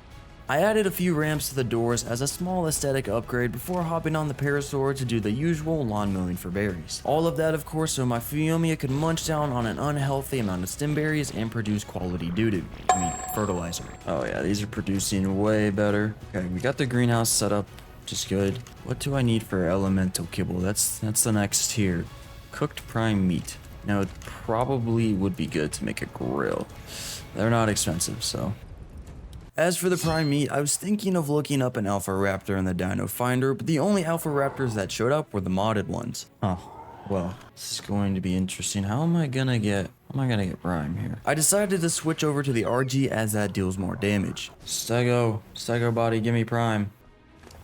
I added a few ramps to the doors as a small aesthetic upgrade before hopping on the parasaur to do the usual lawn mowing for berries. All of that, of course, so my Phiomia could munch down on an unhealthy amount of stem berries and produce quality doo-doo. I mean, fertilizer. Oh yeah, these are producing way better. Okay, we got the greenhouse set up, which is good. What do I need for elemental kibble? That's the next tier. Cooked prime meat. Now, it probably would be good to make a grill. They're not expensive, so... As for the prime meat, I was thinking of looking up an alpha raptor in the dino finder, but the only alpha raptors that showed up were the modded ones. Oh, well, this is going to be interesting. How am I gonna get prime here? I decided to switch over to the RG as that deals more damage. Stego body, give me prime.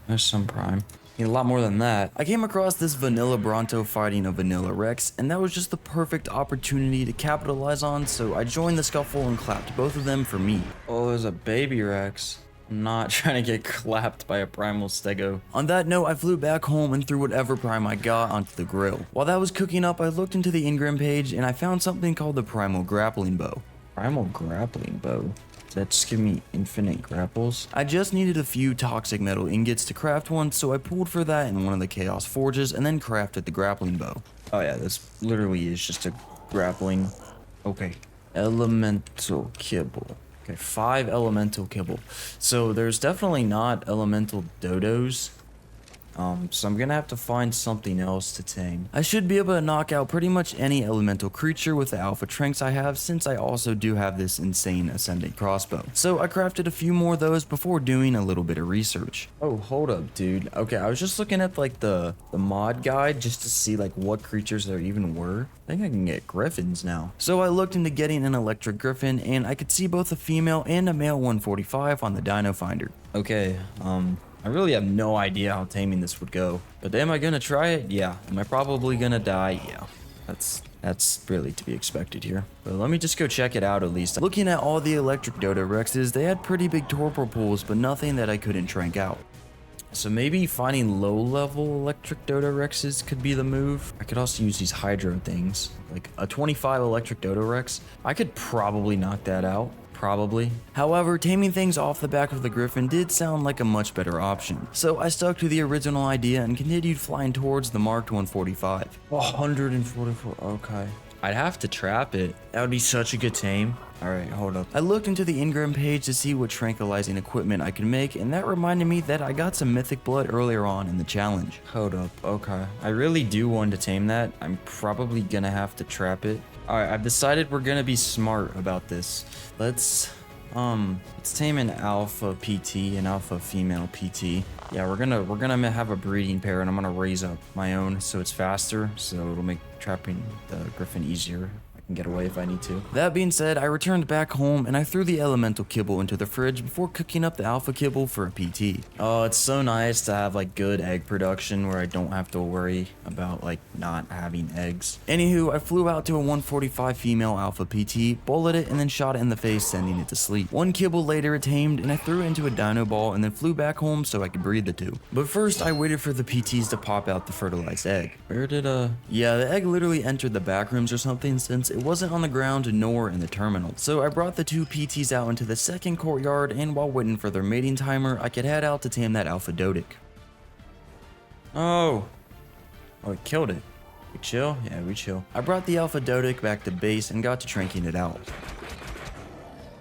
There's some prime. Need a lot more than that. I came across this vanilla Bronto fighting a vanilla Rex, and that was just the perfect opportunity to capitalize on, so I joined the scuffle and clapped both of them for me. Oh, there's a baby Rex. I'm not trying to get clapped by a primal stego. On that note, I flew back home and threw whatever prime I got onto the grill. While that was cooking up, I looked into the engram page and I found something called the Primal Grappling Bow. Primal Grappling Bow? Does that just give me infinite grapples? I just needed a few toxic metal ingots to craft one, so I pulled for that in one of the chaos forges and then crafted the grappling bow. Oh yeah, this literally is just a grappling. Okay, elemental kibble. Okay, 5 elemental kibble. So there's definitely not elemental dodos So I'm gonna have to find something else to tame. I should be able to knock out pretty much any elemental creature with the alpha tranks I have, since I also do have this insane ascending crossbow. So I crafted a few more of those before doing a little bit of research. Oh, hold up, dude. Okay, I was just looking at like the mod guide just to see like what creatures there even were. I think I can get griffins now. So I looked into getting an electric griffin, and I could see both a female and a male 145 on the Dino Finder. Okay, I really have no idea how taming this would go, but am I gonna try it? Yeah. Am I probably gonna die? Yeah. That's really to be expected here. But let me just go check it out at least. Looking at all the electric Dodo Rexes, they had pretty big torpor pools, but nothing that I couldn't trank out. So maybe finding low-level electric Dodo Rexes could be the move. I could also use these Hydro things, like a 25 electric Dodo Rex. I could probably knock that out. Probably. However, taming things off the back of the Griffin did sound like a much better option. So I stuck to the original idea and continued flying towards the marked 145. 144, okay. I'd have to trap it. That would be such a good tame. Alright, hold up. I looked into the Ingram page to see what tranquilizing equipment I could make, and that reminded me that I got some mythic blood earlier on in the challenge. Hold up, okay. I really do want to tame that. I'm probably gonna have to trap it. Alright, I've decided we're gonna be smart about this. Let's tame an alpha PT, an alpha female PT. Yeah, we're gonna have a breeding pair, and I'm gonna raise up my own so it's faster, so it'll make trapping the Griffin easier. I can get away if I need to. That being said, I returned back home and I threw the elemental kibble into the fridge before cooking up the alpha kibble for a PT. Oh, it's so nice to have like good egg production where I don't have to worry about like not having eggs. Anywho, I flew out to a 145 female alpha PT, bullet it, and then shot it in the face, sending it to sleep. One kibble later it tamed, and I threw it into a dino ball and then flew back home so I could breed the two. But first, I waited for the PTs to pop out the fertilized egg. Where did yeah, the egg literally entered the back rooms or something, since it wasn't on the ground nor in the terminal. So I brought the two PTs out into the second courtyard, and while waiting for their mating timer, I could head out to tame that alpha Dodic. Oh, it killed it. We chill? Yeah, we chill. I brought the alpha Dodic back to base and got to tranking it out.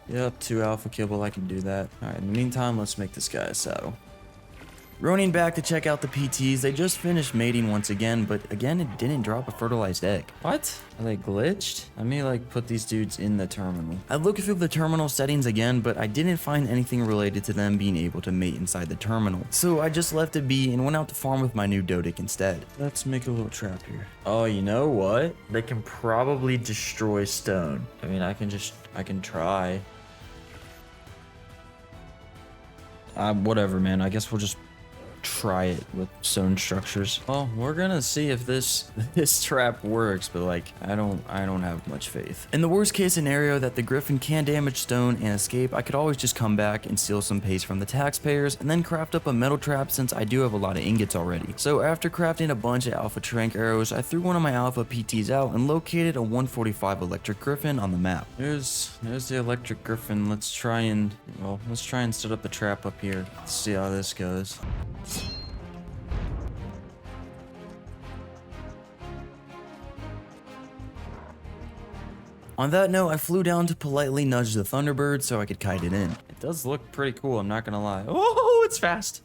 Yep, 2 alpha kibble, I can do that. Alright, in the meantime, let's make this guy a saddle. Running back to check out the PTs, they just finished mating once again, but again, it didn't drop a fertilized egg. What? Are they glitched? Let me like put these dudes in the terminal. I looked through the terminal settings again, but I didn't find anything related to them being able to mate inside the terminal. So I just left it be and went out to farm with my new Dodic instead. Let's make a little trap here. Oh, you know what? They can probably destroy stone. I mean, I can try. Whatever, man. I guess we'll just try it with stone structures. Well, we're gonna see if this trap works, but like I don't have much faith. In the worst case scenario that the Griffin can damage stone and escape, I could always just come back and steal some paste from the taxpayers and then craft up a metal trap, since I do have a lot of ingots already. So after crafting a bunch of alpha trank arrows, I threw one of my alpha PTs out and located a 145 electric Griffin on the map. There's the electric Griffin. Let's try and set up the trap up here. Let's see how this goes. On that note, I flew down to politely nudge the Thunderbird so I could kite it in. It does look pretty cool, I'm not gonna lie. Oh, it's fast.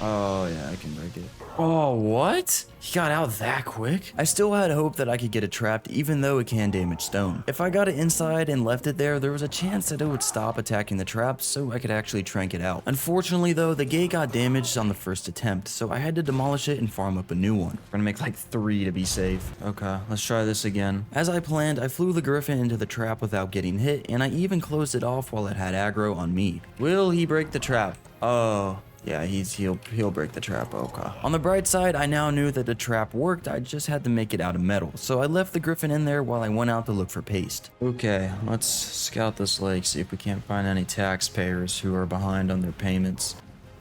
Oh yeah, I can break it. Oh, what? He got out that quick? I still had hope that I could get it trapped, even though it can damage stone. If I got it inside and left it there was a chance that it would stop attacking the traps, so I could actually trank it out. Unfortunately though, the gate got damaged on the first attempt, so I had to demolish it and farm up a new one. We're gonna make like 3 to be safe. Okay, let's try this again. As I planned, I flew the Griffin into the trap without getting hit, and I even closed it off while it had aggro on me. Will he break the trap? Oh. Yeah, he'll break the trap. Okay. On the bright side, I now knew that the trap worked. I just had to make it out of metal. So I left the Griffin in there while I went out to look for paste. Okay, let's scout this lake, see if we can't find any taxpayers who are behind on their payments.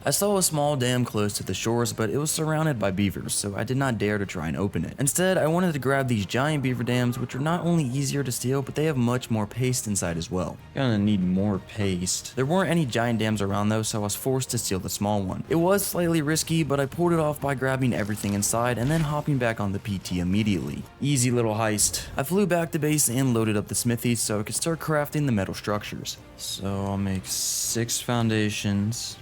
I saw a small dam close to the shores, but it was surrounded by beavers, so I did not dare to try and open it. Instead, I wanted to grab these giant beaver dams, which are not only easier to steal, but they have much more paste inside as well. Gonna need more paste. There weren't any giant dams around though, so I was forced to steal the small one. It was slightly risky, but I pulled it off by grabbing everything inside and then hopping back on the PT immediately. Easy little heist. I flew back to base and loaded up the smithy so I could start crafting the metal structures. So I'll make 6 foundations.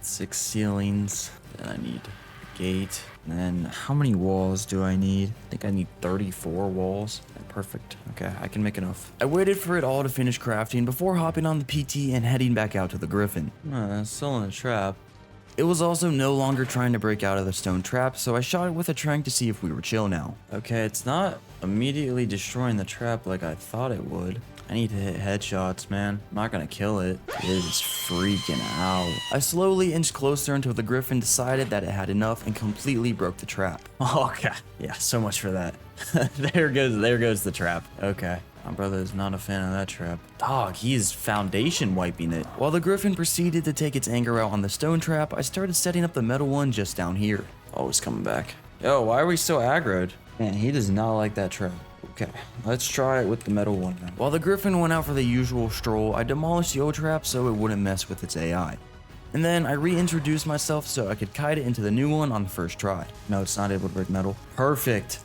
6 ceilings. Then I need a gate. And then how many walls do I need? I think I need 34 walls. Perfect. Okay, I can make enough. I waited for it all to finish crafting before hopping on the PT and heading back out to the Griffin. Still in a trap. It was also no longer trying to break out of the stone trap, so I shot it with a tranq to see if we were chill now. Okay, it's not immediately destroying the trap like I thought it would. I need to hit headshots, man. I'm not gonna kill it. It is freaking out. I slowly inched closer until the Griffin decided that it had enough and completely broke the trap. Oh, okay. Yeah, so much for that. there goes the trap. Okay. My brother is not a fan of that trap. Dog, he is foundation wiping it. While the Griffin proceeded to take its anger out on the stone trap, I started setting up the metal one just down here. Oh, it's coming back. Yo, why are we so aggroed? Man, he does not like that trap. Okay, let's try it with the metal one now. While the Griffin went out for the usual stroll, I demolished the old trap so it wouldn't mess with its AI. And then I reintroduced myself so I could kite it into the new one on the first try. No, it's not able to break metal. Perfect.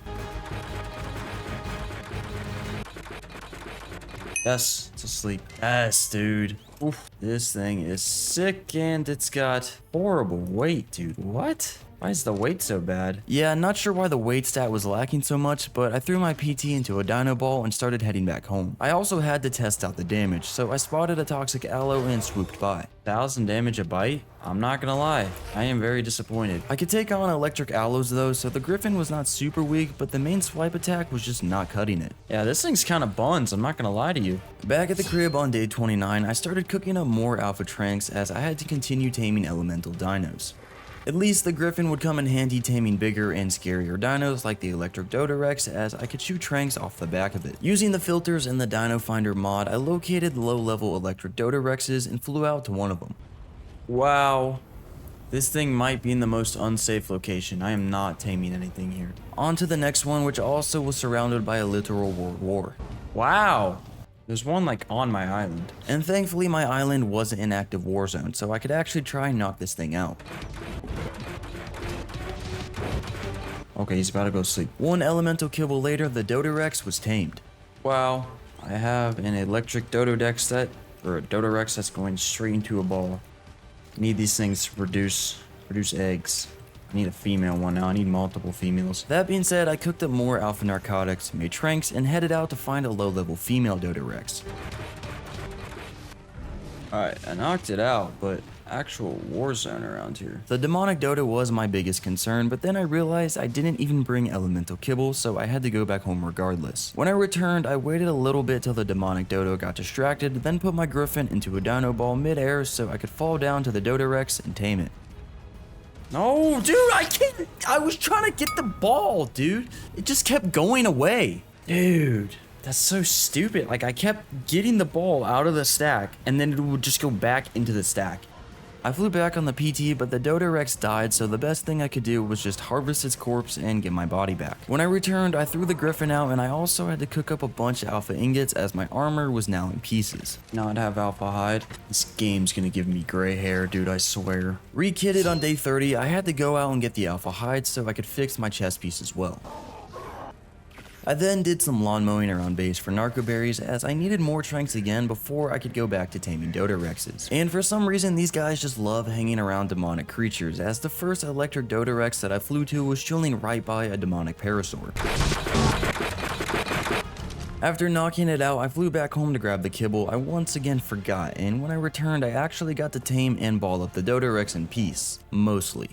Yes, it's asleep. Yes, dude. Oof. This thing is sick and it's got horrible weight, dude. What? Why is the weight so bad? Yeah, not sure why the weight stat was lacking so much, but I threw my PT into a dino ball and started heading back home. I also had to test out the damage, so I spotted a toxic aloe and swooped by. 1,000 damage a bite? I'm not gonna lie, I am very disappointed. I could take on electric aloes though, so the Griffin was not super weak, but the main swipe attack was just not cutting it. Yeah, this thing's kinda buns, I'm not gonna lie to you. Back at the crib on day 29, I started cooking up more alpha tranks as I had to continue taming elemental dinos. At least the Griffin would come in handy taming bigger and scarier dinos like the Electric Dodorex, as I could shoot tranks off the back of it. Using the filters in the Dino Finder mod, I located low-level Electric Dodorexes and flew out to one of them. Wow. This thing might be in the most unsafe location. I am not taming anything here. On to the next one, which also was surrounded by a literal world war. Wow. There's one like on my island. And thankfully my island wasn't an active war zone, so I could actually try and knock this thing out. Okay, he's about to go sleep. One elemental kibble later, the Dodorex was tamed. Wow, I have an electric Dododex set, or a Dodorex that's going straight into a ball. I need these things to produce eggs. I need a female one now. I need multiple females. That being said, I cooked up more alpha narcotics, made tranks, and headed out to find a low-level female Dodorex. Alright, I knocked it out, but actual war zone around here. The demonic dodo was my biggest concern, but then I realized I didn't even bring elemental kibble, so I had to go back home regardless. When I returned, I waited a little bit till the demonic dodo got distracted, then put my Griffin into a dino ball mid-air so I could fall down to the Dodorex and tame it. No, dude, I can't. I was trying to get the ball, dude. It just kept going away. Dude, that's so stupid. Like, I kept getting the ball out of the stack, and then it would just go back into the stack. I flew back on the PT, but the Dodorex died, so the best thing I could do was just harvest its corpse and get my body back. When I returned, I threw the Griffin out, and I also had to cook up a bunch of alpha ingots as my armor was now in pieces. Not have alpha hide. This game's gonna give me gray hair, dude, I swear. Re-kitted on day 30, I had to go out and get the alpha hide so I could fix my chest piece as well. I then did some lawn mowing around base for narco berries as I needed more tranks again before I could go back to taming Dodorexes. And for some reason these guys just love hanging around demonic creatures, as the first electric Dodorex that I flew to was chilling right by a demonic parasaur. After knocking it out, I flew back home to grab the kibble I once again forgot, and when I returned I actually got to tame and ball up the Dodorex in peace, mostly.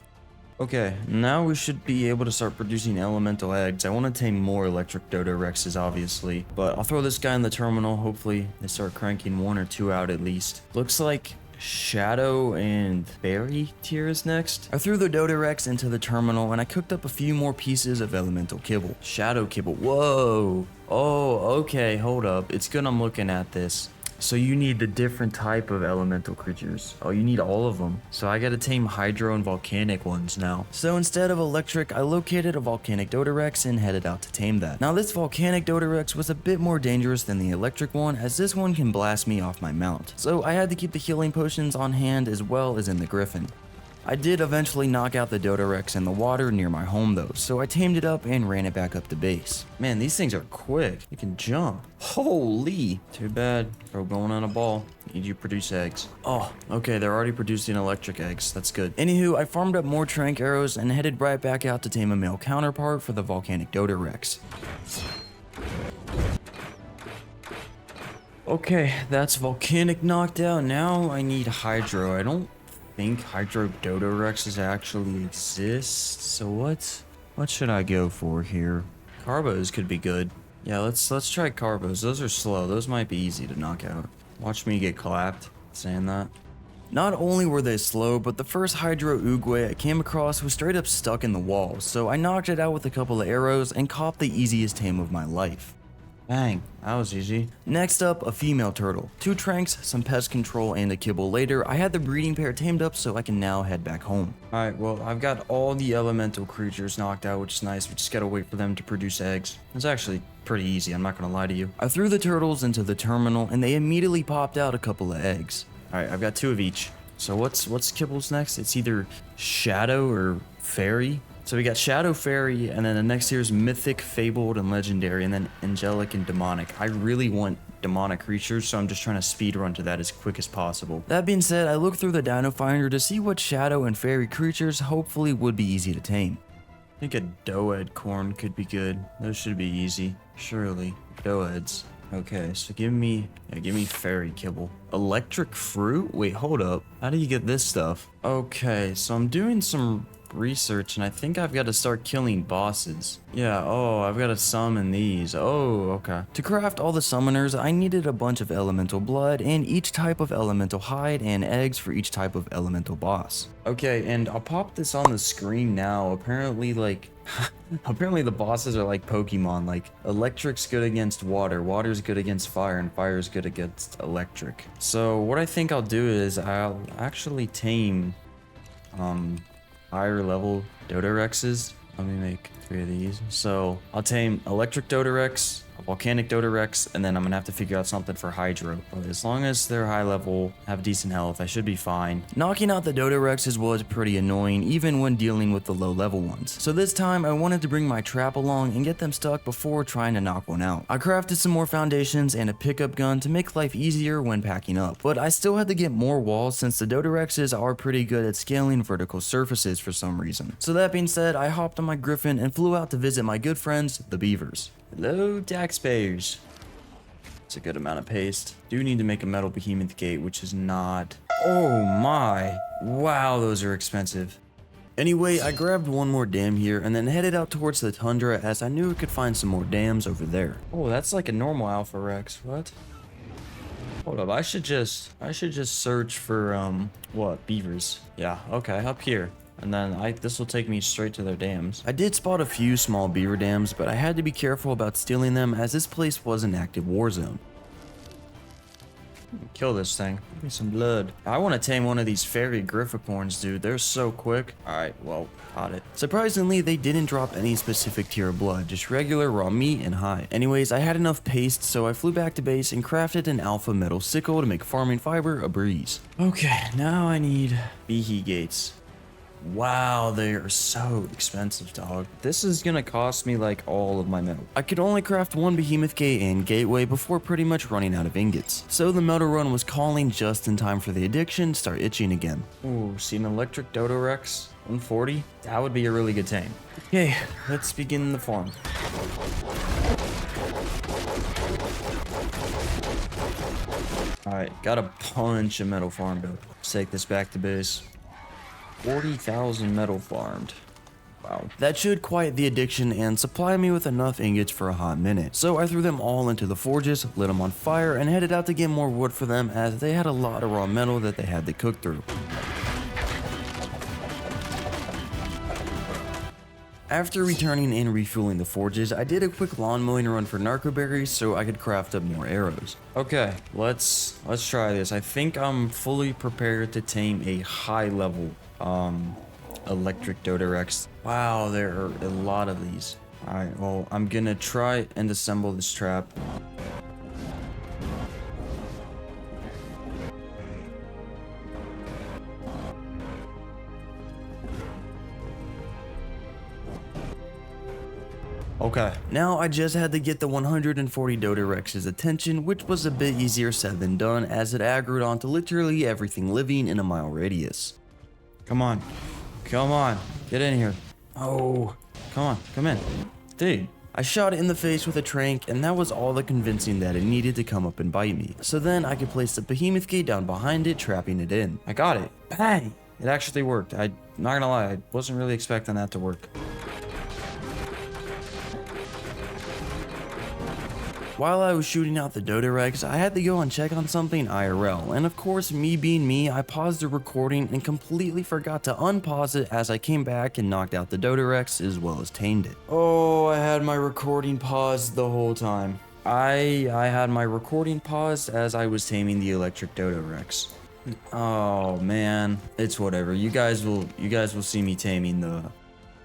Okay, now we should be able to start producing elemental eggs. I want to tame more electric Dodorexes, obviously, but I'll throw this guy in the terminal. Hopefully they start cranking 1 or 2 out at least. Looks like Shadow and Berry tier is next. I threw the Dodorex into the terminal and I cooked up a few more pieces of elemental kibble. Shadow kibble, whoa. Oh, okay, hold up. It's good I'm looking at this. So you need the different type of elemental creatures. Oh, you need all of them. So I gotta tame hydro and volcanic ones now. So instead of electric, I located a volcanic Dodorex and headed out to tame that. Now this volcanic Dodorex was a bit more dangerous than the electric one, as this one can blast me off my mount. So I had to keep the healing potions on hand as well as in the Griffin. I did eventually knock out the Dodorex in the water near my home though, so I tamed it up and ran it back up to base. Man, these things are quick. They can jump. Holy! Too bad. Throw going on a ball. Need you to produce eggs. Oh, okay, they're already producing electric eggs. That's good. Anywho, I farmed up more trank arrows and headed right back out to tame a male counterpart for the volcanic Dodorex. Okay, that's volcanic knocked out. Now I need hydro. I don't think hydro Dodorexes actually exist. So what should I go for here? Carbos could be good. Yeah, let's try carbos. Those are slow. Those might be easy to knock out. Watch me get clapped saying that. Not only were they slow, but the first hydro Oogway I came across was straight up stuck in the wall, so I knocked it out with a couple of arrows and caught the easiest tame of my life. Bang, that was easy. Next up, a female turtle. 2 tranks, some pest control, and a kibble later, I had the breeding pair tamed up so I can now head back home. Alright, well, I've got all the elemental creatures knocked out, which is nice. We just gotta wait for them to produce eggs. It's actually pretty easy, I'm not gonna lie to you. I threw the turtles into the terminal, and they immediately popped out a couple of eggs. Alright, I've got 2 of each. So what's Kibble's next? It's either Shadow or Fairy. So we got Shadow, Fairy, and then the next here is Mythic, Fabled, and Legendary, and then Angelic and Demonic. I really want demonic creatures, so I'm just trying to speed run to that as quick as possible. That being said, I looked through the Dino Finder to see what Shadow and Fairy creatures hopefully would be easy to tame. I think a Doed corn could be good. Those should be easy. Surely. Doeds. Okay, so give me fairy kibble. Electric fruit? Wait, hold up. How do you get this stuff? Okay, so I'm doing some research and I think I've got to start killing bosses. Yeah, oh, I've got to summon these. Oh, okay. To craft all the summoners, I needed a bunch of elemental blood and each type of elemental hide and eggs for each type of elemental boss. Okay, and I'll pop this on the screen now. Apparently, like, apparently the bosses are like Pokemon. Like, electric's good against water, water's good against fire, and fire's good against electric. So what I think I'll do is I'll actually tame, higher level Dodorexes. Let me make 3 of these. So I'll tame electric Dodorex, a volcanic Dodorex, and then I'm gonna have to figure out something for hydro. But as long as they're high level, have decent health, I should be fine. Knocking out the Dodorexes was pretty annoying, even when dealing with the low level ones. So this time I wanted to bring my trap along and get them stuck before trying to knock one out. I crafted some more foundations and a pickup gun to make life easier when packing up, but I still had to get more walls since the Dodorexes are pretty good at scaling vertical surfaces for some reason. So that being said, I hopped on my griffin and flew out to visit my good friends, the beavers. Hello, taxpayers. It's a good amount of paste. Do need to make a metal behemoth gate, which is not... Oh my. Wow, those are expensive. Anyway, I grabbed one more dam here and then headed out towards the tundra as I knew I could find some more dams over there. Oh, that's like a normal Alpha Rex. What? Hold up, I should just search for, what? Beavers. Yeah, okay, up here. And then this will take me straight to their dams. I did spot a few small beaver dams, but I had to be careful about stealing them as this place was an active war zone. Kill this thing. Give me some blood. I want to tame one of these fairy grifficorns, dude. They're so quick. Alright, well, got it. Surprisingly, they didn't drop any specific tier of blood, just regular raw meat and hide. Anyways, I had enough paste, so I flew back to base and crafted an alpha metal sickle to make farming fiber a breeze. Okay, now I need behe gates. Wow, they are so expensive, dog. This is gonna cost me like all of my metal. I could only craft 1 behemoth gate and gateway before pretty much running out of ingots. So the metal run was calling just in time for the addiction to start itching again. Ooh, see an electric Dodorex? 140? That would be a really good tame. Okay, let's begin the farm. Alright, got a bunch of metal farm built. Let's take this back to base. 40,000 metal farmed. Wow. That should quiet the addiction and supply me with enough ingots for a hot minute. So I threw them all into the forges, lit them on fire, and headed out to get more wood for them as they had a lot of raw metal that they had to cook through. After returning and refueling the forges, I did a quick lawn mowing run for narcoberries so I could craft up more arrows. Okay, let's try this. I think I'm fully prepared to tame a high level electric Dodorex. Wow, there are a lot of these. Alright, well, I'm gonna try and assemble this trap. Okay. Now I just had to get the 140 Dodorex's attention, which was a bit easier said than done as it aggroed onto literally everything living in a mile radius. Come on. Come on. Get in here. Oh. Come on. Come in. Dude. I shot it in the face with a trank, and that was all the convincing that it needed to come up and bite me. So then I could place the behemoth gate down behind it, trapping it in. I got it. Bang! It actually worked. I'm not gonna lie, I wasn't really expecting that to work. While I was shooting out the Dodorex, I had to go and check on something IRL, and of course, me being me, I paused the recording and completely forgot to unpause it as I came back and knocked out the Dodorex as well as tamed it. Oh, I had my recording paused the whole time. I had my recording paused as I was taming the electric Dodorex. Oh man, it's whatever. You guys will see me taming the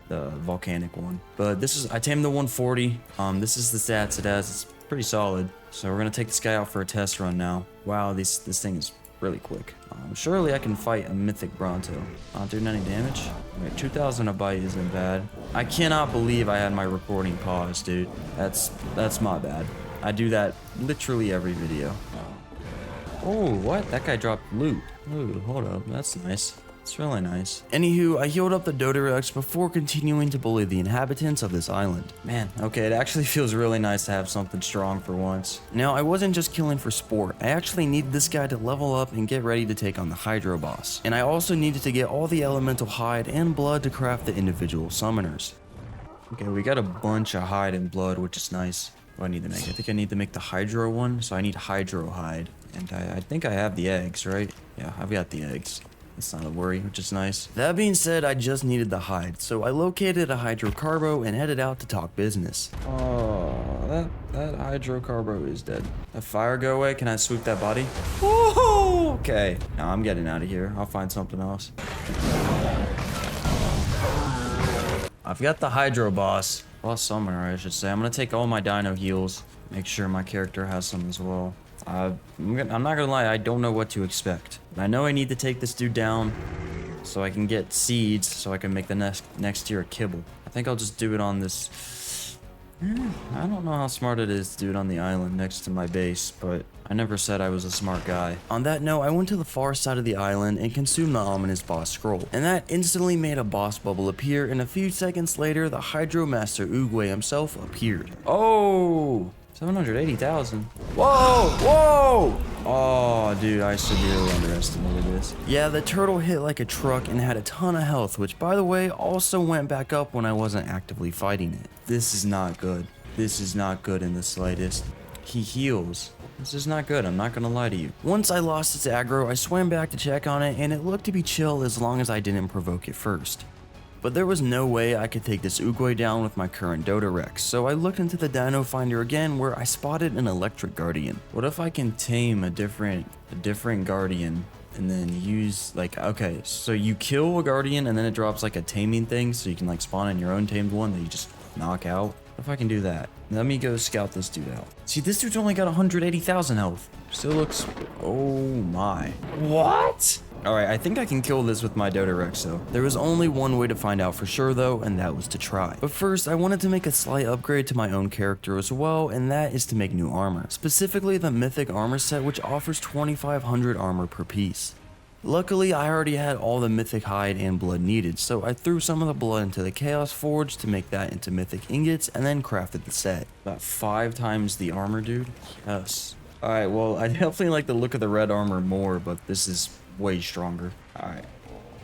volcanic one. But I tamed the 140. This is the stats it has. It's pretty solid. So we're gonna take this guy out for a test run now. Wow, this thing is really quick. Surely I can fight a mythic Bronto. Not doing any damage. Wait, 2,000 a bite isn't bad. I cannot believe I had my recording paused, dude. That's my bad. I do that literally every video. Oh, what? That guy dropped loot. Ooh, hold up. That's nice. It's really nice. Anywho, I healed up the Dodorex before continuing to bully the inhabitants of this island. Man, okay, it actually feels really nice to have something strong for once. Now, I wasn't just killing for sport. I actually needed this guy to level up and get ready to take on the Hydro boss. And I also needed to get all the elemental hide and blood to craft the individual summoners. Okay, we got a bunch of hide and blood, which is nice. What do I need to make? I think I need to make the Hydro one, so I need Hydro hide. And I think I have the eggs, right? Yeah, I've got the eggs. That's not a worry, which is nice. That being said, I just needed the hide, so I located a hydrocarbo and headed out to talk business. Oh, that hydrocarbo is dead. That fire go away? Can I swoop that body? Woohoo! Okay, now I'm getting out of here. I'll find something else. I've got the hydro boss summoner, I should say. I'm gonna take all my dino heals. Make sure my character has some as well. I'm not gonna lie, I don't know what to expect. I know I need to take this dude down so I can get seeds so I can make the next tier of kibble. I think I'll just do it on this. I don't know how smart it is to do it on the island next to my base, but I never said I was a smart guy. On that note, I went to the far side of the island and consumed the ominous boss scroll, and that instantly made a boss bubble appear, and a few seconds later, the Hydro Master Oogway himself appeared. Oh! 780,000. Whoa! Whoa! Oh, dude, I severely underestimated this. Yeah, the turtle hit like a truck and had a ton of health, which, by the way, also went back up when I wasn't actively fighting it. This is not good. This is not good in the slightest. He heals. This is not good, I'm not gonna lie to you. Once I lost its aggro, I swam back to check on it, and it looked to be chill as long as I didn't provoke it first. But there was no way I could take this Oogway down with my current Dodorex, so I looked into the Dino Finder again where I spotted an electric guardian. What if I can tame a different guardian and then use, like, okay, so you kill a guardian and then it drops like a taming thing so you can like spawn in your own tamed one that you just knock out? What if I can do that? Let me go scout this dude out. See, this dude's only got 180,000 health. Still looks, oh my. What? Alright, I think I can kill this with my Dodorex though. There was only one way to find out for sure though, and that was to try. But first, I wanted to make a slight upgrade to my own character as well, and that is to make new armor. Specifically the Mythic Armor set, which offers 2,500 armor per piece. Luckily, I already had all the Mythic hide and blood needed, so I threw some of the blood into the Chaos Forge to make that into Mythic ingots, and then crafted the set. About 5 times the armor, dude. Yes. Alright, well, I definitely like the look of the red armor more, but this is way stronger. Alright.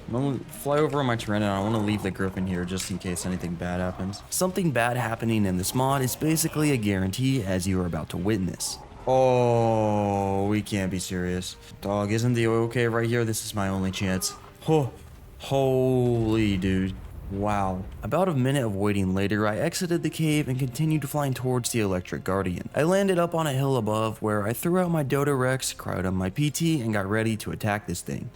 I'm gonna fly over on my Tyrannid, and I want to leave the Griffin here just in case anything bad happens. Something bad happening in this mod is basically a guarantee, as you are about to witness. Oh, we can't be serious. Dog, isn't the oil cave right here? This is my only chance. Oh, holy dude. Wow. About a minute of waiting later, I exited the cave and continued flying towards the electric guardian. I landed up on a hill above where I threw out my Dodorex, cried on my PT, and got ready to attack this thing.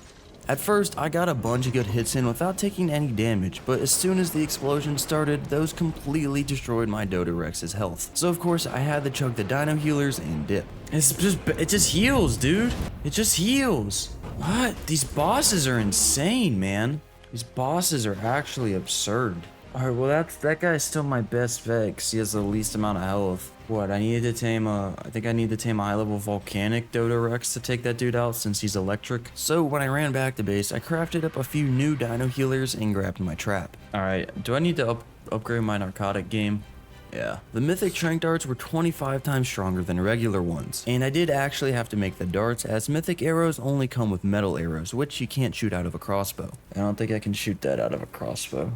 At first, I got a bunch of good hits in without taking any damage, but as soon as the explosion started, those completely destroyed my Dodorex's health. So of course, I had to chug the dino healers and dip. It just heals, dude. It just heals. What? These bosses are insane, man. These bosses are actually absurd. Alright, well that guy's still my best bet 'cause he has the least amount of health. What, I need to tame I think I need to tame a high level volcanic Dodo Rex to take that dude out since he's electric. So when I ran back to base, I crafted up a few new dino healers and grabbed my trap. Alright, do I need to upgrade my narcotic game? Yeah. The mythic trank darts were 25 times stronger than regular ones. And I did actually have to make the darts as mythic arrows only come with metal arrows, which you can't shoot out of a crossbow. I don't think I can shoot that out of a crossbow.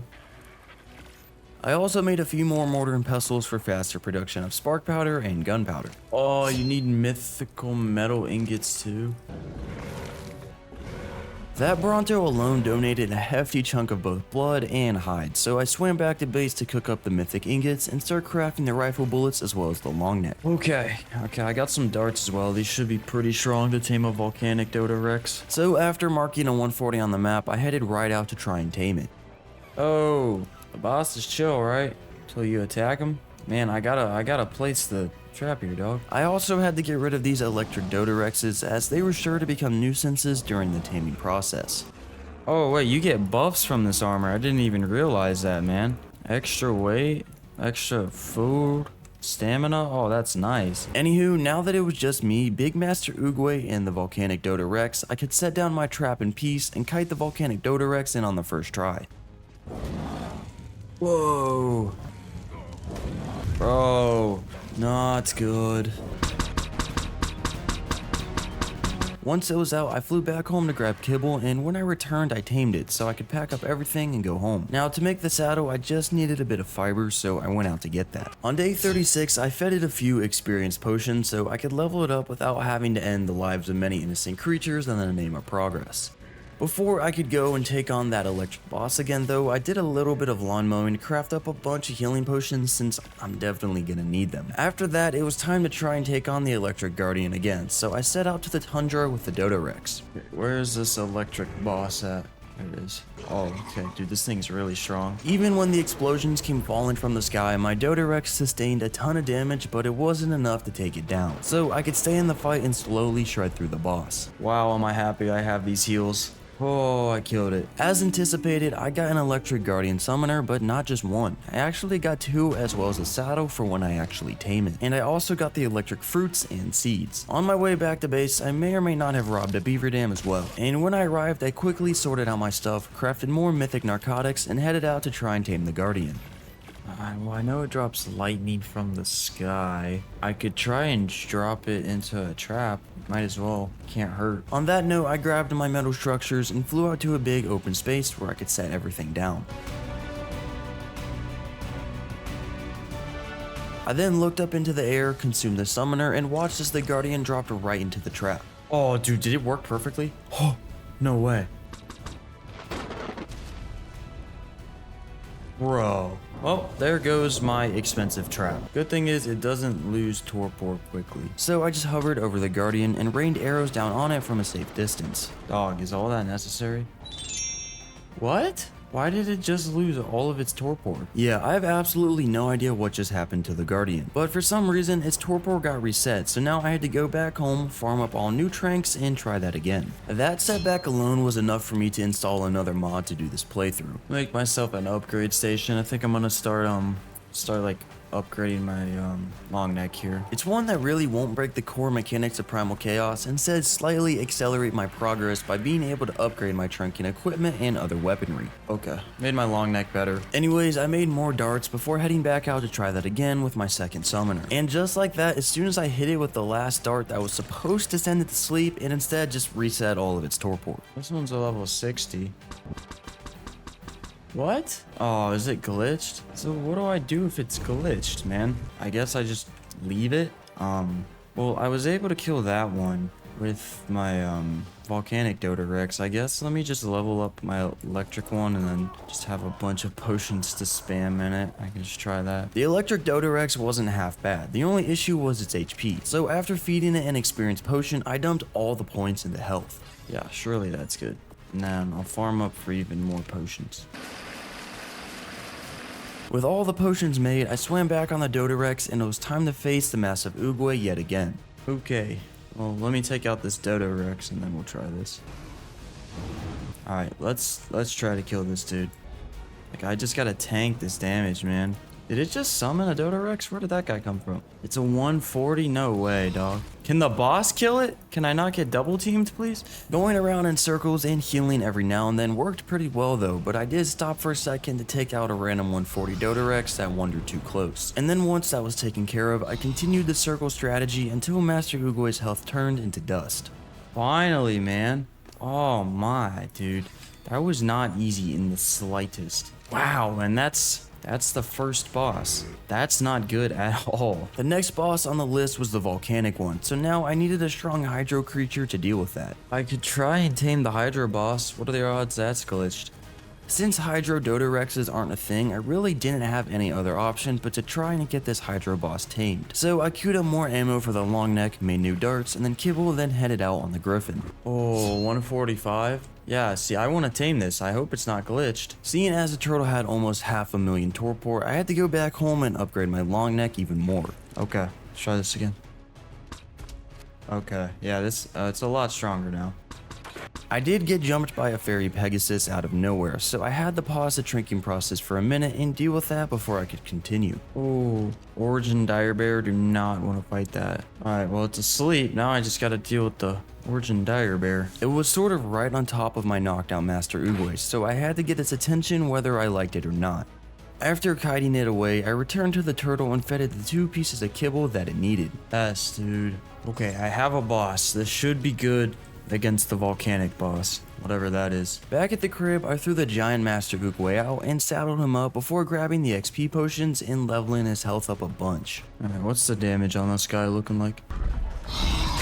I also made a few more mortar and pestles for faster production of spark powder and gunpowder. Oh, you need mythical metal ingots too? That Bronto alone donated a hefty chunk of both blood and hide, so I swam back to base to cook up the mythic ingots and start crafting the rifle bullets as well as the long neck. Okay, I got some darts as well. These should be pretty strong to tame a volcanic Dodo Rex. So after marking a 140 on the map, I headed right out to try and tame it. Oh, the boss is chill, right? Till you attack him? Man, I gotta place the trap here, dog. I also had to get rid of these electric Dodo Rexes as they were sure to become nuisances during the taming process. Oh wait, you get buffs from this armor. I didn't even realize that, man. Extra weight, extra food, stamina. Oh, that's nice. Anywho, now that it was just me, Big Master Oogway, and the volcanic Dodo Rex, I could set down my trap in peace and kite the volcanic Dodo Rex in on the first try. Whoa. Bro, not good. Once it was out, I flew back home to grab kibble, and when I returned, I tamed it so I could pack up everything and go home. Now, to make the saddle, I just needed a bit of fiber, so I went out to get that. On day 36, I fed it a few experience potions so I could level it up without having to end the lives of many innocent creatures in the name of progress. Before I could go and take on that electric boss again though, I did a little bit of lawn mowing to craft up a bunch of healing potions since I'm definitely gonna need them. After that, it was time to try and take on the electric guardian again, so I set out to the tundra with the Dodo Rex. Where's this electric boss at? There it is. Oh, okay, dude, this thing's really strong. Even when the explosions came falling from the sky, my Dodo Rex sustained a ton of damage, but it wasn't enough to take it down. So I could stay in the fight and slowly shred through the boss. Wow, am I happy I have these heals. Oh, I killed it. As anticipated, I got an electric guardian summoner, but not just one. I actually got two as well as a saddle for when I actually tame it. And I also got the electric fruits and seeds. On my way back to base, I may or may not have robbed a beaver dam as well. And when I arrived, I quickly sorted out my stuff, crafted more mythic narcotics, and headed out to try and tame the guardian. Well, I know it drops lightning from the sky. I could try and drop it into a trap. Might as well. Can't hurt. On that note, I grabbed my metal structures and flew out to a big open space where I could set everything down. I then looked up into the air, consumed the summoner, and watched as the guardian dropped right into the trap. Oh, dude, did it work perfectly? Oh, no way. Bro. Well, there goes my expensive trap. Good thing is it doesn't lose torpor quickly. So I just hovered over the guardian and rained arrows down on it from a safe distance. Dog, is all that necessary? What? Why did it just lose all of its torpor? Yeah, I have absolutely no idea what just happened to the guardian, but for some reason its torpor got reset, so now I had to go back home, farm up all new tranks, and try that again. That setback alone was enough for me to install another mod to do this playthrough. Make myself an upgrade station. I think I'm gonna start like upgrading my long neck here. It's one that really won't break the core mechanics of Primal Chaos, instead slightly accelerate my progress by being able to upgrade my trunking equipment and other weaponry. Okay, made my long neck better. Anyways, I made more darts before heading back out to try that again with my second summoner. And just like that, as soon as I hit it with the last dart that was supposed to send it to sleep, it instead just reset all of its torpor. This one's a level 60. What? Oh, is it glitched? So what do I do if it's glitched, man? I guess I just leave it? Well, I was able to kill that one with my, volcanic Dodo Rex. I guess let me just level up my electric one and then just have a bunch of potions to spam in it. I can just try that. The electric Dodo Rex wasn't half bad. The only issue was its HP. So after feeding it an experience potion, I dumped all the points into health. Yeah, surely that's good. Now I'll farm up for even more potions. With all the potions made, I swam back on the Dodo Rex and it was time to face the massive Oogway yet again. Okay, well let me take out this Dodo Rex and then we'll try this. Alright, let's try to kill this dude. Like, I just gotta tank this damage, man. Did it just summon a Dodo Rex? Where did that guy come from? It's a 140? No way, dog. Can the boss kill it? Can I not get double teamed, please? Going around in circles and healing every now and then worked pretty well though, but I did stop for a second to take out a random 140 Dodo Rex that wandered too close. And then once that was taken care of, I continued the circle strategy until Master Uguay's health turned into dust. Finally, man. Oh my, dude. That was not easy in the slightest. Wow, and that's the first boss. That's not good at all. The next boss on the list was the volcanic one, so now I needed a strong hydro creature to deal with that. I could try and tame the hydro boss. What are the odds that's glitched? Since Hydro Dodo Rexes aren't a thing, I really didn't have any other option but to try and get this Hydro boss tamed. So I queued up more ammo for the long neck, made new darts, and then Kibble then headed out on the Griffin. Oh, 145? Yeah, see, I want to tame this. I hope it's not glitched. Seeing as the turtle had almost 500,000 torpor, I had to go back home and upgrade my long neck even more. Okay, let's try this again. Okay, yeah, this it's a lot stronger now. I did get jumped by a fairy Pegasus out of nowhere, so I had to pause the shrinking process for a minute and deal with that before I could continue. Oh, Origin Dire Bear, do not want to fight that. Alright, well it's asleep, now I just gotta deal with the Origin Dire Bear. It was sort of right on top of my knockdown Master Uguay, so I had to get its attention whether I liked it or not. After kiting it away, I returned to the turtle and fed it the 2 pieces of kibble that it needed. Yes, dude. Okay, I have a boss. This should be good against the volcanic boss, whatever that is. Back at the crib, I threw the giant Master Uguay out and saddled him up before grabbing the XP potions and leveling his health up a bunch. Alright, what's the damage on this guy looking like?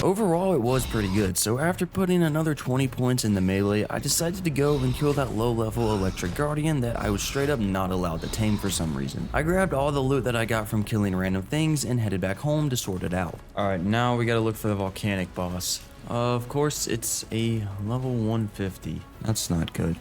Overall, it was pretty good, so after putting another 20 points in the melee, I decided to go and kill that low-level electric guardian that I was straight up not allowed to tame for some reason. I grabbed all the loot that I got from killing random things and headed back home to sort it out. Alright, now we gotta look for the volcanic boss. Of course, it's a level 150. That's not good.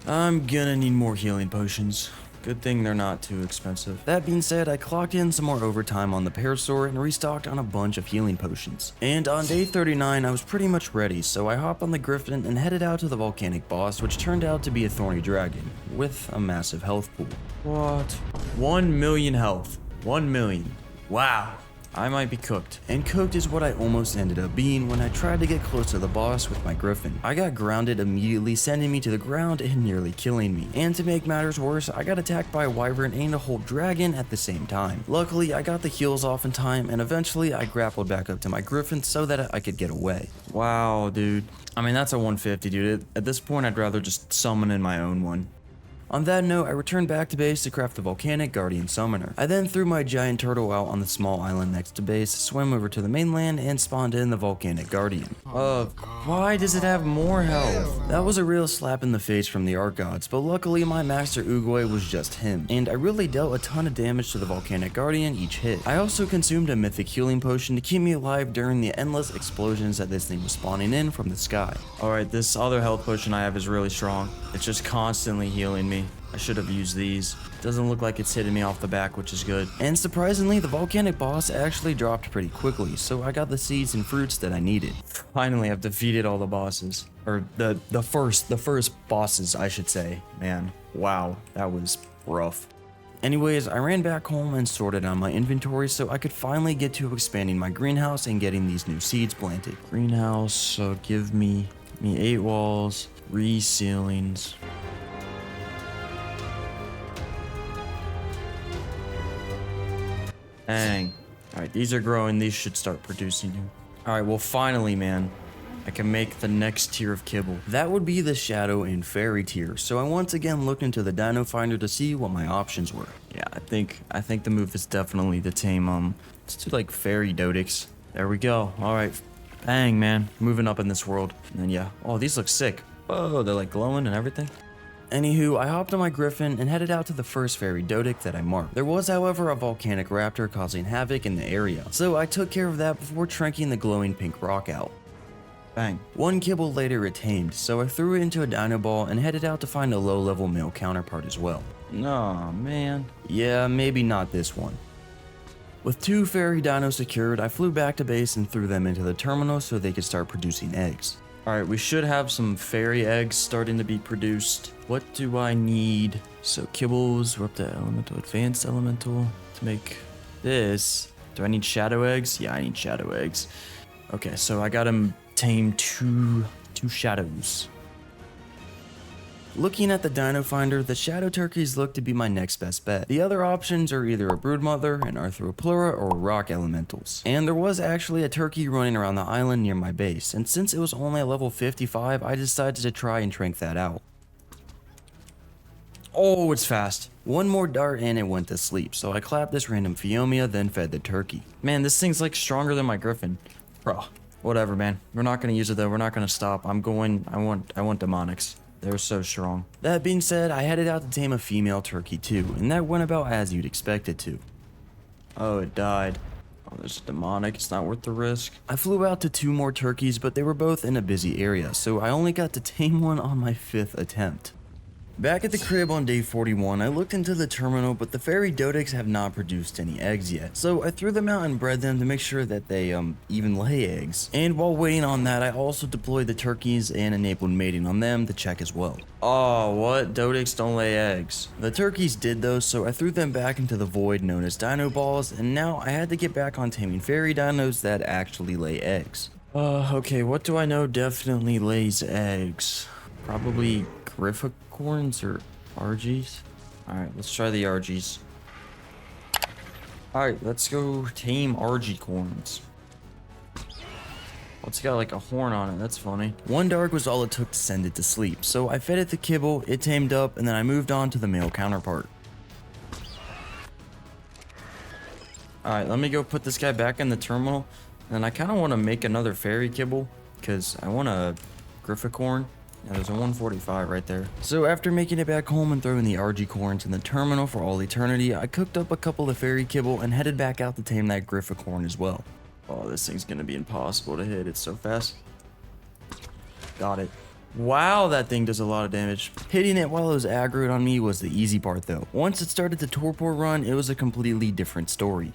I'm gonna need more healing potions. Good thing they're not too expensive. That being said, I clocked in some more overtime on the Parasaur and restocked on a bunch of healing potions. And on day 39, I was pretty much ready, so I hopped on the Griffin and headed out to the volcanic boss, which turned out to be a thorny dragon, with a massive health pool. What? 1 million health. 1 million. Wow. I might be cooked. And cooked is what I almost ended up being when I tried to get close to the boss with my Griffin. I got grounded immediately, sending me to the ground and nearly killing me. And to make matters worse, I got attacked by a wyvern and a whole dragon at the same time. Luckily, I got the heals off in time, and eventually I grappled back up to my Griffin so that I could get away. Wow, dude. I mean, that's a 150, dude. At this point, I'd rather just summon in my own one. On that note, I returned back to base to craft the Volcanic Guardian Summoner. I then threw my giant turtle out on the small island next to base, swam over to the mainland, and spawned in the Volcanic Guardian. Why does it have more health? That was a real slap in the face from the Ark gods, but luckily my Master Uguay was just him, and I really dealt a ton of damage to the Volcanic Guardian each hit. I also consumed a mythic healing potion to keep me alive during the endless explosions that this thing was spawning in from the sky. Alright, this other health potion I have is really strong. It's just constantly healing me. I should have used these. Doesn't look like it's hitting me off the back, which is good. And surprisingly, the volcanic boss actually dropped pretty quickly, so I got the seeds and fruits that I needed. Finally, I've defeated all the bosses. Or the first bosses, I should say. Man, wow, that was rough. Anyways, I ran back home and sorted out my inventory so I could finally get to expanding my greenhouse and getting these new seeds planted. Greenhouse, so give me 8 walls, 3 ceilings. Dang. Alright, these are growing. These should start producing here. Alright, well finally, man. I can make the next tier of kibble. That would be the Shadow and Fairy tier. So I once again looked into the Dino Finder to see what my options were. Yeah, I think the move is definitely to tame, let's do like Fairy Dodix. There we go. Alright. Bang, man. Moving up in this world. And then yeah. Oh, these look sick. Oh, they're like glowing and everything. Anywho, I hopped on my Griffin and headed out to the first Fairy Dodic that I marked. There was, however, a volcanic raptor causing havoc in the area, so I took care of that before tranking the glowing pink rock out. Bang. 1 kibble later it tamed, so I threw it into a dino ball and headed out to find a low-level male counterpart as well. Aw, man. Yeah, maybe not this one. With 2 fairy dinos secured, I flew back to base and threw them into the terminal so they could start producing eggs. Alright, we should have some fairy eggs starting to be produced. What do I need? So kibbles, we're up to elemental, advanced elemental to make this. Do I need shadow eggs? Yeah, I need shadow eggs. Okay, so I gotta tame two shadows. Looking at the dino finder, the shadow turkeys look to be my next best bet. The other options are either a broodmother, an arthropleura, or rock elementals. And there was actually a turkey running around the island near my base, and since it was only at level 55, I decided to try and trank that out. Oh, it's fast. One more dart and it went to sleep, so I clapped this random Phiomia, then fed the turkey. Man, this thing's like stronger than my griffin. Bro, whatever, man. We're not gonna use it though, we're not gonna stop. I want demonics. They're so strong. That being said, I headed out to tame a female turkey too, and that went about as you'd expect it to. Oh, it died. Oh, there's a demonic, it's not worth the risk. I flew out to 2 more turkeys, but they were both in a busy area, so I only got to tame one on my 5th attempt. Back at the crib on day 41, I looked into the terminal, but the fairy dodecs have not produced any eggs yet. So I threw them out and bred them to make sure that they even lay eggs. And while waiting on that, I also deployed the turkeys and enabled mating on them to check as well. Oh, what? Dodecs don't lay eggs. The turkeys did though, so I threw them back into the void known as dino balls, and now I had to get back on taming fairy dinos that actually lay eggs. Okay, what do I know definitely lays eggs? Probably Grifficorns or RGs? Alright, let's try the RGs. Alright, let's go tame Argicorns. It's got like a horn on it, that's funny. 1 dark was all it took to send it to sleep, so I fed it the kibble, it tamed up, and then I moved on to the male counterpart. Alright, let me go put this guy back in the terminal, and I kind of want to make another fairy kibble, because I want a Grifficorn. Yeah, there's a 145 right there. So after making it back home and throwing the Argicorns in the terminal for all eternity, I cooked up a couple of fairy kibble and headed back out to tame that Grifficorn as well. Oh, this thing's gonna be impossible to hit. It's so fast. Got it. Wow, that thing does a lot of damage. Hitting it while it was aggroed on me was the easy part though. Once it started the torpor run, it was a completely different story.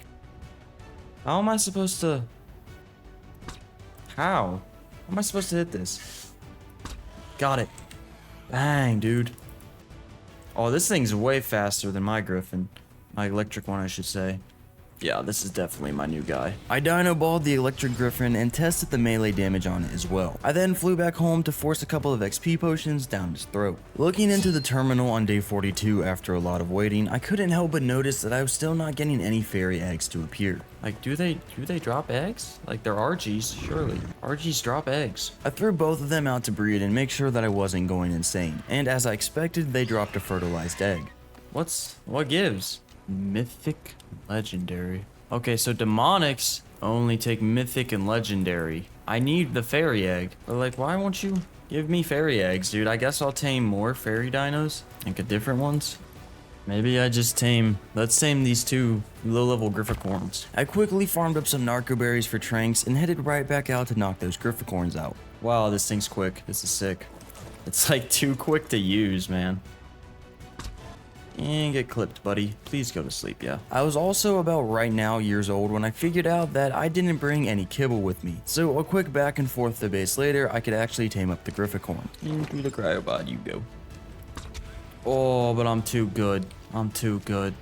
How am I supposed to... How am I supposed to hit this? Got it. Bang, dude. Oh, this thing's way faster than my griffin. My electric one, I should say. Yeah, this is definitely my new guy. I dino balled the electric griffin and tested the melee damage on it as well. I then flew back home to force a couple of XP potions down his throat. Looking into the terminal on day 42 after a lot of waiting, I couldn't help but notice that I was still not getting any fairy eggs to appear. Like, do they drop eggs? Like, they're RGs, surely. RGs drop eggs. I threw both of them out to breed and make sure that I wasn't going insane. And as I expected, they dropped a fertilized egg. What gives? Mythic, legendary. Okay, so demonics only take mythic and legendary. I need the fairy egg. But like, why won't you give me fairy eggs, dude? I guess I'll tame more fairy dinos. Like, different ones. Maybe I just let's tame these 2 low-level Grifficorns. I quickly farmed up some narco berries for tranks and headed right back out to knock those Grifficorns out. Wow, this thing's quick. This is sick. It's like too quick to use, man. And get clipped, buddy. Please go to sleep, yeah. I was also about right now years old when I figured out that I didn't bring any kibble with me. So a quick back and forth to base later, I could actually tame up the Grifficorn. Into the cryobot you go. Oh, but I'm too good. I'm too good.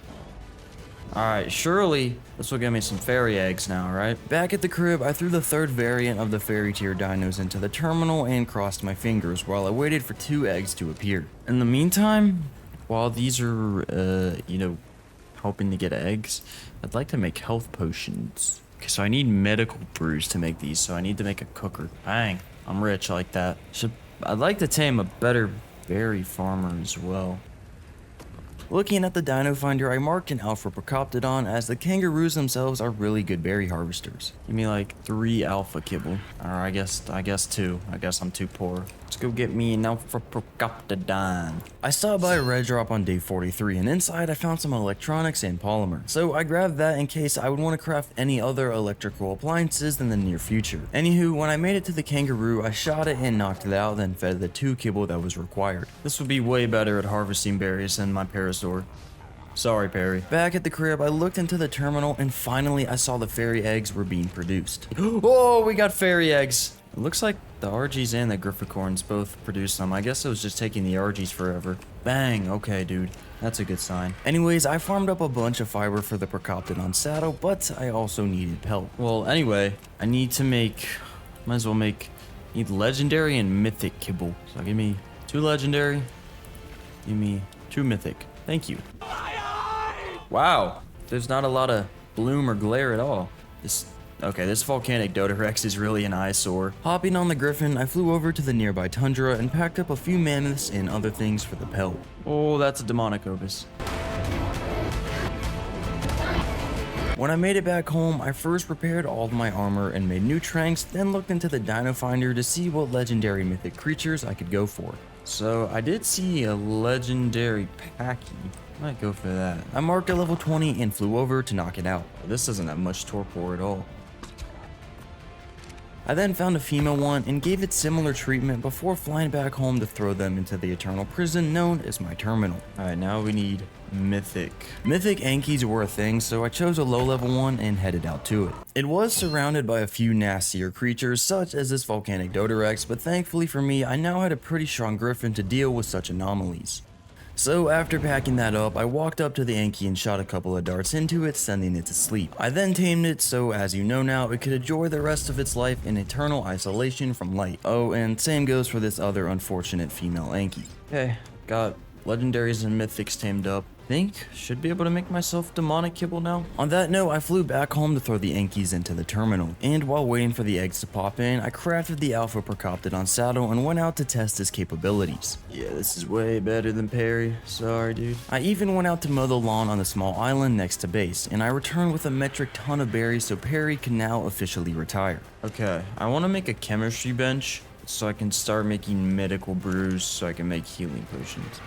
Alright, surely this will give me some fairy eggs now, right? Back at the crib, I threw the 3rd variant of the fairy tier dinos into the terminal and crossed my fingers while I waited for 2 eggs to appear. In the meantime, while these are, hoping to get eggs, I'd like to make health potions. Okay, so I need medical brews to make these, so I need to make a cooker. Bang, I'm rich like that. I'd like to tame a better berry farmer as well. Looking at the dino finder, I marked an alpha Procoptodon as the kangaroos themselves are really good berry harvesters. Give me like 3 alpha kibble. Or I guess 2. I guess I'm too poor. Let's go get me an alpha Procoptodon. I stopped by a red drop on day 43 and inside I found some electronics and polymer. So I grabbed that in case I would want to craft any other electrical appliances in the near future. Anywho, when I made it to the kangaroo, I shot it and knocked it out, then fed the 2 kibble that was required. This would be way better at harvesting berries than my Parasaur. Sorry, Perry. Back at the crib, I looked into the terminal and finally I saw the fairy eggs were being produced. Oh, we got fairy eggs. It looks like the RGs and the Grifficorns both produce some. I guess it was just taking the RGs forever. Bang, okay, dude. That's a good sign. Anyways, I farmed up a bunch of fiber for the Procoptodon saddle, but I also needed pelt. Well, anyway, I need to make... Might as well make... Need legendary and mythic kibble. So give me 2 legendary. Give me 2 mythic. Thank you. Wow. There's not a lot of bloom or glare at all. Okay, this volcanic Dodorex is really an eyesore. Hopping on the Griffin, I flew over to the nearby tundra and packed up a few mammoths and other things for the pelt. Oh, that's a demonic opus. When I made it back home, I first repaired all of my armor and made new tranks, then looked into the Dino Finder to see what legendary mythic creatures I could go for. So I did see a legendary Packy. Might go for that. I marked a level 20 and flew over to knock it out. This doesn't have much torpor at all. I then found a female one and gave it similar treatment before flying back home to throw them into the eternal prison known as my terminal. Alright, now we need mythic. Mythic Ankies were a thing, so I chose a low level one and headed out to it. It was surrounded by a few nastier creatures such as this volcanic Dodorex, but thankfully for me, I now had a pretty strong Griffin to deal with such anomalies. So after packing that up, I walked up to the Anki and shot a couple of darts into it, sending it to sleep. I then tamed it so, as you know now, it could enjoy the rest of its life in eternal isolation from light. Oh, and same goes for this other unfortunate female Anki. Okay, got legendaries and mythics tamed up. Think should be able to make myself demonic kibble now. On that note, I flew back home to throw the Ankies into the terminal, and while waiting for the eggs to pop in, I crafted the Alpha Procoptodon saddle and went out to test its capabilities. Yeah, this is way better than Perry. Sorry, dude. I even went out to mow the lawn on the small island next to base, and I returned with a metric ton of berries so Perry can now officially retire. Okay, I want to make a chemistry bench so I can start making medical brews so I can make healing potions.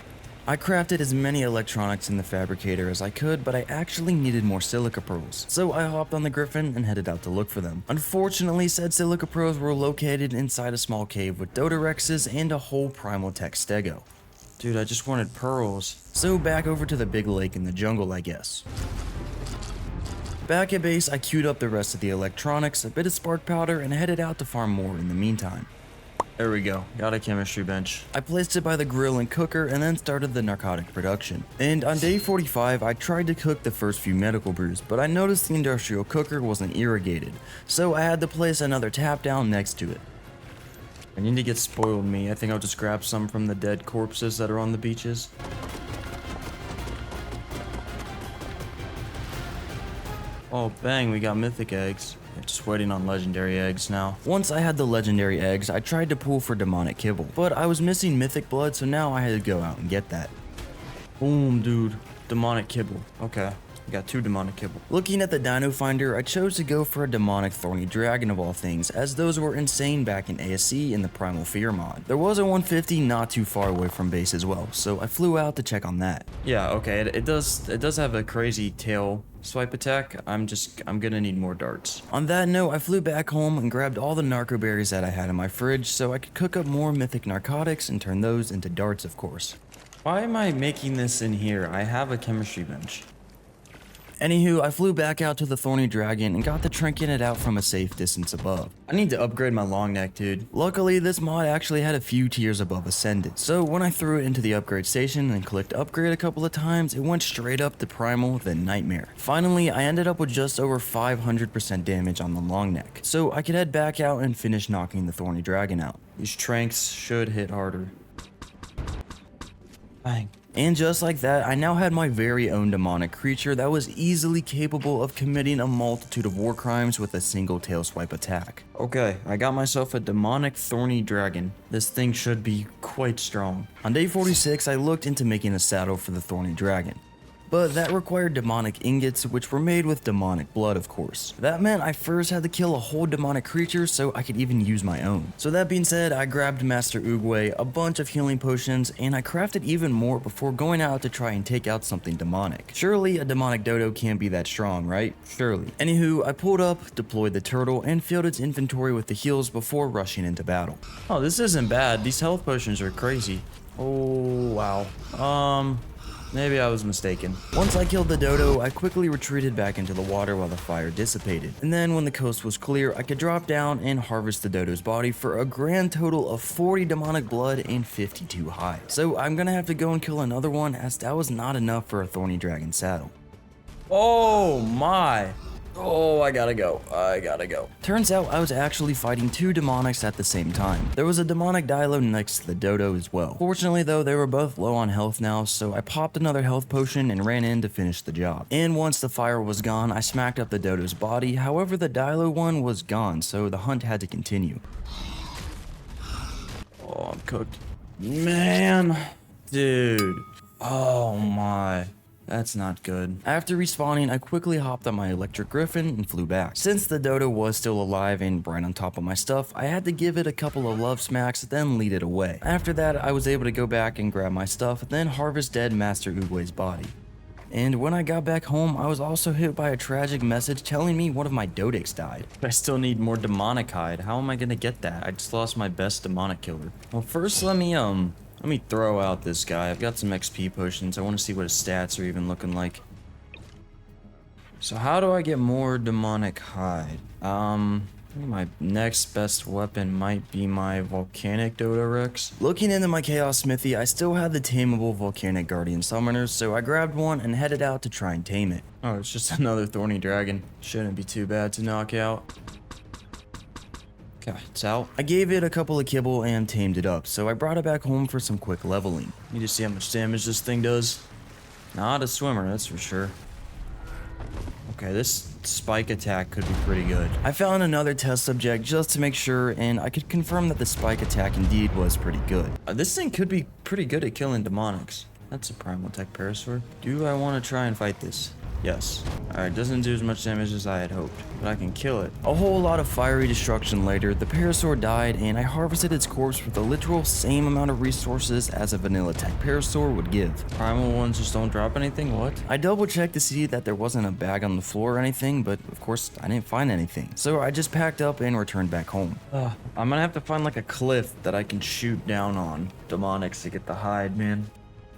I crafted as many electronics in the fabricator as I could, but I actually needed more silica pearls. So I hopped on the Griffin and headed out to look for them. Unfortunately, said silica pearls were located inside a small cave with Dodorexes and a whole Primal Tech stego. Dude, I just wanted pearls. So back over to the big lake in the jungle, I guess. Back at base, I queued up the rest of the electronics, a bit of spark powder, and headed out to farm more in the meantime. There we go, got a chemistry bench. I placed it by the grill and cooker and then started the narcotic production. And on day 45, I tried to cook the first few medical brews, but I noticed the industrial cooker wasn't irrigated, so I had to place another tap down next to it. I need to get spoiled meat. I think I'll just grab some from the dead corpses that are on the beaches. Oh bang, we got mythic eggs. Just waiting on legendary eggs now. Once I had the legendary eggs, I tried to pull for demonic kibble, but I was missing mythic blood, so now I had to go out and get that. Boom, dude. Demonic kibble. Okay. I got 2 demonic kibble. Looking at the Dino Finder, I chose to go for a demonic thorny dragon of all things, as those were insane back in ASC in the Primal Fear mod. There was a 150 not too far away from base as well, so I flew out to check on that. Yeah, okay, it does have a crazy tail swipe attack. I'm gonna need more darts. On that note, I flew back home and grabbed all the narco berries that I had in my fridge so I could cook up more mythic narcotics and turn those into darts, of course. Why am I making this in here? I have a chemistry bench. Anywho, I flew back out to the Thorny Dragon and got the trinket out from a safe distance above. I need to upgrade my long neck, dude. Luckily, this mod actually had a few tiers above Ascended, so when I threw it into the upgrade station and clicked upgrade a couple of times, it went straight up to Primal, then Nightmare. Finally, I ended up with just over 500% damage on the long neck, so I could head back out and finish knocking the Thorny Dragon out. These tranks should hit harder. Bang. And just like that, I now had my very own demonic creature that was easily capable of committing a multitude of war crimes with a single tail swipe attack. Okay, I got myself a demonic thorny dragon. This thing should be quite strong. On day 46, I looked into making a saddle for the thorny dragon. But that required demonic ingots, which were made with demonic blood, of course. That meant I first had to kill a whole demonic creature so I could even use my own. So that being said, I grabbed Master Oogway, a bunch of healing potions, and I crafted even more before going out to try and take out something demonic. Surely a demonic dodo can't be that strong, right? Surely. Anywho, I pulled up, deployed the turtle, and filled its inventory with the heals before rushing into battle. Oh, this isn't bad. These health potions are crazy. Oh, wow. Maybe I was mistaken. Once I killed the dodo, I quickly retreated back into the water while the fire dissipated. And then when the coast was clear, I could drop down and harvest the dodo's body for a grand total of 40 demonic blood and 52 hide. So I'm gonna have to go and kill another one, as that was not enough for a thorny dragon saddle. Oh my. Oh, I gotta go. Turns out I was actually fighting two demonics at the same time. There was a demonic Dilo next to the dodo as well. Fortunately though, they were both low on health now, so I popped another health potion and ran in to finish the job. And once the fire was gone, I smacked up the dodo's body. However, the Dilo one was gone, so the hunt had to continue. Oh, I'm cooked. Man. Dude. Oh my. That's not good. After respawning, I quickly hopped on my electric griffin and flew back. Since the dodo was still alive and right on top of my stuff, I had to give it a couple of love smacks, then lead it away. After that, I was able to go back and grab my stuff, then harvest dead Master Uguay's body. And when I got back home, I was also hit by a tragic message telling me one of my Dodix died. I still need more demonic hide. How am I gonna get that? I just lost my best demonic killer. Well, first let me throw out this guy. I've got some XP potions. I want to see what his stats are even looking like. So how do I get more demonic hide? I think my next best weapon might be my volcanic Dodo Rex. Looking into my chaos smithy, I still have the tameable volcanic guardian summoners, so I grabbed one and headed out to try and tame it. Oh, it's just another thorny dragon. Shouldn't be too bad to knock out. Okay, it's out. I gave it a couple of kibble and tamed it up, so I brought it back home for some quick leveling. You just see how much damage this thing does? Not a swimmer, that's for sure. Okay, this spike attack could be pretty good. I found another test subject just to make sure, and I could confirm that the spike attack indeed was pretty good. This thing could be pretty good at killing demonics. That's a primal tech parasaur. Do I want to try and fight this? Yes. Alright, doesn't do as much damage as I had hoped, but I can kill it. A whole lot of fiery destruction later, the parasaur died, and I harvested its corpse with the literal same amount of resources as a vanilla tech parasaur would give. Primal ones just don't drop anything? What? I double checked to see that there wasn't a bag on the floor or anything, but of course I didn't find anything. So I just packed up and returned back home. I'm gonna have to find like a cliff that I can shoot down on demonics to get the hide, man.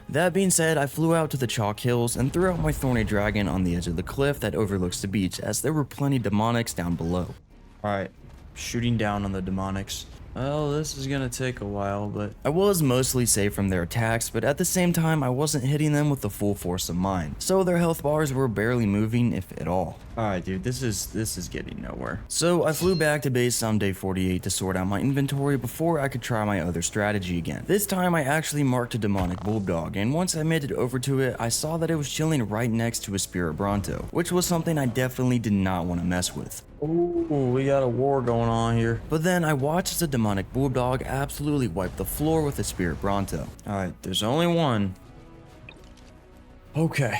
That being said, I flew out to the chalk hills and threw out my thorny dragon on the edge of the cliff that overlooks the beach, as there were plenty demonics down below. Alright, shooting down on the demonics. Well, this is gonna take a while, but I was mostly safe from their attacks, but at the same time, I wasn't hitting them with the full force of mine, so their health bars were barely moving, if at all. Alright, dude, this is getting nowhere. So I flew back to base on day 48 to sort out my inventory before I could try my other strategy again. This time, I actually marked a demonic bulldog, and once I made it over to it, I saw that it was chilling right next to a spirit bronto, which was something I definitely did not want to mess with. Ooh, we got a war going on here. But then I watched as a demonic bulldog absolutely wipe the floor with a spirit bronto. Alright, there's only one. Okay.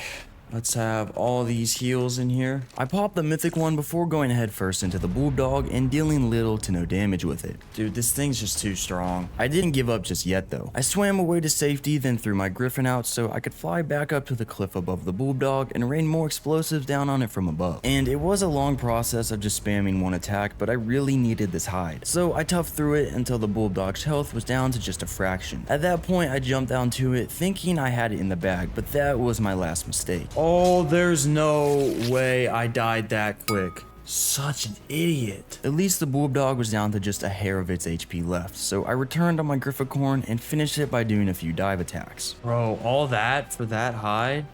Let's have all these heals in here. I popped the mythic one before going head first into the bulldog and dealing little to no damage with it. Dude, this thing's just too strong. I didn't give up just yet though. I swam away to safety, then threw my griffin out so I could fly back up to the cliff above the bulldog and rain more explosives down on it from above. And it was a long process of just spamming one attack, but I really needed this hide. So I toughed through it until the bulldog's health was down to just a fraction. At that point, I jumped down to it thinking I had it in the bag, but that was my last mistake. Oh, there's no way I died that quick. Such an idiot. At least the bulldog was down to just a hair of its HP left, so I returned on my Grifficorn and finished it by doing a few dive attacks. Bro, all that for that hide?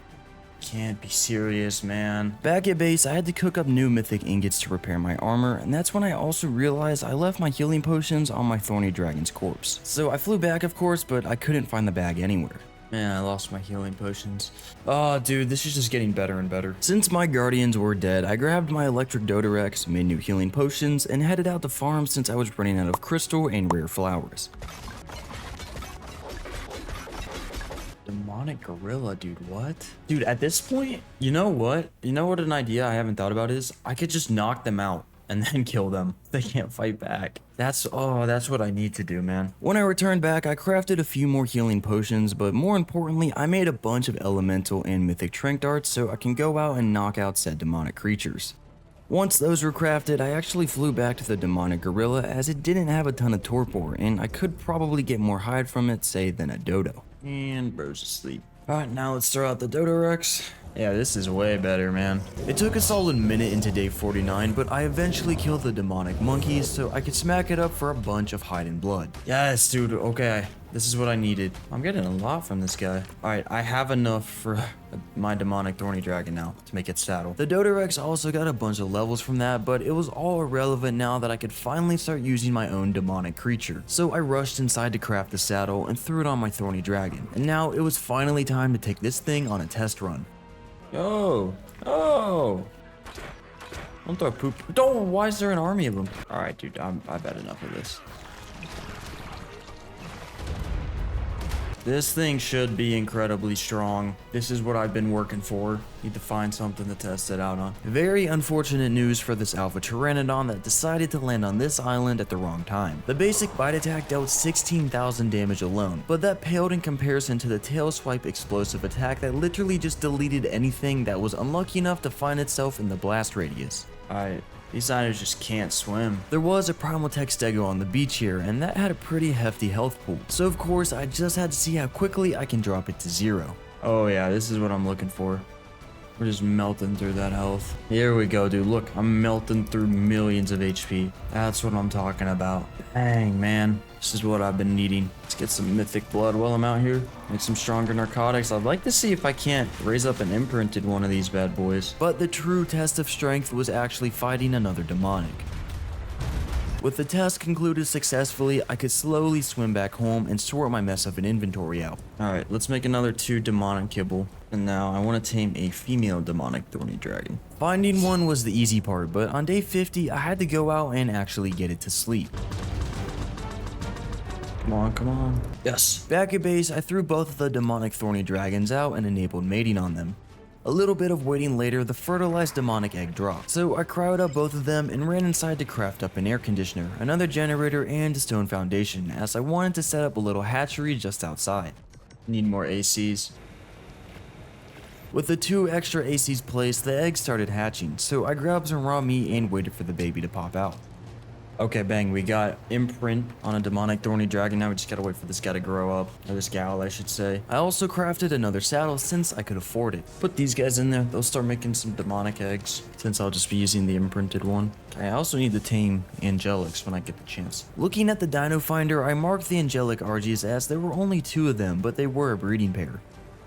Can't be serious, man. Back at base, I had to cook up new mythic ingots to repair my armor, and that's when I also realized I left my healing potions on my thorny dragon's corpse. So I flew back, of course, but I couldn't find the bag anywhere. Man, I lost my healing potions. Oh, dude, this is just getting better and better. Since my guardians were dead, I grabbed my electric Dodorex, made new healing potions, and headed out to farm since I was running out of crystal and rare flowers. Demonic gorilla, dude, what? Dude, at this point, you know what? You know what an idea I haven't thought about is? I could just knock them out and then kill them. They can't fight back. That's what I need to do, man. When I returned back, I crafted a few more healing potions, but more importantly, I made a bunch of elemental and mythic trank darts so I can go out and knock out said demonic creatures. Once those were crafted, I actually flew back to the demonic gorilla as it didn't have a ton of torpor, and I could probably get more hide from it, say, than a dodo. And bro's asleep. Alright, now let's throw out the Dodorex. Yeah, this is way better, man. It took a solid minute into day 49, but I eventually killed the demonic monkeys so I could smack it up for a bunch of hiding blood. Yes, dude, okay. This is what I needed. I'm getting a lot from this guy. Alright, I have enough for my demonic thorny dragon now to make it saddle. The Dodorex also got a bunch of levels from that, but it was all irrelevant now that I could finally start using my own demonic creature. So I rushed inside to craft the saddle and threw it on my thorny dragon. And now it was finally time to take this thing on a test run. Oh, don't throw poop. Don't, why is there an army of them? Alright, dude, I've had enough of this. This thing should be incredibly strong. This is what I've been working for. Need to find something to test it out on. Very unfortunate news for this alpha pteranodon that decided to land on this island at the wrong time. The basic bite attack dealt 16,000 damage alone, but that paled in comparison to the tail swipe explosive attack that literally just deleted anything that was unlucky enough to find itself in the blast radius. These dinos just can't swim. There was a Primal Stego on the beach here, and that had a pretty hefty health pool. So of course, I just had to see how quickly I can drop it to 0. Oh yeah, this is what I'm looking for. We're just melting through that health. Here we go, dude. Look, I'm melting through millions of HP. That's what I'm talking about. Dang, man. This is what I've been needing. Let's get some mythic blood while I'm out here. Make some stronger narcotics. I'd like to see if I can't raise up an imprinted one of these bad boys. But the true test of strength was actually fighting another demonic. With the test concluded successfully, I could slowly swim back home and sort my mess of an inventory out. Alright, let's make another 2 demonic kibble. And now I want to tame a female demonic thorny dragon. Finding one was the easy part, but on day 50, I had to go out and actually get it to sleep. Come on, come on. Yes. Back at base, I threw both of the demonic thorny dragons out and enabled mating on them. A little bit of waiting later, the fertilized demonic egg dropped. So I crowded up both of them and ran inside to craft up an air conditioner, another generator, and a stone foundation, as I wanted to set up a little hatchery just outside. Need more ACs. With the 2 extra ACs placed, the eggs started hatching, so I grabbed some raw meat and waited for the baby to pop out. Okay, bang, we got imprint on a demonic thorny dragon. Now we just gotta wait for this guy to grow up. Or this gal, I should say. I also crafted another saddle since I could afford it. Put these guys in there. They'll start making some demonic eggs, since I'll just be using the imprinted one. I also need to tame angelics when I get the chance. Looking at the dino finder, I marked the angelic RGs as there were only 2 of them, but they were a breeding pair.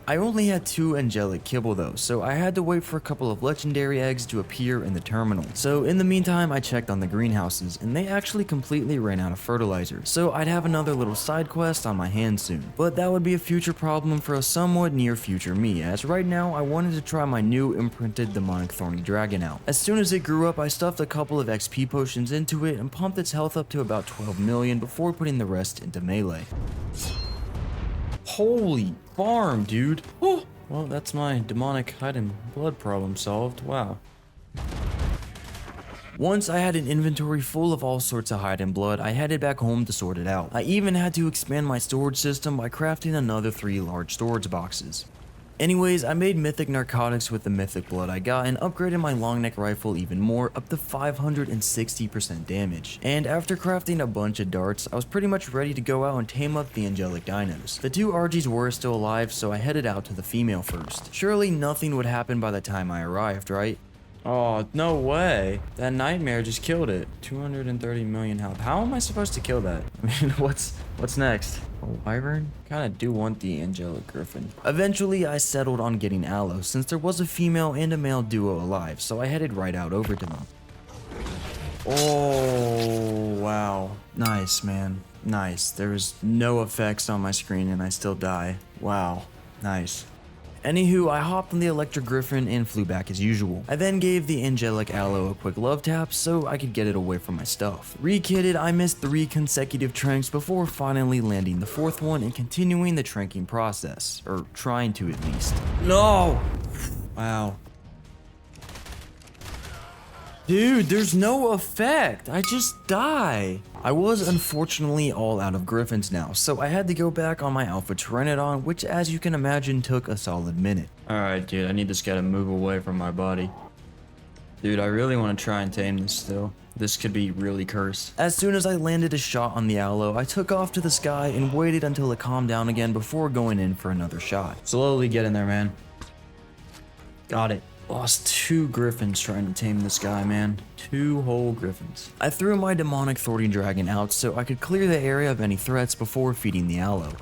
I only had 2 angelic kibble though, so I had to wait for a couple of legendary eggs to appear in the terminal. So in the meantime, I checked on the greenhouses, and they actually completely ran out of fertilizer. So I'd have another little side quest on my hands soon. But that would be a future problem for a somewhat near future me, as right now I wanted to try my new imprinted demonic thorny dragon out. As soon as it grew up, I stuffed a couple of XP potions into it and pumped its health up to about 12 million before putting the rest into melee. Holy farm, dude. Oh, well, that's my demonic hiding blood problem solved. Wow. Once I had an inventory full of all sorts of hiding blood, I headed back home to sort it out. I even had to expand my storage system by crafting another 3 large storage boxes. Anyways, I made mythic narcotics with the mythic blood I got and upgraded my long neck rifle even more, up to 560% damage. And after crafting a bunch of darts, I was pretty much ready to go out and tame up the angelic dinos. The 2 RGs were still alive, so I headed out to the female first. Surely nothing would happen by the time I arrived, right? Oh, no way. That nightmare just killed it. 230 million health. How am I supposed to kill that? I mean, what's next? A wyvern? Kinda do want the angelic griffin. Eventually, I settled on getting aloe, since there was a female and a male duo alive, so I headed right out over to them. Oh, wow. Nice, man. Nice. There was no effects on my screen and I still die. Wow. Nice. Anywho, I hopped on the electric griffin and flew back as usual. I then gave the angelic aloe a quick love tap so I could get it away from my stuff. Re-kitted, I missed 3 consecutive tranks before finally landing the 4th one and continuing the tranking process. Or trying to at least. No! Wow. Dude, there's no effect. I just die. I was unfortunately all out of griffins now, so I had to go back on my alpha pteranodon, which as you can imagine took a solid minute. Alright dude, I need this guy to move away from my body. Dude, I really want to try and tame this still. This could be really cursed. As soon as I landed a shot on the aloe, I took off to the sky and waited until it calmed down again before going in for another shot. Slowly get in there, man. Got it. Lost 2 griffins trying to tame this guy, man. 2 whole griffins. I threw my demonic thwarting dragon out so I could clear the area of any threats before feeding the aloe.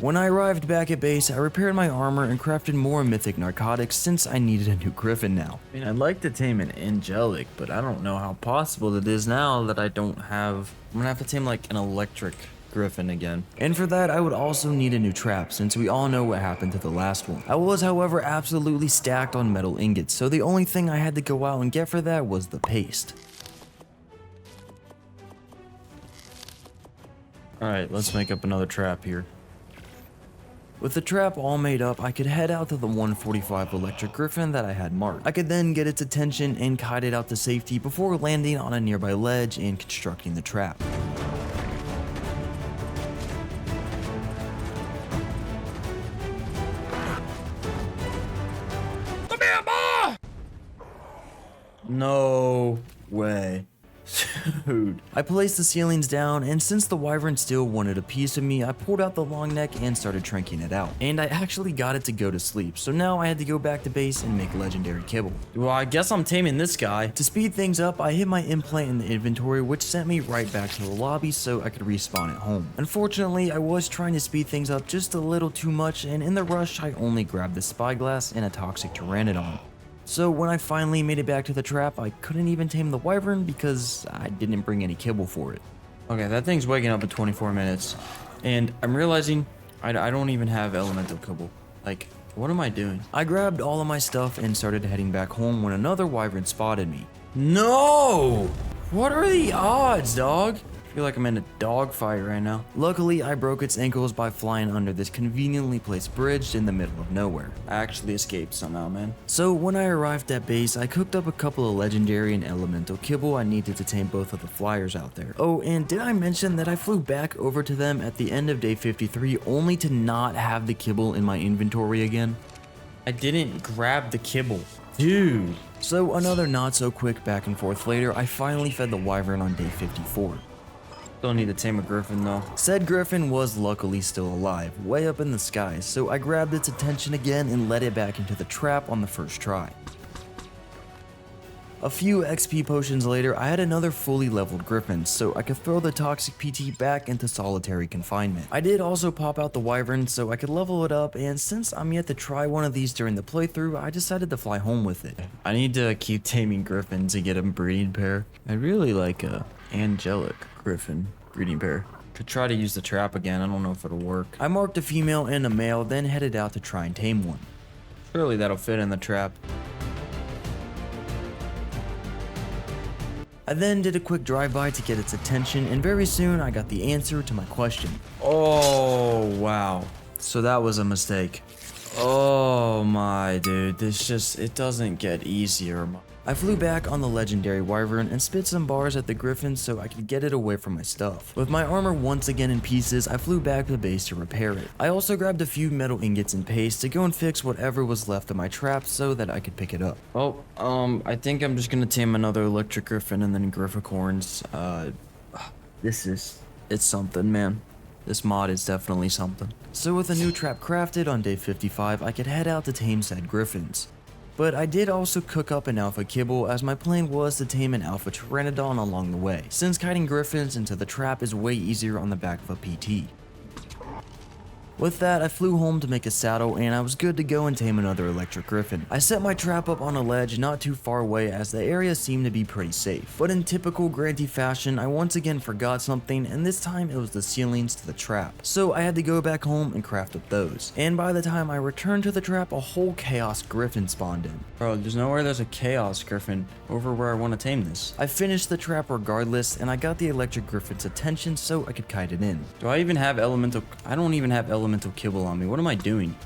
When I arrived back at base, I repaired my armor and crafted more mythic narcotics since I needed a new griffin now. I mean, I'd like to tame an angelic, but I don't know how possible it is now that I don't have... I'm gonna have to tame like an electric griffin again. And for that, I would also need a new trap since we all know what happened to the last one. I was, however, absolutely stacked on metal ingots, so the only thing I had to go out and get for that was the paste. Alright, let's make up another trap here. With the trap all made up, I could head out to the 145 electric griffin that I had marked. I could then get its attention and kite it out to safety before landing on a nearby ledge and constructing the trap. No way. Dude. I placed the ceilings down, and since the wyvern still wanted a piece of me, I pulled out the long neck and started tranking it out. And I actually got it to go to sleep, so now I had to go back to base and make legendary kibble. Well, I guess I'm taming this guy. To speed things up, I hit my implant in the inventory, which sent me right back to the lobby so I could respawn at home. Unfortunately, I was trying to speed things up just a little too much, and in the rush, I only grabbed the spyglass and a toxic pteranodon. So when I finally made it back to the trap, I couldn't even tame the wyvern because I didn't bring any kibble for it. Okay, that thing's waking up in 24 minutes, and I'm realizing I don't even have elemental kibble. Like, what am I doing? I grabbed all of my stuff and started heading back home when another wyvern spotted me. No! What are the odds, dog? I feel like I'm in a dog fight right now. Luckily, I broke its ankles by flying under this conveniently placed bridge in the middle of nowhere. I actually escaped somehow, man. So when I arrived at base, I cooked up a couple of legendary and elemental kibble I needed to tame both of the flyers out there. Oh, and did I mention that I flew back over to them at the end of day 53 only to not have the kibble in my inventory again? I didn't grab the kibble. Dude. So another not so quick back and forth later, I finally fed the wyvern on day 54. Still need to tame a griffin though. Said griffin was luckily still alive, way up in the sky, so I grabbed its attention again and led it back into the trap on the first try. A few XP potions later, I had another fully leveled griffin, so I could throw the toxic PT back into solitary confinement. I did also pop out the wyvern so I could level it up, and since I'm yet to try one of these during the playthrough, I decided to fly home with it. I need to keep taming griffins and get a breeding pair. I'd really like a angelic griffin breeding pair. Could try to use the trap again, I don't know if it'll work. I marked a female and a male, then headed out to try and tame one. Surely that'll fit in the trap. I then did a quick drive-by to get its attention, and very soon I got the answer to my question. Oh, wow. So that was a mistake. Oh my dude, it doesn't get easier. I flew back on the legendary wyvern and spit some bars at the griffin so I could get it away from my stuff. With my armor once again in pieces, I flew back to the base to repair it. I also grabbed a few metal ingots and paste to go and fix whatever was left of my trap so that I could pick it up. Oh, I think I'm just gonna tame another electric griffin and then grifficorns. It's something, man. This mod is definitely something. So with a new trap crafted on day 55, I could head out to tame said griffins. But I did also cook up an alpha kibble as my plan was to tame an alpha pteranodon along the way, since kiting griffins into the trap is way easier on the back of a PT. With that, I flew home to make a saddle and I was good to go and tame another electric griffin. I set my trap up on a ledge not too far away as the area seemed to be pretty safe. But in typical Granty fashion, I once again forgot something, and this time it was the ceilings to the trap. So I had to go back home and craft up those. And by the time I returned to the trap, a whole chaos griffin spawned in. Bro, there's nowhere there's a chaos griffin over where I want to tame this. I finished the trap regardless, and I got the electric griffin's attention so I could kite it in. Do I even have elemental? I don't even have elemental kibble on me. What am I doing?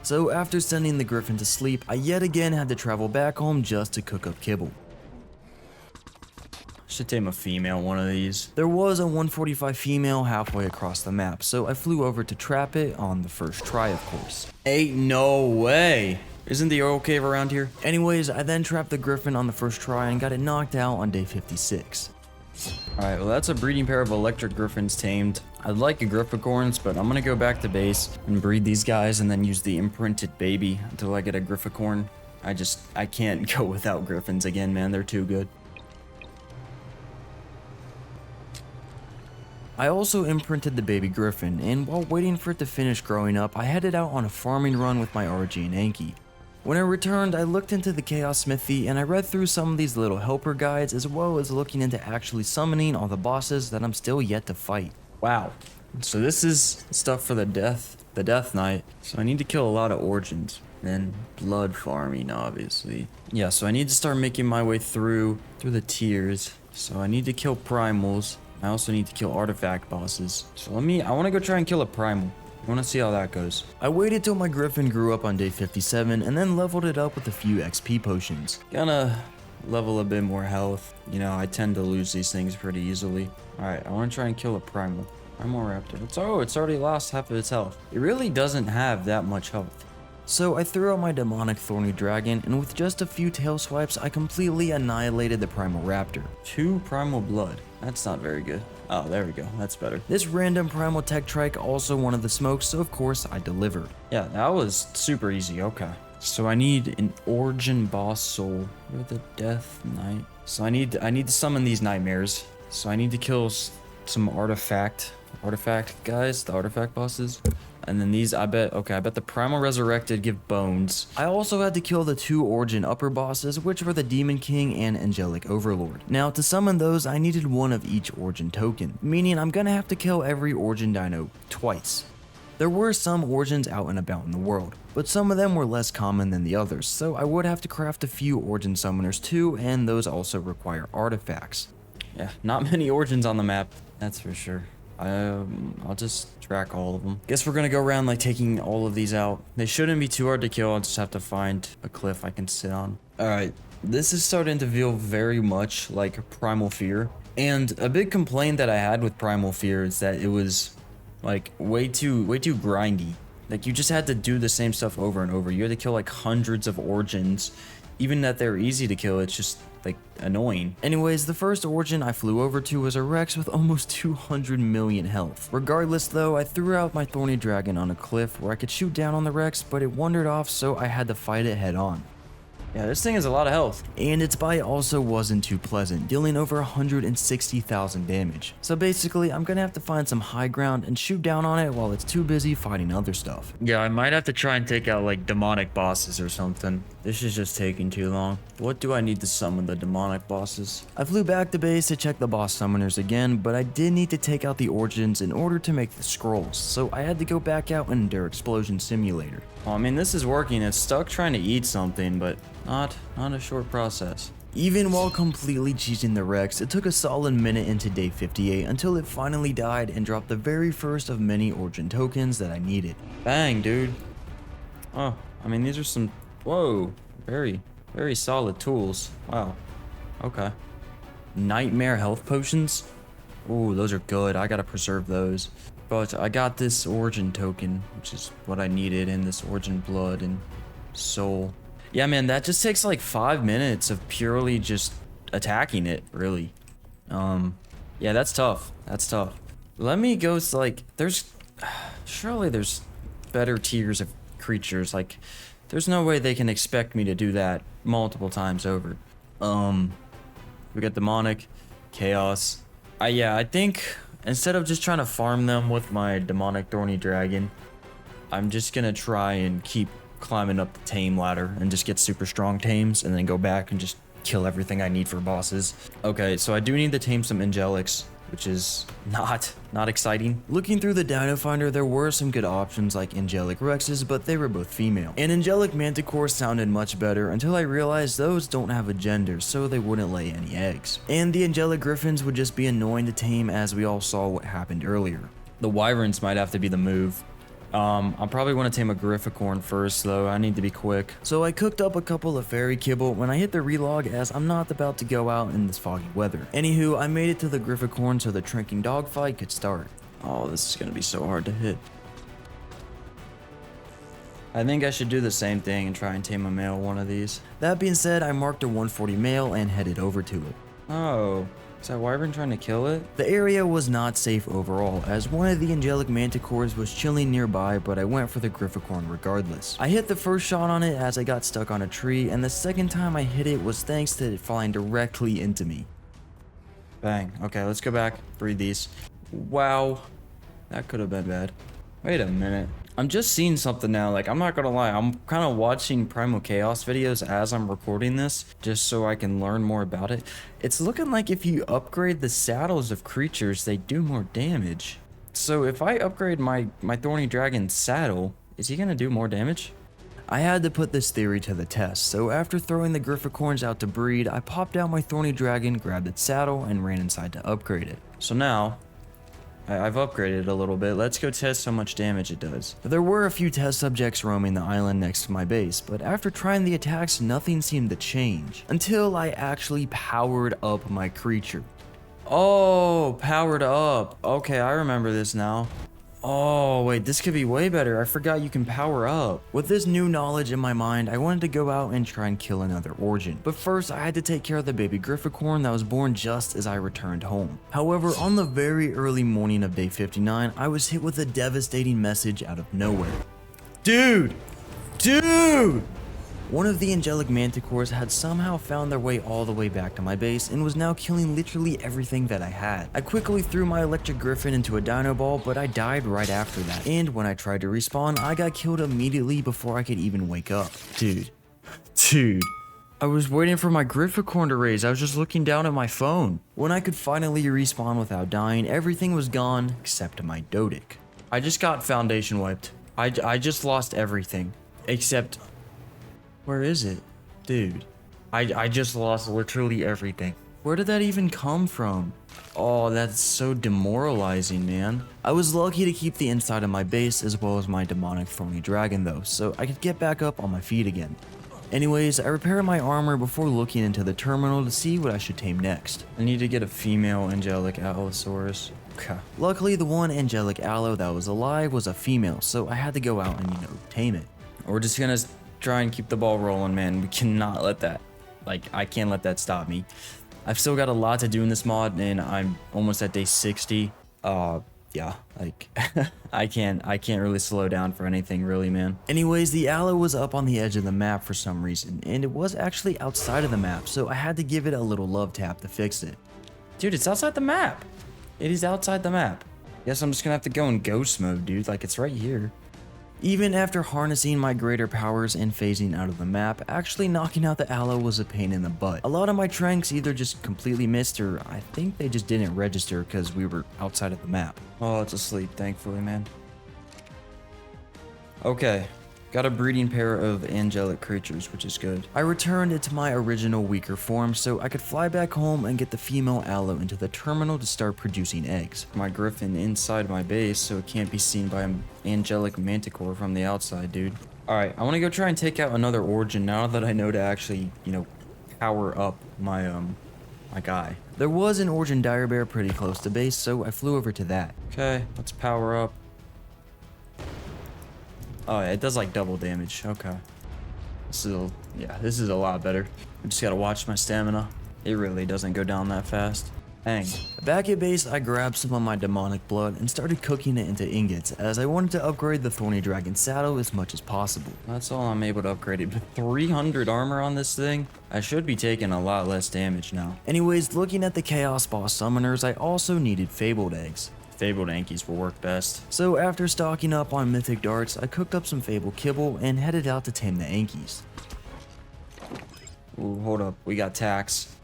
So after sending the griffin to sleep, I yet again had to travel back home just to cook up kibble. Should tame a female one of these. There was a 145 female halfway across the map, so I flew over to trap it on the first try, of course. Ain't no way. Isn't the oil cave around here? Anyways, I then trapped the griffin on the first try and got it knocked out on day 56. Alright, well that's a breeding pair of electric griffins tamed. I'd like a grifficorns, but I'm gonna go back to base and breed these guys and then use the imprinted baby until I get a grifficorn. I can't go without griffins again, man. They're too good. I also imprinted the baby griffin, and while waiting for it to finish growing up, I headed out on a farming run with my RG and Anki. When I returned, I looked into the Chaos Smithy and I read through some of these little helper guides, as well as looking into actually summoning all the bosses that I'm still yet to fight. Wow. So this is stuff for the Death Knight. So I need to kill a lot of origins. Then blood farming, obviously. Yeah, so I need to start making my way through the tiers. So I need to kill primals. I also need to kill artifact bosses. So I want to go try and kill a primal. I want to see how that goes. I waited till my griffin grew up on day 57 and then leveled it up with a few XP potions. Gonna level a bit more health. You know, I tend to lose these things pretty easily. Alright, I want to try and kill a primal. Primal raptor. It's already lost half of its health. It really doesn't have that much health. So I threw out my demonic thorny dragon, and with just a few tail swipes, I completely annihilated the primal raptor. 2 primal blood. That's not very good. Oh, there we go. That's better. This random primal tech trike also wanted the smoke, so of course I delivered. Yeah, that was super easy. Okay. So I need an origin boss soul. You're the Death Knight. So I need to summon these nightmares. So I need to kill some artifact guys, the artifact bosses. And then these, I bet the Primal Resurrected give bones. I also had to kill the 2 Origin upper bosses, which were the Demon King and Angelic Overlord. Now, to summon those, I needed one of each Origin token, meaning I'm gonna have to kill every Origin dino twice. There were some Origins out and about in the world, but some of them were less common than the others, so I would have to craft a few Origin summoners too, and those also require artifacts. Yeah, not many Origins on the map, that's for sure. I'll just track all of them. Guess we're gonna go around like taking all of these out. They shouldn't be too hard to kill. I'll just have to find a cliff I can sit on. Alright, this is starting to feel very much like Primal Fear. And a big complaint that I had with Primal Fear is that it was like way too grindy. Like you just had to do the same stuff over and over. You had to kill like hundreds of origins. Even that they're easy to kill, it's just like annoying. Anyways, the first origin I flew over to was a Rex with almost 200 million health. Regardless though, I threw out my thorny dragon on a cliff where I could shoot down on the Rex, but it wandered off, so I had to fight it head on. Yeah, this thing has a lot of health. And its bite also wasn't too pleasant, dealing over 160,000 damage. So basically, I'm gonna have to find some high ground and shoot down on it while it's too busy fighting other stuff. Yeah, I might have to try and take out like demonic bosses or something. This is just taking too long. What do I need to summon the demonic bosses? I flew back to base to check the boss summoners again, but I did need to take out the origins in order to make the scrolls, so I had to go back out and endure Explosion Simulator. Well, I mean, this is working. It's stuck trying to eat something, but not a short process. Even while completely cheesing the Rex, it took a solid minute into day 58 until it finally died and dropped the very first of many origin tokens that I needed. Bang, dude. Oh, I mean, these are some, whoa, very solid tools. Wow. Okay. Nightmare health potions. Ooh, those are good. I gotta preserve those. But I got this origin token, which is what I needed, and this origin blood and soul. Yeah, man, that just takes like 5 minutes of purely just attacking it, really. Yeah, that's tough. That's tough. Let me go, like, surely there's better tiers of creatures. Like, there's no way they can expect me to do that multiple times over. We got demonic, chaos. Yeah, I think instead of just trying to farm them with my demonic thorny dragon, I'm just gonna try and keep climbing up the tame ladder and just get super strong tames and then go back and just kill everything I need for bosses. Okay, so I do need to tame some angelics, which is not exciting. Looking through the Dino Finder, there were some good options like angelic Rexes, but they were both female. And angelic manticores sounded much better until I realized those don't have a gender, so they wouldn't lay any eggs. And the angelic griffins would just be annoying to tame, as we all saw what happened earlier. The wyverns might have to be the move. I'll probably want to tame a grifficorn first though. I need to be quick. So I cooked up a couple of fairy kibble when I hit the relog, as I'm not about to go out in this foggy weather. Anywho, I made it to the grifficorn so the trinking dogfight could start. Oh, this is gonna be so hard to hit. I think I should do the same thing and try and tame a male one of these. That being said, I marked a 140 male and headed over to it. Oh, is that wyvern trying to kill it? The area was not safe overall, as one of the angelic manticores was chilling nearby, but I went for the grifficorn regardless. I hit the first shot on it as I got stuck on a tree, and the second time I hit it was thanks to it flying directly into me. Bang. Okay, let's go back, breed these. Wow, that could have been bad. Wait a minute. I'm just seeing something now. Like, I'm not gonna lie, I'm kind of watching Primal Chaos videos as I'm recording this, just so I can learn more about it. It's looking like if you upgrade the saddles of creatures, they do more damage. So if I upgrade my Thorny Dragon's saddle, is he gonna do more damage? I had to put this theory to the test, so after throwing the grifficorns out to breed, I popped out my Thorny Dragon, grabbed its saddle, and ran inside to upgrade it. So now, I've upgraded it a little bit. Let's go test how much damage it does. There were a few test subjects roaming the island next to my base, but after trying the attacks, nothing seemed to change. Until I actually powered up my creature. Oh, powered up. Okay, I remember this now. Oh, wait, this could be way better. I forgot you can power up. With this new knowledge in my mind, I wanted to go out and try and kill another origin. But first, I had to take care of the baby grifficorn that was born just as I returned home. However, on the very early morning of day 59, I was hit with a devastating message out of nowhere. Dude! One of the angelic manticores had somehow found their way all the way back to my base and was now killing literally everything that I had. I quickly threw my electric griffin into a dino ball, but I died right after that. And when I tried to respawn, I got killed immediately before I could even wake up. Dude. I was waiting for my grifficorn to raise. I was just looking down at my phone. When I could finally respawn without dying, everything was gone except my Dodic. I just got foundation wiped. I just lost everything. Except... where is it? Dude. I just lost literally everything. Where did that even come from? Oh, that's so demoralizing, man. I was lucky to keep the inside of my base as well as my demonic thorny dragon though, so I could get back up on my feet again. Anyways, I repaired my armor before looking into the terminal to see what I should tame next. I need to get a female angelic allosaurus. Okay. Luckily, the one angelic allo that was alive was a female, so I had to go out and, tame it. We're just gonna try and keep the ball rolling, man. We cannot let that, I can't let that stop me. I've still got a lot to do in this mod, and I'm almost at day 60. Yeah, I can't really slow down for anything, really, man. Anyways, the aloe was up on the edge of the map for some reason, and it was actually outside of the map, so I had to give it a little love tap to fix it. Dude, it's outside the map. It is outside the map. Guess I'm just gonna have to go in ghost mode, dude. It's right here. Even after harnessing my greater powers and phasing out of the map, actually knocking out the aloe was a pain in the butt. A lot of my tranks either just completely missed, or I think they just didn't register because we were outside of the map. Oh, it's asleep, thankfully, man. Okay, got a breeding pair of angelic creatures, which is good. I returned into my original weaker form so I could fly back home and get the female aloe into the terminal to start producing eggs. My griffin inside my base so it can't be seen by an angelic manticore from the outside, dude. Alright, I want to go try and take out another origin now that I know to actually, power up my, my guy. There was an origin dire bear pretty close to base, so I flew over to that. Okay, let's power up. Oh yeah, it does double damage. Okay. This is a lot better. I just gotta watch my stamina. It really doesn't go down that fast. Dang. Back at base, I grabbed some of my demonic blood and started cooking it into ingots, as I wanted to upgrade the Thorny Dragon saddle as much as possible. That's all I'm able to upgrade it. But 300 armor on this thing? I should be taking a lot less damage now. Anyways, looking at the Chaos Boss summoners, I also needed Fabled eggs. Fabled Ankies will work best. So after stocking up on mythic darts, I cooked up some Fabled kibble and headed out to tame the Ankies. Ooh, hold up, we got tax.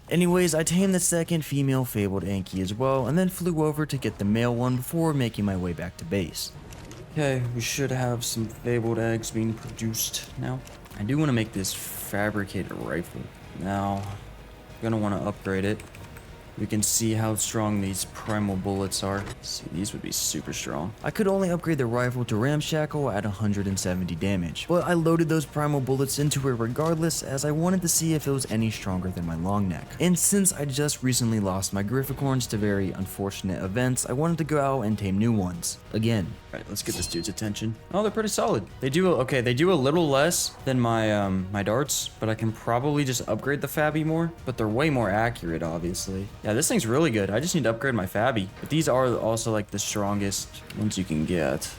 Anyways, I tamed the second female Fabled Anki as well, and then flew over to get the male one before making my way back to base. Okay, we should have some Fabled eggs being produced now. I do want to make this fabricated rifle. Now, I'm gonna want to upgrade it. We can see how strong these primal bullets are. See, these would be super strong. I could only upgrade the rifle to ramshackle at 170 damage, but I loaded those primal bullets into it regardless as I wanted to see if it was any stronger than my long neck. And since I just recently lost my Grifficorns to very unfortunate events, I wanted to go out and tame new ones. Again. Alright, let's get this dude's attention. Oh, they're pretty solid. They do a little less than my my darts, but I can probably just upgrade the Fabby more, but they're way more accurate, obviously. Yeah, this thing's really good. I just need to upgrade my Fabby. But these are also like the strongest ones you can get.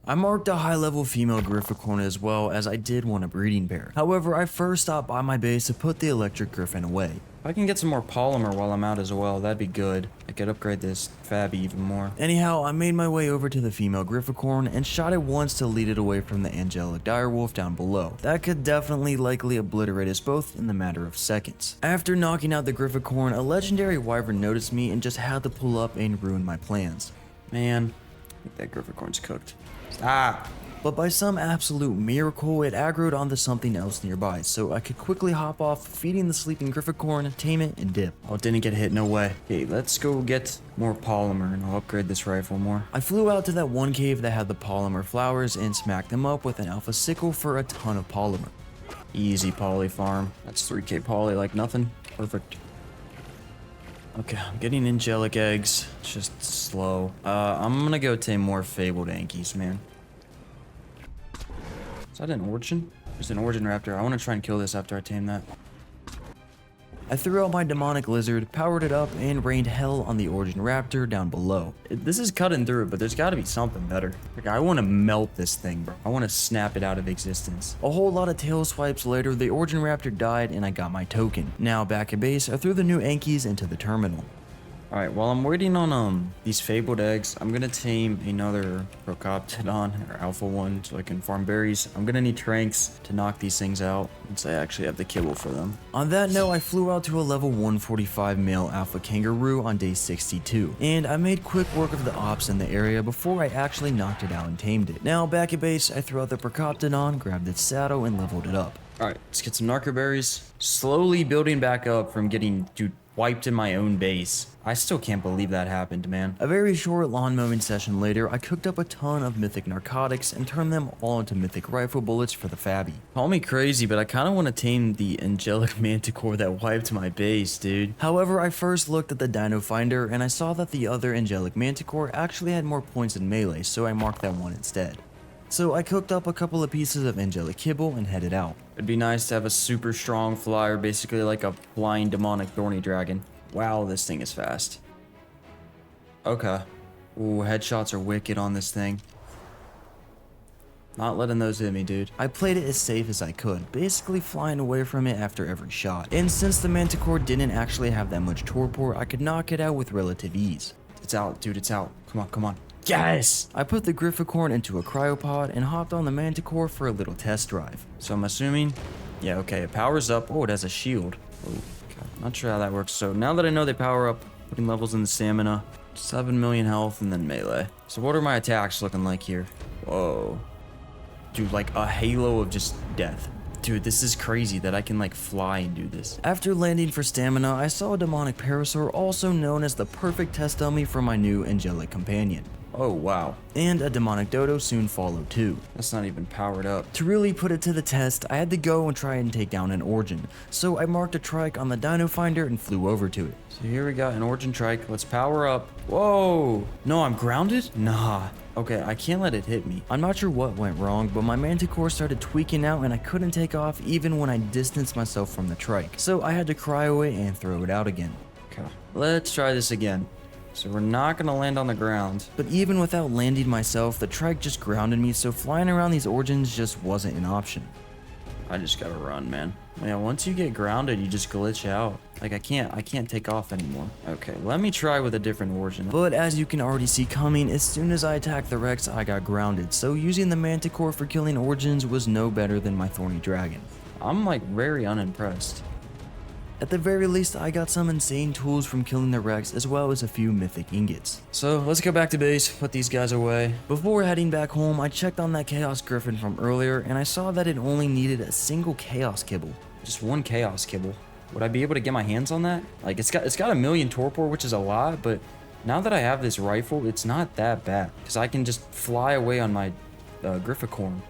I marked a high-level female Grifficorn as well, as I did want a breeding pair. However, I first stopped by my base to put the electric griffin away. If I can get some more polymer while I'm out as well, that'd be good. I could upgrade this Fabby even more. Anyhow, I made my way over to the female Grifficorn and shot it once to lead it away from the angelic direwolf down below. That could definitely likely obliterate us both in the matter of seconds. After knocking out the Grifficorn, a legendary wyvern noticed me and just had to pull up and ruin my plans. Man, I think that Grifficorn's cooked. Stop! But by some absolute miracle, it aggroed onto something else nearby, so I could quickly hop off, feeding the sleeping Grifficorn, tame it, and dip. Oh, it didn't get hit, no way. Okay, let's go get more polymer, and I'll upgrade this rifle more. I flew out to that one cave that had the polymer flowers and smacked them up with an alpha sickle for a ton of polymer. Easy poly farm. That's 3k poly like nothing. Perfect. Okay, I'm getting angelic eggs. It's just slow. I'm gonna go tame more fabled Ankies, man. Is that an origin? There's an origin raptor. I want to try and kill this after I tame that. I threw out my demonic lizard, powered it up, and rained hell on the origin raptor down below. This is cutting through, but there's got to be something better. Like, I want to melt this thing, bro. I want to snap it out of existence. A whole lot of tail swipes later, the origin raptor died, and I got my token. Now, back at base, I threw the new Ankies into the terminal. Alright, while I'm waiting on these fabled eggs, I'm gonna tame another Procoptodon, or Alpha one, so I can farm berries. I'm gonna need Tranks to knock these things out, once I actually have the kibble for them. On that note, I flew out to a level 145 male Alpha Kangaroo on day 62, and I made quick work of the ops in the area before I actually knocked it out and tamed it. Now, back at base, I threw out the Procoptodon, grabbed its saddle, and leveled it up. Alright, let's get some narco berries. Slowly building back up from getting wiped in my own base. I still can't believe that happened, man. A very short lawn mowing session later, I cooked up a ton of mythic narcotics and turned them all into mythic rifle bullets for the Fabby. Call me crazy, but I kind of want to tame the angelic manticore that wiped my base, dude. However, I first looked at the dino finder and I saw that the other angelic manticore actually had more points in melee, so I marked that one instead. So I cooked up a couple of pieces of angelic kibble and headed out. It'd be nice to have a super strong flyer, basically like a flying demonic thorny dragon. Wow, this thing is fast. Okay. Ooh, headshots are wicked on this thing. Not letting those hit me, dude. I played it as safe as I could, basically flying away from it after every shot. And since the manticore didn't actually have that much torpor, I could knock it out with relative ease. It's out, dude, it's out. Come on, come on. Yes! I put the Grifficorn into a cryopod and hopped on the manticore for a little test drive. So I'm assuming, yeah, okay, it powers up. Oh, it has a shield. Oh, okay. Not sure how that works. So now that I know they power up, putting levels in the stamina, 7 million health, and then melee. So what are my attacks looking like here? Whoa. Dude, like a halo of just death. Dude, this is crazy that I can like fly and do this. After landing for stamina, I saw a demonic parasaur, also known as the perfect test dummy for my new angelic companion. Oh wow. And a demonic dodo soon followed too. That's not even powered up. To really put it to the test, I had to go and try and take down an origin. So I marked a trike on the dino finder and flew over to it. So here we got an origin trike. Let's power up. Whoa. No, I'm grounded? Nah. Okay, I can't let it hit me. I'm not sure what went wrong, but my manticore started tweaking out and I couldn't take off even when I distanced myself from the trike. So I had to cryo it and throw it out again. Okay, let's try this again. So we're not gonna land on the ground. But even without landing myself, the trike just grounded me, so flying around these origins just wasn't an option. I just gotta run, man. Yeah, once you get grounded, you just glitch out. Like, I can't take off anymore. Okay, let me try with a different origin. But as you can already see coming, as soon as I attacked the Rex, I got grounded. So using the manticore for killing origins was no better than my thorny dragon. I'm like very unimpressed. At the very least, I got some insane tools from killing the Rex, as well as a few mythic ingots. So let's go back to base, put these guys away. Before heading back home, I checked on that Chaos Griffin from earlier, and I saw that it only needed a single Chaos Kibble. Just one Chaos Kibble. Would I be able to get my hands on that? Like, it's got a million torpor, which is a lot, but now that I have this rifle, it's not that bad. Because I can just fly away on my Grifficorn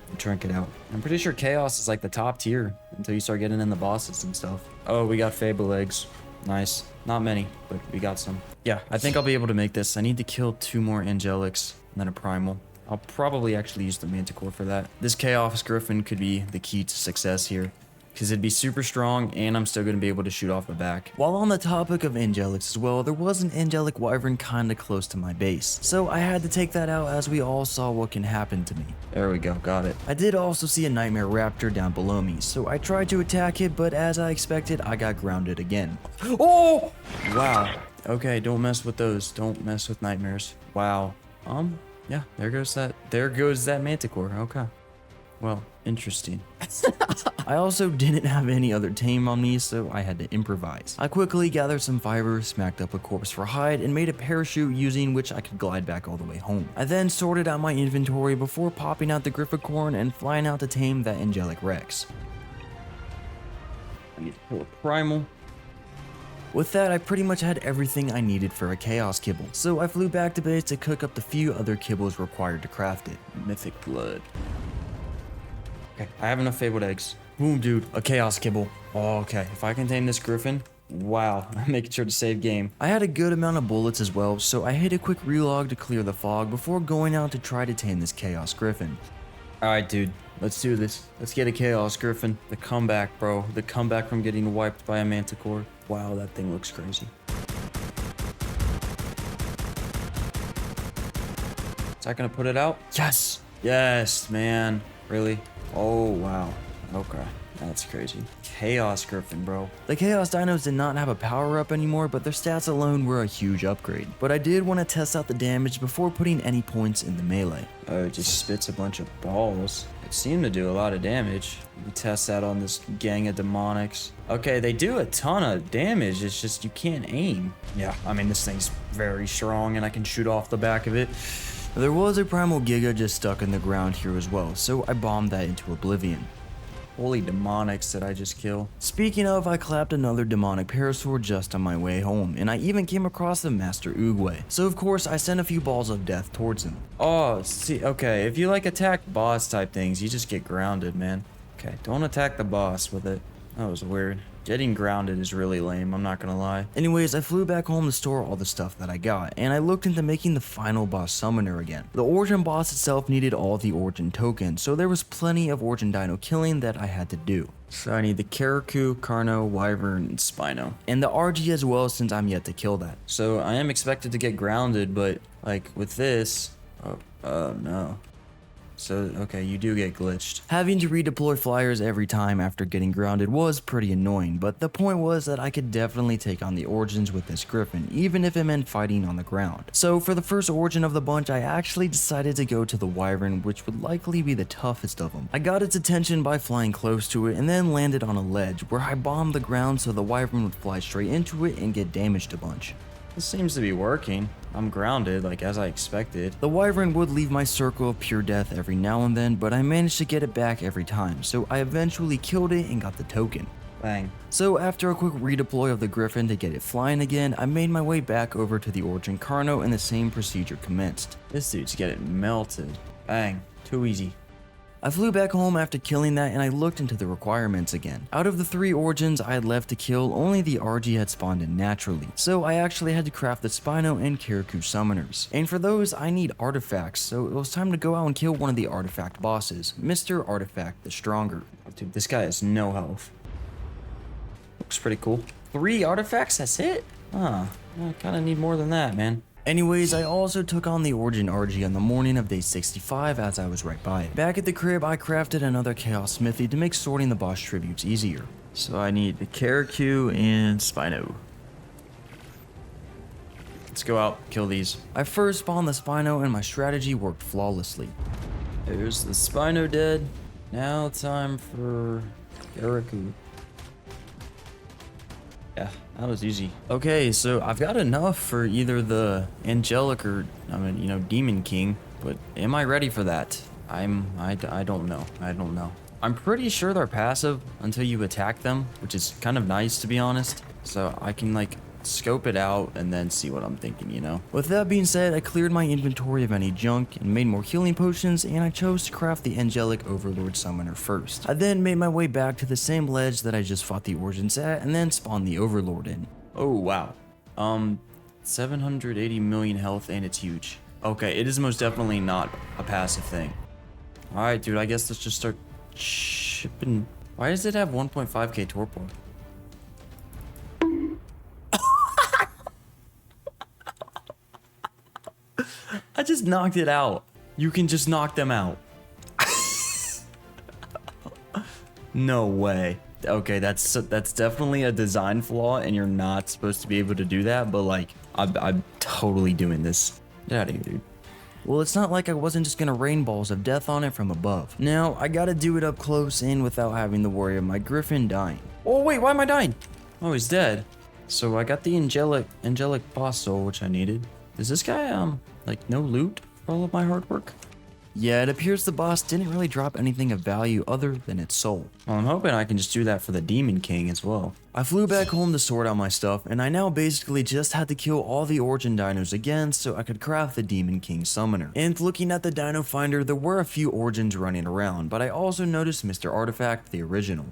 and trink it out. I'm pretty sure Chaos is like the top tier until you start getting in the bosses and stuff. Oh, we got Fable eggs. Nice. Not many, but we got some. Yeah, I think I'll be able to make this. I need to kill 2 more Angelics and then a Primal. I'll probably actually use the Manticore for that. This Chaos Griffin could be the key to success here, because it'd be super strong and I'm still going to be able to shoot off the back. While on the topic of Angelics as well, there was an Angelic Wyvern kind of close to my base, so I had to take that out as we all saw what can happen to me. There we go, got it. I did also see a Nightmare Raptor down below me, so I tried to attack it, but as I expected, I got grounded again. Oh! Wow. Okay, don't mess with those. Don't mess with nightmares. Wow. Yeah, there goes that Manticore. Okay. Well, interesting. I also didn't have any other tame on me, so I had to improvise. I quickly gathered some fiber, smacked up a corpse for hide, and made a parachute using which I could glide back all the way home. I then sorted out my inventory before popping out the Grifficorn and flying out to tame that Angelic Rex. I need to pull a Primal. With that, I pretty much had everything I needed for a Chaos Kibble, so I flew back to base to cook up the few other kibbles required to craft it. Mythic Blood. Okay, I have enough Fabled eggs. Boom, dude, a Chaos Kibble. Oh, okay, if I can tame this Griffin, wow, I'm making sure to save game. I had a good amount of bullets as well, so I hit a quick relog to clear the fog before going out to try to tame this Chaos Griffin. Alright, dude, let's do this. Let's get a Chaos Griffin. The comeback, bro. The comeback from getting wiped by a Manticore. Wow, that thing looks crazy. Is that gonna put it out? Yes! Yes, man. Really? Oh, wow. Okay. That's crazy. Chaos Griffin, bro. The Chaos Dinos did not have a power-up anymore, but their stats alone were a huge upgrade. But I did want to test out the damage before putting any points in the melee. Oh, it just spits a bunch of balls. It seemed to do a lot of damage. We test that on this gang of demonics. Okay, they do a ton of damage, it's just you can't aim. Yeah, I mean, this thing's very strong and I can shoot off the back of it. There was a Primal Giga just stuck in the ground here as well, so I bombed that into oblivion. Holy demonics did I just kill. Speaking of, I clapped another demonic parasaur just on my way home, and I even came across the Master Oogway. So of course, I sent a few balls of death towards him. Oh, see, okay, if you like attack boss type things, you just get grounded, man. Okay, don't attack the boss with it. That was weird. Getting grounded is really lame, I'm not gonna lie. Anyways, I flew back home to store all the stuff that I got, and I looked into making the final boss summoner again. The Origin boss itself needed all the Origin tokens, so there was plenty of Origin Dino killing that I had to do. So I need the Karaku, Carno, Wyvern, and Spino. And the RG as well, since I'm yet to kill that. So I am expected to get grounded, but like with this, oh no. So, okay, you do get glitched. Having to redeploy flyers every time after getting grounded was pretty annoying, but the point was that I could definitely take on the Origins with this Griffin, even if it meant fighting on the ground. So for the first Origin of the bunch, I actually decided to go to the Wyvern, which would likely be the toughest of them. I got its attention by flying close to it and then landed on a ledge where I bombed the ground so the Wyvern would fly straight into it and get damaged a bunch. This seems to be working. I'm grounded, like as I expected. The Wyvern would leave my circle of pure death every now and then, but I managed to get it back every time, so I eventually killed it and got the token. Bang. So after a quick redeploy of the Griffin to get it flying again, I made my way back over to the Origin Carno and the same procedure commenced. This dude's getting melted. Bang. Too easy. I flew back home after killing that and I looked into the requirements again. Out of the 3 Origins I had left to kill, only the RG had spawned in naturally, so I actually had to craft the Spino and Karaku summoners. And for those, I need artifacts, so it was time to go out and kill one of the artifact bosses, Mr. Artifact the Stronger. Dude, this guy has no health. Looks pretty cool. 3 artifacts, that's it? Huh, I kinda need more than that, man. Anyways, I also took on the Origin RG on the morning of day 65 as I was right by it. Back at the crib, I crafted another Chaos Smithy to make sorting the boss tributes easier. So I need the Karaku and Spino. Let's go out, kill these. I first spawned the Spino and my strategy worked flawlessly. There's the Spino dead. Now time for Karaku. Yeah, that was easy. Okay, so I've got enough for either the Angelic or, Demon King, but am I ready for that? I don't know. I don't know. I'm pretty sure they're passive until you attack them, which is kind of nice to be honest. So I can like scope it out and then see what I'm thinking, you know. With that being said, I cleared my inventory of any junk and made more healing potions, and I chose to craft the Angelic Overlord Summoner first. I then made my way back to the same ledge that I just fought the Origins at and then spawned the Overlord in. Oh wow. 780 million health and it's huge. Okay, it is most definitely not a passive thing. Alright dude, I guess let's just start shipping. Why does it have 1.5k torpor? I just knocked it out. You can just knock them out. No way. Okay, that's definitely a design flaw and you're not supposed to be able to do that, but like, I'm totally doing this. Get out of here, dude. Well, it's not like I wasn't just gonna rain balls of death on it from above. Now, I gotta do it up close and without having to worry of my griffin dying. Oh wait, why am I dying? Oh, he's dead. So I got the angelic boss soul, which I needed. Does this guy, like no loot for all of my hard work? Yeah, it appears the boss didn't really drop anything of value other than its soul. Well, I'm hoping I can just do that for the Demon King as well. I flew back home to sort out my stuff, and I now basically just had to kill all the Origin dinos again so I could craft the Demon King Summoner. And looking at the Dino Finder, there were a few Origins running around, but I also noticed Mr. Artifact, the original.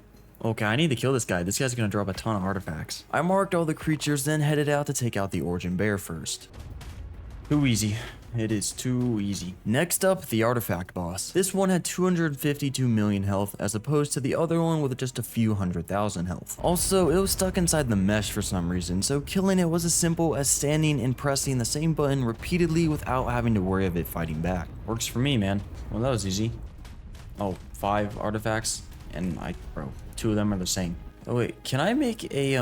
Okay, I need to kill this guy. This guy's gonna drop a ton of artifacts. I marked all the creatures, then headed out to take out the Origin Bear first. Too easy. It is too easy. Next up, the Artifact boss. This one had 252 million health as opposed to the other one with just a few 100,000 health. Also, it was stuck inside the mesh for some reason, so killing it was as simple as standing and pressing the same button repeatedly without having to worry of it fighting back. Works for me, man. Well, that was easy. Oh, 5 artifacts, and bro, 2 of them are the same. Oh wait, can I make a,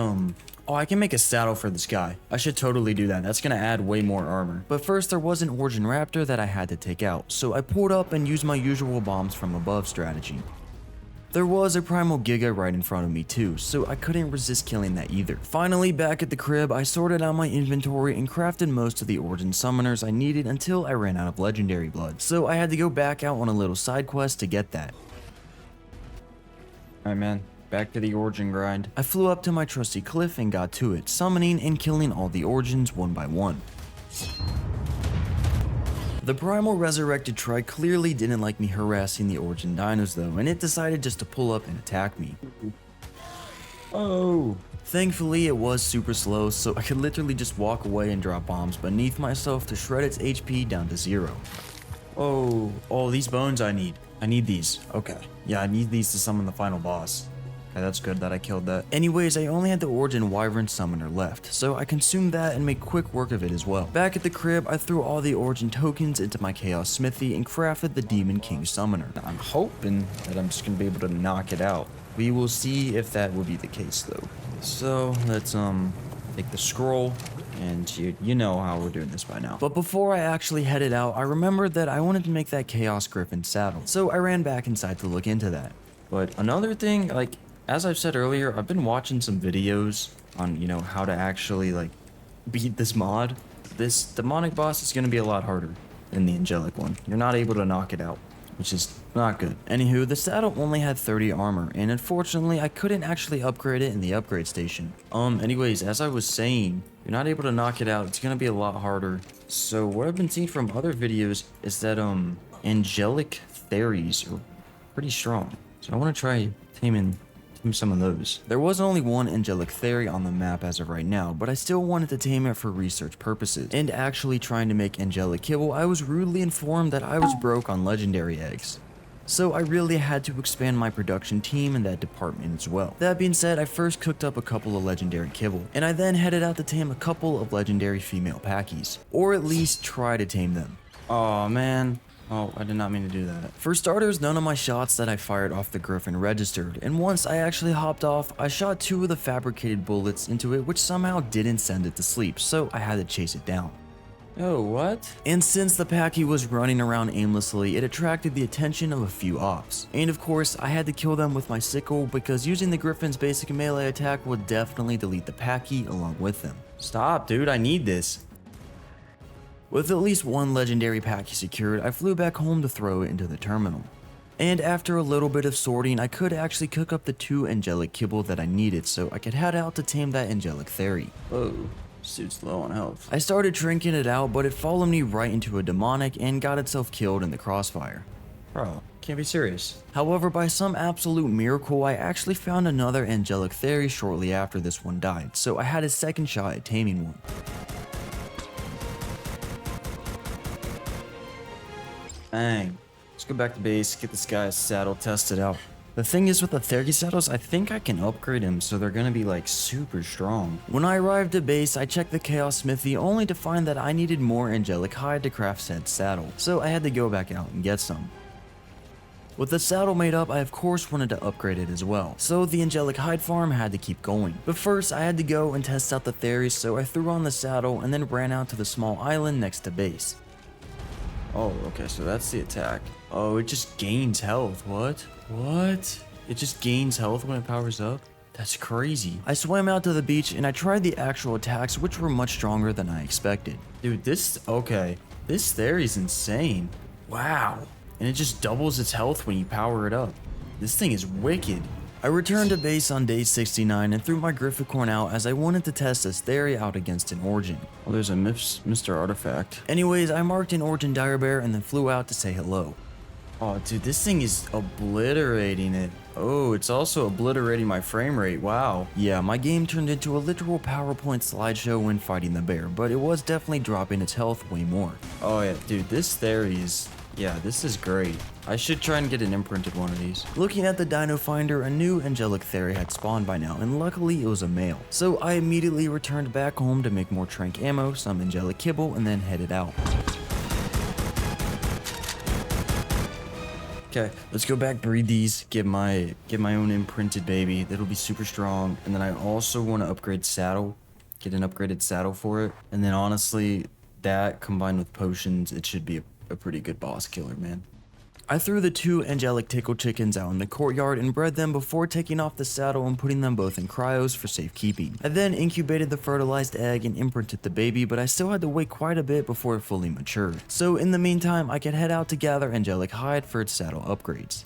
Oh, I can make a saddle for this guy. I should totally do that. That's gonna add way more armor. But first, there was an Origin Raptor that I had to take out, so I pulled up and used my usual bombs from above strategy. There was a Primal Giga right in front of me too, so I couldn't resist killing that either. Finally, back at the crib, I sorted out my inventory and crafted most of the Origin summoners I needed until I ran out of legendary blood. So I had to go back out on a little side quest to get that. Alright man. Back to the Origin grind. I flew up to my trusty cliff and got to it, summoning and killing all the Origins one by one. The Primal Resurrected Trike clearly didn't like me harassing the Origin dinos though, and it decided just to pull up and attack me. Oh! Thankfully it was super slow, so I could literally just walk away and drop bombs beneath myself to shred its HP down to 0. Oh, these bones I need. I need these. Okay. Yeah, I need these to summon the final boss. Okay, that's good that I killed that. Anyways, I only had the Origin Wyvern Summoner left, so I consumed that and made quick work of it as well. Back at the crib, I threw all the Origin tokens into my Chaos Smithy and crafted the Demon King Summoner. I'm hoping that I'm just gonna be able to knock it out. We will see if that will be the case though. So, let's take the scroll, and you know how we're doing this by now. But before I actually headed out, I remembered that I wanted to make that Chaos Griffin saddle, so I ran back inside to look into that. But another thing, like, as I've said earlier, I've been watching some videos on, you know, how to actually, like, beat this mod. This demonic boss is going to be a lot harder than the angelic one. You're not able to knock it out, which is not good. Anywho, the saddle only had 30 armor, and unfortunately, I couldn't actually upgrade it in the upgrade station. Anyways, as I was saying, you're not able to knock it out. It's going to be a lot harder. So what I've been seeing from other videos is that, angelic fairies are pretty strong. So I want to try taming some of those. There was only one angelic fairy on the map as of right now, but I still wanted to tame it for research purposes. And actually trying to make angelic kibble, I was rudely informed that I was broke on legendary eggs. So I really had to expand my production team in that department as well. That being said, I first cooked up a couple of legendary kibble, and I then headed out to tame a couple of legendary female packies. Or at least try to tame them. Aw man. Oh, I did not mean to do that. For starters, none of my shots that I fired off the Griffin registered, and once I actually hopped off, I shot 2 of the fabricated bullets into it, which somehow didn't send it to sleep, so I had to chase it down. Oh, what? And since the Packy was running around aimlessly, it attracted the attention of a few ops. And of course, I had to kill them with my sickle because using the Griffin's basic melee attack would definitely delete the Packy along with them. Stop, dude, I need this. With at least one legendary Packy secured, I flew back home to throw it into the terminal. And after a little bit of sorting, I could actually cook up the 2 angelic kibble that I needed so I could head out to tame that angelic theory. Whoa, this dude's low on health. I started drinking it out, but it followed me right into a demonic and got itself killed in the crossfire. Bro, can't be serious. However, by some absolute miracle, I actually found another angelic theory shortly after this one died, so I had a second shot at taming one. Bang. Let's go back to base, get this guy's saddle tested out. The thing is with the theory saddles, I think I can upgrade him so they're gonna be like super strong. when I arrived at base, I checked the Chaos Smithy only to find that I needed more angelic hide to craft said saddle, so I had to go back out and get some. With the saddle made up, I of course wanted to upgrade it as well, so the angelic hide farm had to keep going. But first, I had to go and test out the theories, so I threw on the saddle and then ran out to the small island next to base. Oh, okay, so that's the attack. Oh, it just gains health. What? What? It just gains health when it powers up? That's crazy. I swam out to the beach and I tried the actual attacks, which were much stronger than I expected. Dude, okay. This theory's insane. Wow. And it just doubles its health when you power it up. This thing is wicked. I returned to base on day 69 and threw my Grifficorn out as I wanted to test this theory out against an Origin. Well, there's a Mr. Artifact. Anyways, I marked an Origin Dire Bear and then flew out to say hello. Oh, dude, this thing is obliterating it. Oh, it's also obliterating my frame rate. Wow. Yeah, my game turned into a literal PowerPoint slideshow when fighting the bear, but it was definitely dropping its health way more. Oh, yeah, dude, this theory is... Yeah, this is great. I should try and get an imprinted one of these. Looking at the Dino Finder, a new angelic theory had spawned by now, and luckily it was a male. So I immediately returned back home to make more trank ammo, some angelic kibble, and then headed out. Okay, let's go back, breed these, get my own imprinted baby. That'll be super strong. And then I also want to upgrade saddle, get an upgraded saddle for it. And then honestly, that combined with potions, it should be a pretty good boss killer, man. I threw the 2 angelic tickle chickens out in the courtyard and bred them before taking off the saddle and putting them both in cryos for safekeeping. I then incubated the fertilized egg and imprinted the baby, but I still had to wait quite a bit before it fully matured. So in the meantime, I could head out to gather angelic hide for its saddle upgrades.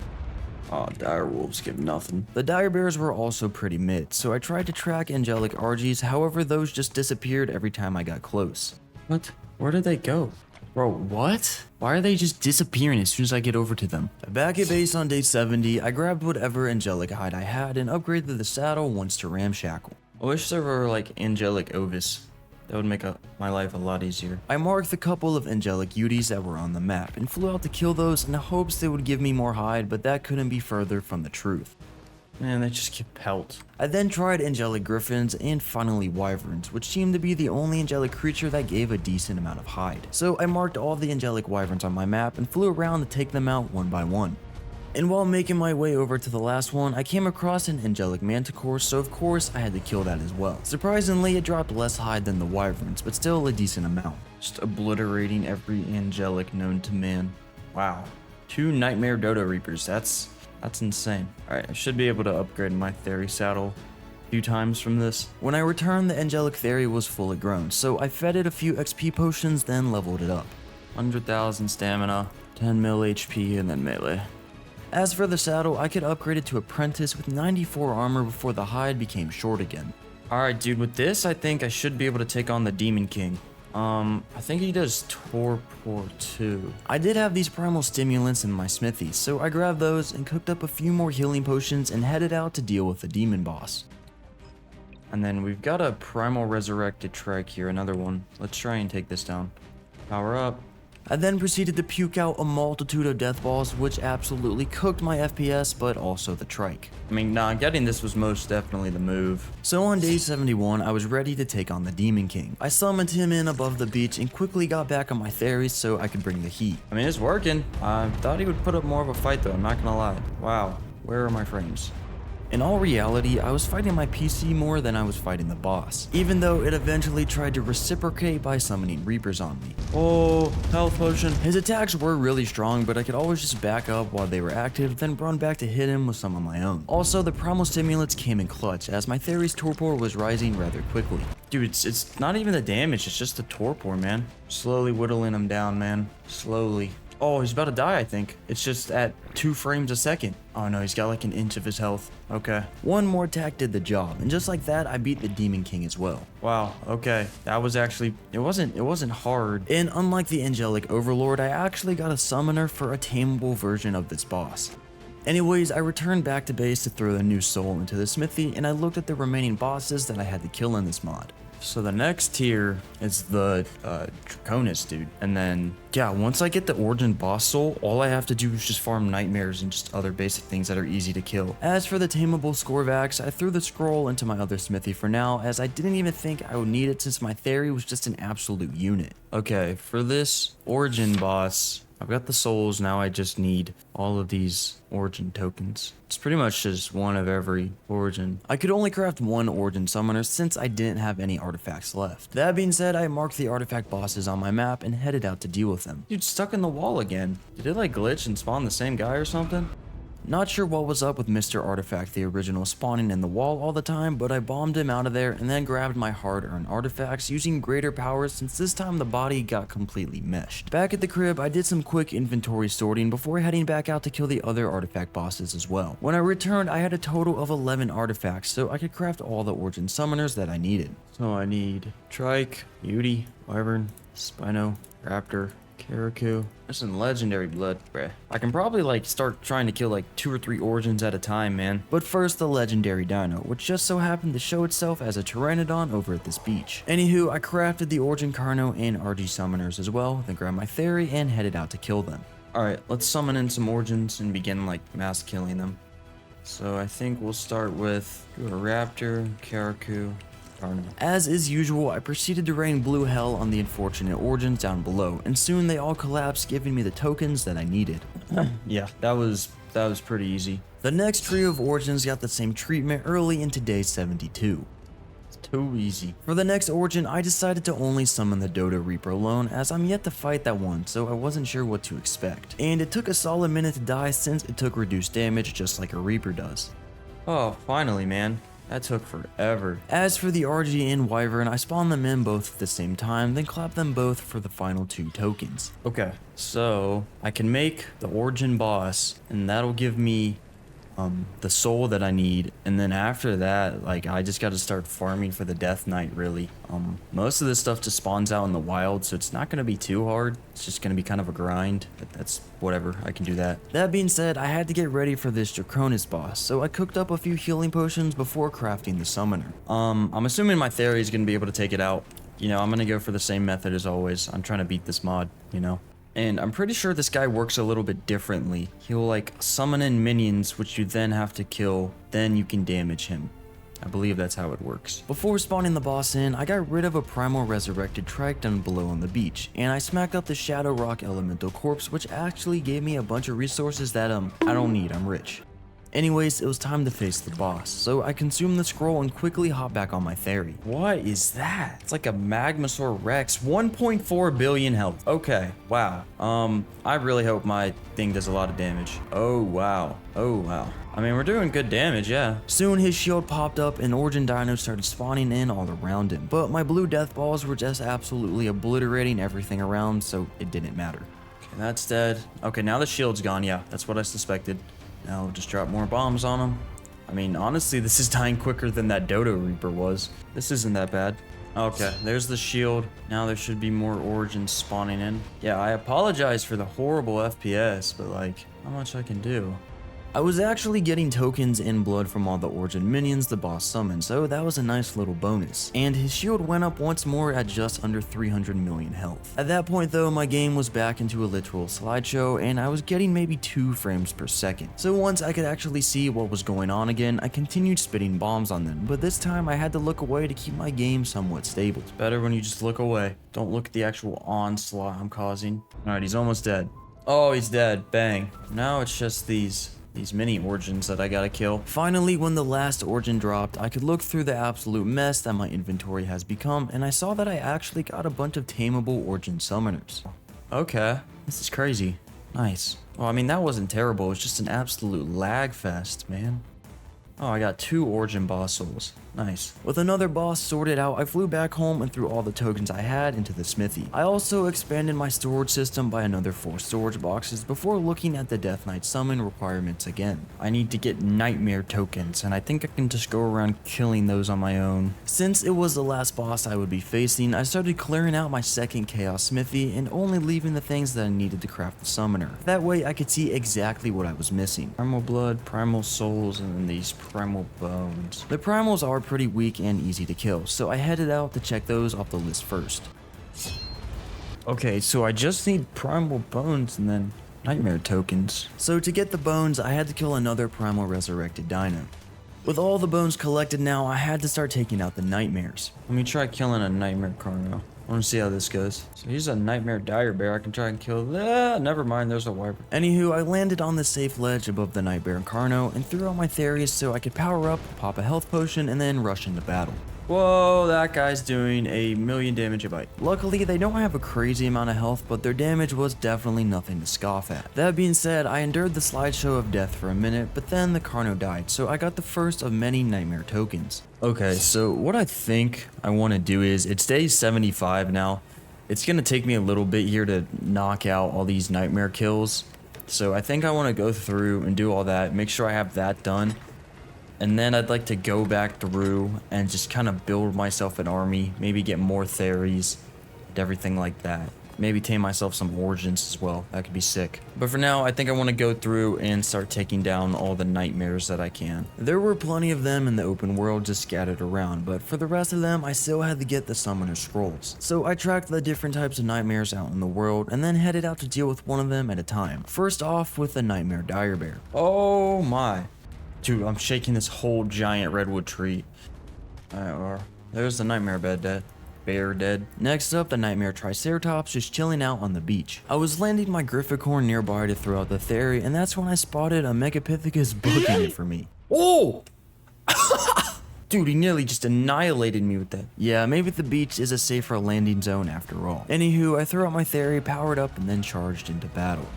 Aw, dire wolves give nothing. The dire bears were also pretty mid, so I tried to track angelic RGs, however those just disappeared every time I got close. What? Where did they go? Bro, what? Why are they just disappearing as soon as I get over to them? Back at base on day 70, I grabbed whatever angelic hide I had and upgraded the saddle once to ramshackle. I wish there were like angelic ovis. That would make my life a lot easier. I marked the couple of angelic Uties that were on the map and flew out to kill those in the hopes they would give me more hide, but that couldn't be further from the truth. Man, they just get pelt. I then tried angelic griffins and finally wyverns, which seemed to be the only angelic creature that gave a decent amount of hide. So I marked all the angelic wyverns on my map and flew around to take them out one by one. And while making my way over to the last one, I came across an angelic manticore, so of course I had to kill that as well. Surprisingly, it dropped less hide than the wyverns, but still a decent amount. Just obliterating every angelic known to man. Wow. 2 Nightmare Dodo Reapers, that's insane. Alright, I should be able to upgrade my Theory saddle a few times from this. When I returned, the angelic theory was fully grown, so I fed it a few XP potions, then leveled it up. 100,000 stamina, 10 mil HP, and then melee. As for the saddle, I could upgrade it to Apprentice with 94 armor before the hide became short again. Alright, dude, with this, I think I should be able to take on the Demon King. I think he does torpor too. I did have these primal stimulants in my smithy, so I grabbed those and cooked up a few more healing potions and headed out to deal with the demon boss. And then we've got a primal resurrected trike here, another one. Let's try and take this down. Power up. I then proceeded to puke out a multitude of death balls, which absolutely cooked my FPS, but also the trike. I mean, nah, getting this was most definitely the move. So on day 71, I was ready to take on the Demon King. I summoned him in above the beach and quickly got back on my theories so I could bring the heat. I mean, it's working. I thought he would put up more of a fight though, I'm not gonna lie. Wow, where are my frames? In all reality, I was fighting my PC more than I was fighting the boss, even though it eventually tried to reciprocate by summoning Reapers on me. Oh, health potion. His attacks were really strong, but I could always just back up while they were active, then run back to hit him with some of my own. Also, the primal stimulants came in clutch, as my Theory's torpor was rising rather quickly. Dude, it's not even the damage, it's just the torpor, man. Slowly whittling him down, man. Slowly. Oh, he's about to die, I think. It's just at 2 frames a second. Oh no, he's got like an inch of his health. Okay. One more attack did the job, and just like that, I beat the Demon King as well. Wow, okay. That was actually, it wasn't hard. And unlike the Angelic Overlord, I actually got a summoner for a tameable version of this boss. Anyways, I returned back to base to throw the new soul into the smithy, and I looked at the remaining bosses that I had to kill in this mod. So the next tier is the Draconis dude. And then, yeah, once I get the Origin boss soul, all I have to do is just farm nightmares and just other basic things that are easy to kill. As for the tameable Scorvax, I threw the scroll into my other smithy for now, as I didn't even think I would need it since my theory was just an absolute unit. Okay, for this Origin boss, I've got the souls, now I just need all of these Origin tokens. It's pretty much just one of every Origin. I could only craft one Origin summoner since I didn't have any artifacts left. That being said, I marked the artifact bosses on my map and headed out to deal with them. Dude, stuck in the wall again. Did it like glitch and spawn the same guy or something? Not sure what was up with Mr. Artifact the original spawning in the wall all the time, but I bombed him out of there and then grabbed my hard-earned artifacts using greater powers since this time the body got completely meshed. Back at the crib, I did some quick inventory sorting before heading back out to kill the other artifact bosses as well. When I returned, I had a total of 11 artifacts, so I could craft all the Origin summoners that I needed. So I need Trike, Beauty, Wyvern, Spino, Raptor, Karaku. There's some legendary blood, bruh. I can probably like start trying to kill like 2 or 3 Origins at a time, man. But first, the legendary Dino, which just so happened to show itself as a Pteranodon over at this beach. Anywho, I crafted the Origin Carno and RG summoners as well, then grabbed my Theory and headed out to kill them. Alright, let's summon in some Origins and begin like mass killing them. So I think we'll start with a Raptor, Karaku, Carno. As is usual, I proceeded to rain blue hell on the unfortunate Origins down below, and soon they all collapsed, giving me the tokens that I needed. Yeah, that was pretty easy. The next trio of Origins got the same treatment early into day 72. It's too easy. For the next Origin, I decided to only summon the Dodo Reaper alone, as I'm yet to fight that one, so I wasn't sure what to expect. And it took a solid minute to die since it took reduced damage just like a Reaper does. Oh, finally, man. That took forever. As for the RG and Wyvern, I spawned them in both at the same time, then clapped them both for the final 2 tokens. Okay, so I can make the Origin boss, and that'll give me the soul that I need, and then after that, like, I just got to start farming for the Death Knight, really. Most of this stuff just spawns out in the wild, so it's not going to be too hard. It's just going to be kind of a grind, but that's whatever. I can do that. That being said, I had to get ready for this Draconis boss, so I cooked up a few healing potions before crafting the summoner. I'm assuming my Theory is going to be able to take it out. You know, I'm going to go for the same method as always. I'm trying to beat this mod, you know. And I'm pretty sure this guy works a little bit differently. He'll like summon in minions, which you then have to kill, then you can damage him. I believe that's how it works. Before spawning the boss in, I got rid of a Primal Resurrected Trike down below on the beach, and I smacked up the Shadow Rock Elemental Corpse, which actually gave me a bunch of resources that I don't need, I'm rich. Anyways, it was time to face the boss, so I consumed the scroll and quickly hopped back on my Theory. What is that? It's like a Magmasaur Rex. 1.4 billion health. Okay, wow. I really hope my thing does a lot of damage. Oh, wow. Oh, wow. I mean, we're doing good damage, yeah. Soon his shield popped up and Origin Dinos started spawning in all around him, but my blue death balls were just absolutely obliterating everything around, so it didn't matter. Okay, that's dead. Okay, now the shield's gone. Yeah, that's what I suspected. Now we'll just drop more bombs on him. I mean, honestly, this is dying quicker than that Dodo Reaper was. This isn't that bad. Okay, there's the shield. Now there should be more Origins spawning in. Yeah, I apologize for the horrible FPS, but like, not much I can do. I was actually getting tokens in blood from all the Origin minions the boss summoned, so that was a nice little bonus. And his shield went up once more at just under 300 million health. At that point though, my game was back into a literal slideshow and I was getting maybe 2 frames per second. So once I could actually see what was going on again, I continued spitting bombs on them, but this time I had to look away to keep my game somewhat stable. It's better when you just look away. Don't look at the actual onslaught I'm causing. Alright, he's almost dead. Oh, he's dead. Bang. Now it's just these mini Origins that I gotta kill. Finally, when the last Origin dropped, I could look through the absolute mess that my inventory has become, and I saw that I actually got a bunch of tameable Origin summoners. Okay, this is crazy. Nice. Well, I mean, that wasn't terrible. It was just an absolute lag fest, man. Oh, I got 2 Origin boss souls. Nice. With another boss sorted out, I flew back home and threw all the tokens I had into the smithy. I also expanded my storage system by another 4 storage boxes before looking at the Death Knight summon requirements again. I need to get nightmare tokens, and I think I can just go around killing those on my own. Since it was the last boss I would be facing, I started clearing out my second chaos smithy and only leaving the things that I needed to craft the summoner. That way I could see exactly what I was missing. Primal blood, primal souls, and then these primal bones. The primals are pretty weak and easy to kill, so I headed out to check those off the list first. Okay, so I just need primal bones and then nightmare tokens. So to get the bones, I had to kill another primal resurrected dino. With all the bones collected now, I had to start taking out the nightmares. Let me try killing a nightmare carno. I want to see how this goes. So he's a nightmare dire bear. I can try and kill. Never mind, there's a wyvern. Anywho, I landed on the safe ledge above the nightmare carno and threw out my theories so I could power up, pop a health potion, and then rush into battle. Whoa, that guy's doing 1,000,000 damage a bite. Luckily, they don't have a crazy amount of health, but their damage was definitely nothing to scoff at. That being said, I endured the slideshow of death for a minute, but then the Carno died, so I got the first of many nightmare tokens. Okay, so what I think I want to do is, it's day 75 now. It's going to take me a little bit here to knock out all these nightmare kills. So I think I want to go through and do all that, make sure I have that done. And then I'd like to go back through and just kind of build myself an army, maybe get more theories and everything like that. Maybe tame myself some origins as well. That could be sick. But for now, I think I want to go through and start taking down all the nightmares that I can. There were plenty of them in the open world just scattered around, but for the rest of them, I still had to get the summoner scrolls. So I tracked the different types of nightmares out in the world and then headed out to deal with one of them at a time. First off with the nightmare dire bear. Oh my. Dude, I'm shaking this whole giant redwood tree. There's the nightmare bear dead. Next up, the nightmare triceratops just chilling out on the beach. I was landing my grifficorn nearby to throw out the theory, and that's when I spotted a megapithecus booking it for me. Oh! Dude, he nearly just annihilated me with that. Yeah, maybe the beach is a safer landing zone after all. Anywho, I threw out my theory, powered up, and then charged into battle.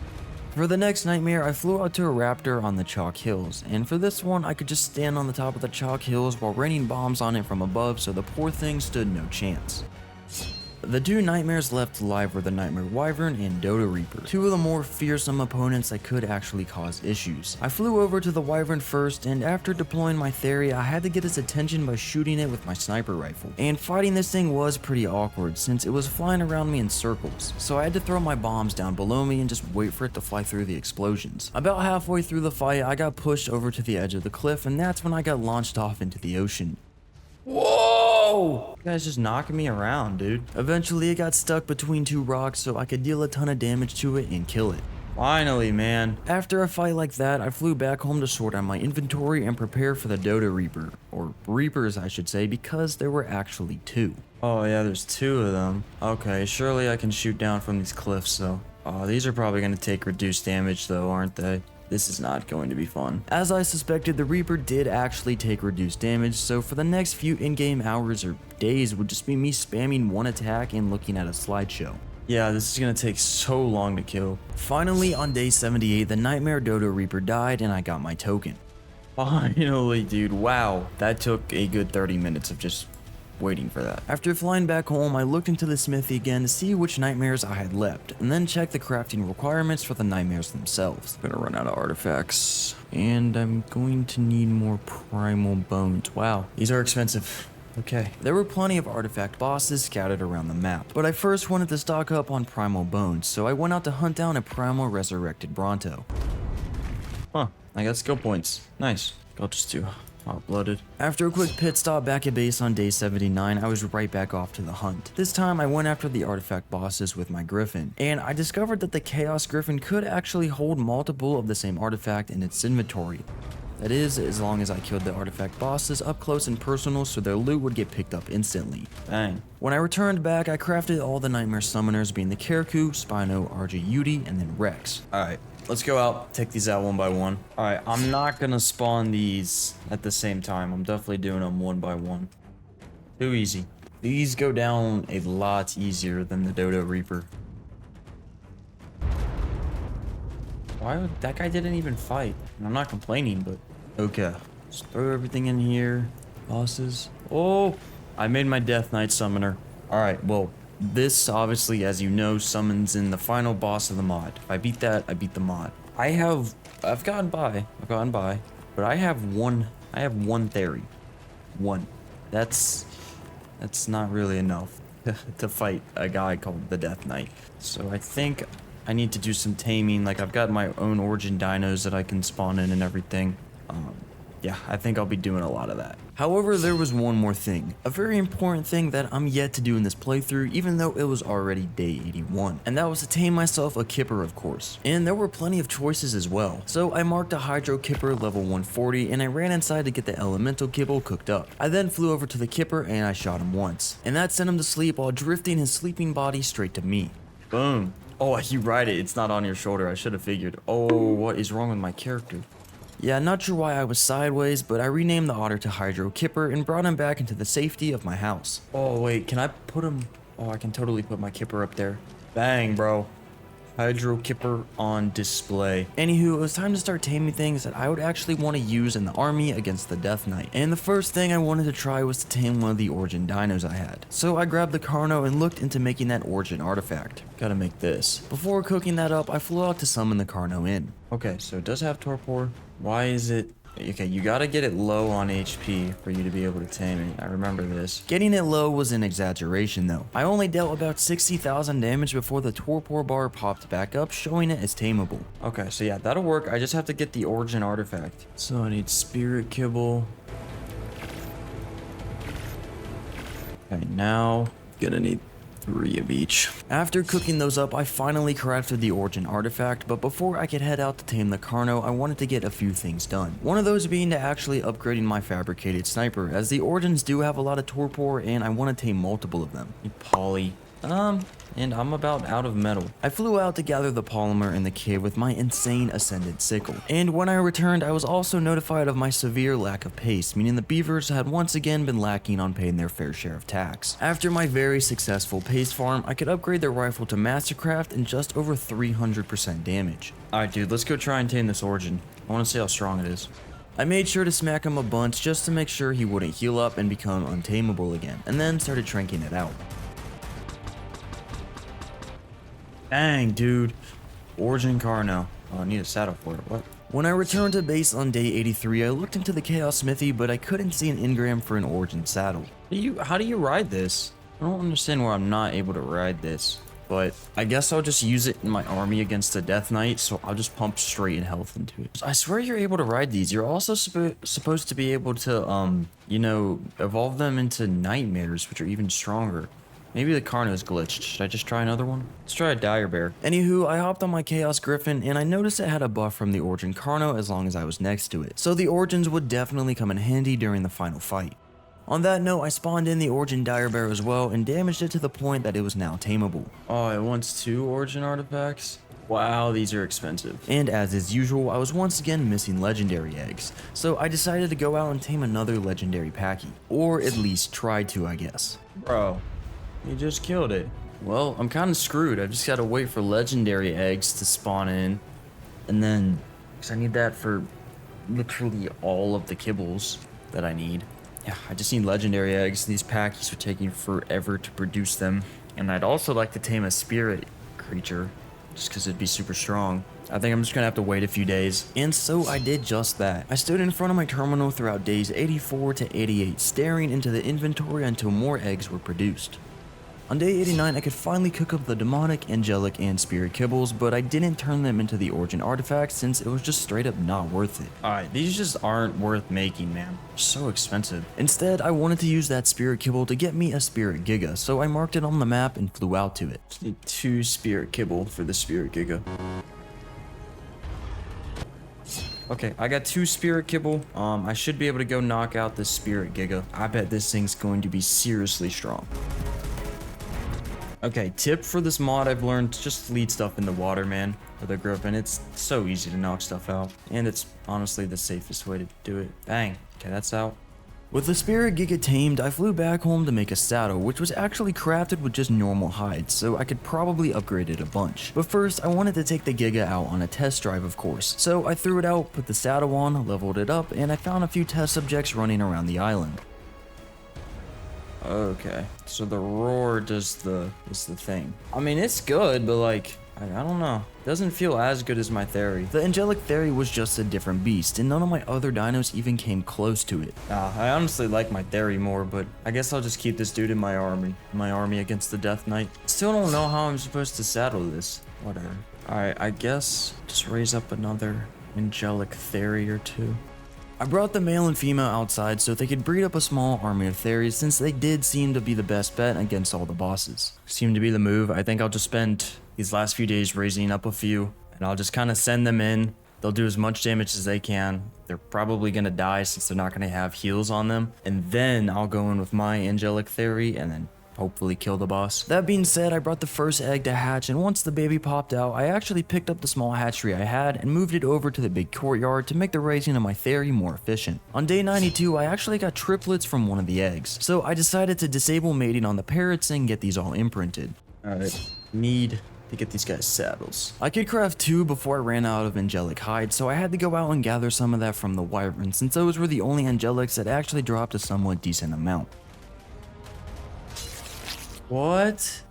For the next nightmare, I flew out to a raptor on the chalk hills, and for this one, I could just stand on the top of the chalk hills while raining bombs on it from above, so the poor thing stood no chance. The two nightmares left alive were the Nightmare Wyvern and Dodo Reaper, two of the more fearsome opponents that could actually cause issues. I flew over to the Wyvern first, and after deploying my theory, I had to get its attention by shooting it with my sniper rifle. And fighting this thing was pretty awkward since it was flying around me in circles, so I had to throw my bombs down below me and just wait for it to fly through the explosions. About halfway through the fight, I got pushed over to the edge of the cliff, and that's when I got launched off into the ocean. Whoa! You guys just knocking me around, dude. Eventually, it got stuck between two rocks so I could deal a ton of damage to it and kill it. Finally, man. After a fight like that, I flew back home to sort out my inventory and prepare for the Dodo Reaper. Or Reapers, I should say, because there were actually two. Oh yeah, there's two of them. Okay, surely I can shoot down from these cliffs, though. Oh, these are probably going to take reduced damage, though, aren't they? This is not going to be fun. As I suspected, the Reaper did actually take reduced damage, so for the next few in-game hours or days would just be me spamming one attack and looking at a slideshow. Yeah, this is gonna take so long to kill. Finally, on day 78, the Nightmare Dodo Reaper died and I got my token. Finally, dude, wow. That took a good 30 minutes of just waiting for that. After flying back home, I looked into the smithy again to see which nightmares I had left, and then checked the crafting requirements for the nightmares themselves. I'm gonna run out of artifacts, and I'm going to need more primal bones. Wow, these are expensive. Okay. There were plenty of artifact bosses scattered around the map, but I first wanted to stock up on primal bones, so I went out to hunt down a primal resurrected Bronto. Huh, I got skill points. Nice. I'll just do hot-blooded. After a quick pit stop back at base on day 79, I was right back off to the hunt. This time I went after the artifact bosses with my griffin, and I discovered that the Chaos Griffin could actually hold multiple of the same artifact in its inventory. That is, as long as I killed the artifact bosses up close and personal so their loot would get picked up instantly. Bang. When I returned back, I crafted all the nightmare summoners being the Karaku, Spino, RJ Yudi, and then Rex. Alright. Let's go out, take these out one by one. Alright, I'm not gonna spawn these at the same time. I'm definitely doing them one by one. Too easy. These go down a lot easier than the Dodo Reaper. Why would that guy didn't even fight? And I'm not complaining, but okay. Just throw everything in here. Bosses. Oh, I made my Death Knight summoner. Alright, well, this obviously, as you know, summons in the final boss of the mod. If I beat that, I beat the mod. I've gotten by, but I have one theory. One. That's not really enough to fight a guy called the Death Knight. So I think I need to do some taming. Like, I've got my own origin dinos that I can spawn in and everything. Yeah, I think I'll be doing a lot of that. However, there was one more thing. A very important thing that I'm yet to do in this playthrough, even though it was already day 81. And that was to tame myself a kipper, of course. And there were plenty of choices as well. So I marked a hydro kipper level 140 and I ran inside to get the elemental kibble cooked up. I then flew over to the kipper and I shot him once. And that sent him to sleep while drifting his sleeping body straight to me. Boom. Oh, you ride it. It's not on your shoulder. I should have figured. Oh, what is wrong with my character? Yeah, not sure why I was sideways, but I renamed the otter to Hydro Kipper and brought him back into the safety of my house. Oh, wait, can I put him? Oh, I can totally put my Kipper up there. Bang, bro. Hydro Kipper on display. Anywho, it was time to start taming things that I would actually want to use in the army against the Death Knight. And the first thing I wanted to try was to tame one of the origin dinos I had. So I grabbed the Carno and looked into making that origin artifact. Gotta make this. Before cooking that up, I flew out to summon the Carno in. Okay, so it does have torpor. Why is it... Okay, you gotta get it low on HP for you to be able to tame it. I remember this. Getting it low was an exaggeration though. I only dealt about 60,000 damage before the torpor bar popped back up, showing it as tameable. Okay, so yeah, that'll work. I just have to get the origin artifact. So I need spirit kibble. Okay, now gonna need 3 of each. After cooking those up, I finally crafted the origin artifact, but before I could head out to tame the Carno, I wanted to get a few things done. One of those being to actually upgrading my fabricated sniper, as the origins do have a lot of torpor and I want to tame multiple of them. Poly. And I'm about out of metal. I flew out to gather the polymer in the cave with my insane ascended sickle. And when I returned, I was also notified of my severe lack of pace, meaning the beavers had once again been lacking on paying their fair share of tax. After my very successful pace farm, I could upgrade the rifle to Mastercraft in just over 300% damage. Alright dude, let's go try and tame this origin. I want to see how strong it is. I made sure to smack him a bunch just to make sure he wouldn't heal up and become untamable again, and then started tranking it out. Dang, dude. Origin Carno. Oh, I need a saddle for it. What? When I returned to base on day 83, I looked into the Chaos Smithy, but I couldn't see an engram for an Origin saddle. How do you ride this? I don't understand why I'm not able to ride this. But I guess I'll just use it in my army against the Death Knight, so I'll just pump straight in health into it. I swear you're able to ride these. You're also supposed to be able to, you know, evolve them into nightmares, which are even stronger. Maybe the Carno's glitched. Should I just try another one? Let's try a Dire Bear. Anywho, I hopped on my Chaos Griffin and I noticed it had a buff from the Origin Carno as long as I was next to it. So the Origins would definitely come in handy during the final fight. On that note, I spawned in the Origin Dire Bear as well and damaged it to the point that it was now tameable. Oh, it wants 2 Origin artifacts? Wow, these are expensive. And as is usual, I was once again missing legendary eggs. So I decided to go out and tame another legendary Packy. Or at least try to, I guess. Bro. You just killed it. Well, I'm kind of screwed. I just gotta wait for legendary eggs to spawn in. And then, because I need that for literally all of the kibbles that I need. Yeah, I just need legendary eggs. These packies are taking forever to produce them. And I'd also like to tame a spirit creature, just because it'd be super strong. I think I'm just gonna have to wait a few days. And so I did just that. I stood in front of my terminal throughout days 84 to 88, staring into the inventory until more eggs were produced. On day 89, I could finally cook up the demonic, angelic, and spirit kibbles, but I didn't turn them into the origin artifacts since it was just straight up not worth it. Alright, these just aren't worth making, man. They're so expensive. Instead, I wanted to use that spirit kibble to get me a spirit giga, so I marked it on the map and flew out to it. Just need 2 spirit kibble for the spirit giga. Okay, I got 2 spirit kibble. I should be able to go knock out this spirit giga. I bet this thing's going to be seriously strong. Okay, tip for this mod I've learned, just lead stuff in the water, man, with a griffin. It's so easy to knock stuff out. And it's honestly the safest way to do it. Bang. Okay, that's out. With the spirit giga tamed, I flew back home to make a saddle, which was actually crafted with just normal hides, so I could probably upgrade it a bunch. But first, I wanted to take the giga out on a test drive, of course. So I threw it out, put the saddle on, leveled it up, and I found a few test subjects running around the island. Okay, so the roar is the thing. I mean, it's good, but like, I don't know. Doesn't feel as good as my theory. The angelic theory was just a different beast, and none of my other dinos even came close to it. I honestly like my theory more, but I guess I'll just keep this dude in my army. My army against the Death Knight. Still don't know how I'm supposed to saddle this. Whatever. Alright, I guess just raise up another angelic theory or two. I brought the male and female outside so they could breed up a small army of theories, since they did seem to be the best bet against all the bosses. Seemed to be the move. I think I'll just spend these last few days raising up a few, and I'll just kind of send them in. They'll do as much damage as they can. They're probably going to die since they're not going to have heals on them. And then I'll go in with my angelic theory and then hopefully kill the boss. That being said, I brought the first egg to hatch, and once the baby popped out, I actually picked up the small hatchery I had and moved it over to the big courtyard to make the raising of my theory more efficient. On day 92, I actually got triplets from one of the eggs, so I decided to disable mating on the parrots and get these all imprinted. Alright, need to get these guys saddles. I could craft 2 before I ran out of angelic hide, so I had to go out and gather some of that from the wyvern, since those were the only angelics that actually dropped a somewhat decent amount. What?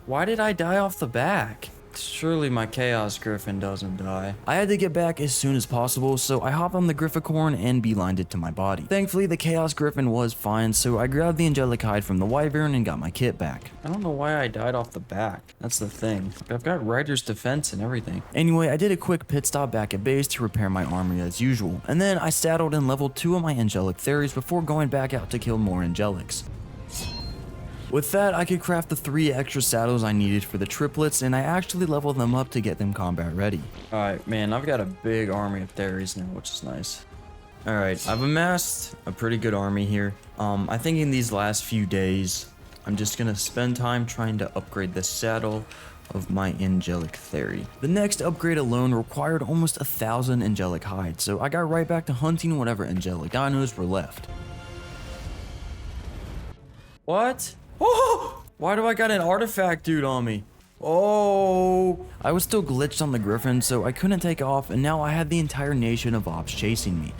Why did I die off the back? Surely my Chaos Griffin doesn't die. I had to get back as soon as possible, so I hopped on the Grifficorn and beelined it to my body. Thankfully, the Chaos Griffin was fine, so I grabbed the angelic hide from the wyvern and got my kit back. I don't know why I died off the back. That's the thing. I've got Rider's defense and everything. Anyway, I did a quick pit stop back at base to repair my armory as usual, and then I saddled and leveled 2 of my angelic theories before going back out to kill more angelics. With that, I could craft the 3 extra saddles I needed for the triplets, and I actually leveled them up to get them combat ready. Alright, man, I've got a big army of theories now, which is nice. Alright, I've amassed a pretty good army here. I think in these last few days, I'm just gonna spend time trying to upgrade the saddle of my angelic theory. The next upgrade alone required almost 1,000 angelic hides, so I got right back to hunting whatever angelic dinos were left. What? Oh! Why do I got an artifact dude on me? Oh! I was still glitched on the Griffin, so I couldn't take off, and now I had the entire nation of ops chasing me.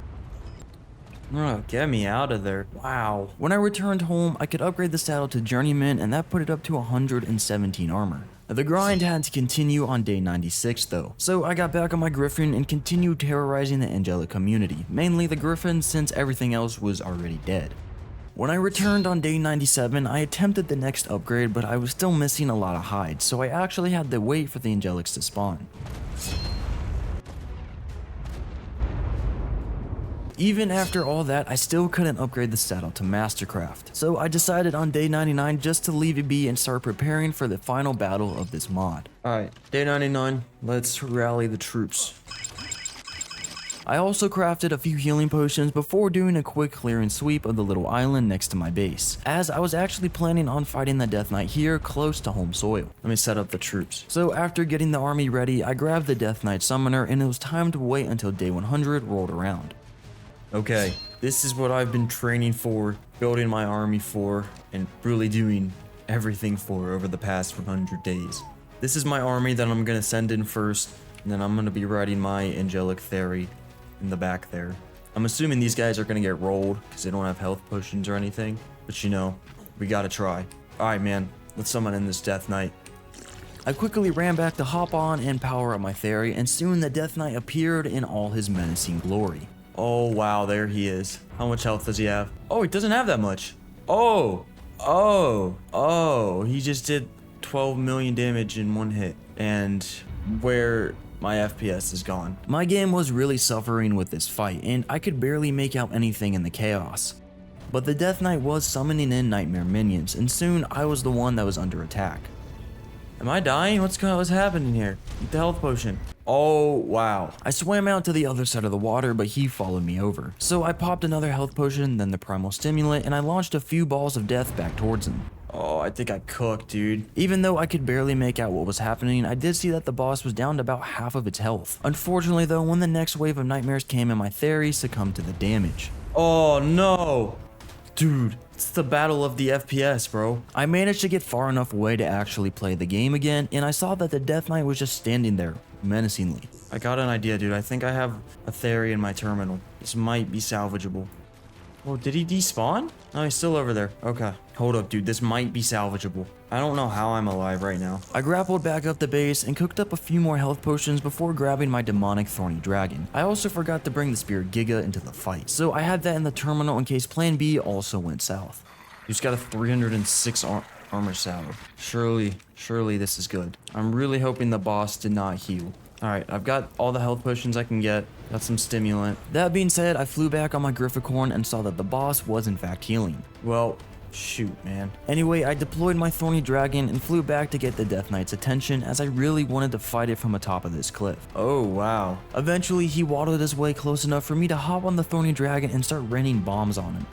Oh, get me out of there. Wow. When I returned home, I could upgrade the saddle to Journeyman, and that put it up to 117 armor. The grind had to continue on day 96 though, so I got back on my Griffin and continued terrorizing the angelic community, mainly the Griffin since everything else was already dead. When I returned on day 97, I attempted the next upgrade, but I was still missing a lot of hides, so I actually had to wait for the angelics to spawn. Even after all that, I still couldn't upgrade the saddle to Mastercraft, so I decided on day 99 just to leave it be and start preparing for the final battle of this mod. Alright, day 99, let's rally the troops. I also crafted a few healing potions before doing a quick clear and sweep of the little island next to my base, as I was actually planning on fighting the Death Knight here close to home soil. Let me set up the troops. So after getting the army ready, I grabbed the Death Knight summoner and it was time to wait until day 100 rolled around. Okay, this is what I've been training for, building my army for, and really doing everything for over the past 100 days. This is my army that I'm gonna send in first, and then I'm gonna be riding my angelic theory in the back there. I'm assuming these guys are gonna get rolled because they don't have health potions or anything, but you know, we gotta try. Alright man, let's summon in this Death Knight. I quickly ran back to hop on and power up my theory, and soon the Death Knight appeared in all his menacing glory. Oh wow, there he is. How much health does he have? Oh, he doesn't have that much. Oh, he just did 12 million damage in one hit. And where my FPS is gone. My game was really suffering with this fight, and I could barely make out anything in the chaos. But the Death Knight was summoning in nightmare minions, and soon I was the one that was under attack. Am I dying? What's happening here? Eat the health potion. Oh, wow. I swam out to the other side of the water, but he followed me over. So I popped another health potion, then the Primal Stimulant, and I launched a few balls of death back towards him. Oh, I think I cooked, dude. Even though I could barely make out what was happening, I did see that the boss was down to about half of its health. Unfortunately though, when the next wave of nightmares came in, my theory succumbed to the damage. Oh no! Dude, it's the battle of the FPS, bro. I managed to get far enough away to actually play the game again, and I saw that the Death Knight was just standing there, menacingly. I got an idea, dude. I think I have a theory in my terminal. This might be salvageable. Oh, did he despawn? No, he's still over there. Okay. Hold up, dude. This might be salvageable. I don't know how I'm alive right now. I grappled back up the base and cooked up a few more health potions before grabbing my demonic thorny dragon. I also forgot to bring the spirit Giga into the fight, so I had that in the terminal in case plan B also went south. He's got a 306 armor salve. Surely this is good. I'm really hoping the boss did not heal. Alright, I've got all the health potions I can get. Got some stimulant. That being said, I flew back on my Grifficorn and saw that the boss was in fact healing. Well, shoot, man. Anyway, I deployed my thorny dragon and flew back to get the Death Knight's attention as I really wanted to fight it from the top of this cliff. Oh, wow. Eventually, he waddled his way close enough for me to hop on the thorny dragon and start raining bombs on him.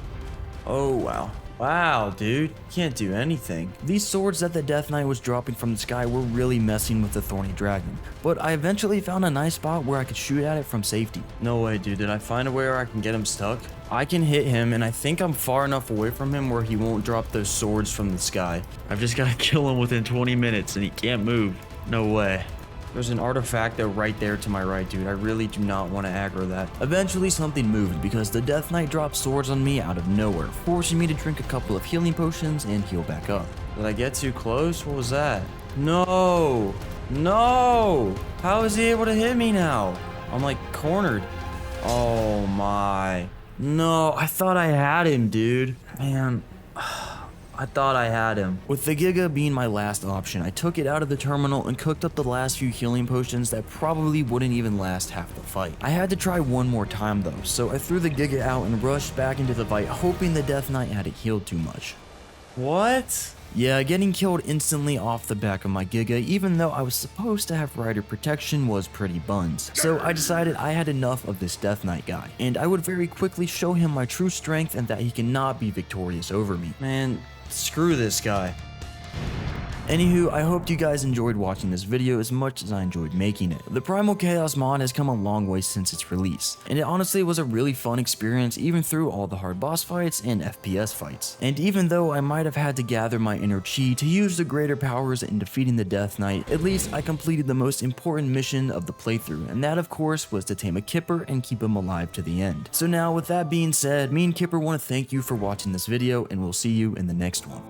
Oh, wow. Wow, dude. Can't do anything. These swords that the Death Knight was dropping from the sky were really messing with the thorny dragon, but I eventually found a nice spot where I could shoot at it from safety. No way, dude. Did I find a way where I can get him stuck? I can hit him, and I think I'm far enough away from him where he won't drop those swords from the sky. I've just got to kill him within 20 minutes, and he can't move. No way. There's an artifacto right there to my right, dude. I really do not want to aggro that. Eventually something moved because the Death Knight dropped swords on me out of nowhere, forcing me to drink a couple of healing potions and heal back up. Did I get too close? What was that? No! No! How is he able to hit me now? I'm like cornered. Oh my. No, I thought I had him, dude. Man. I thought I had him. With the Giga being my last option, I took it out of the terminal and cooked up the last few healing potions that probably wouldn't even last half the fight. I had to try one more time though, so I threw the Giga out and rushed back into the fight, hoping the Death Knight hadn't healed too much. What? Yeah, getting killed instantly off the back of my Giga, even though I was supposed to have rider protection, was pretty buns. So I decided I had enough of this Death Knight guy, and I would very quickly show him my true strength and that he cannot be victorious over me. Man, screw this guy. Anywho, I hope you guys enjoyed watching this video as much as I enjoyed making it. The Primal Chaos mod has come a long way since its release, and it honestly was a really fun experience even through all the hard boss fights and FPS fights. And even though I might have had to gather my inner chi to use the greater powers in defeating the Death Knight, at least I completed the most important mission of the playthrough, and that of course was to tame a Kipper and keep him alive to the end. So now with that being said, me and Kipper want to thank you for watching this video, and we'll see you in the next one.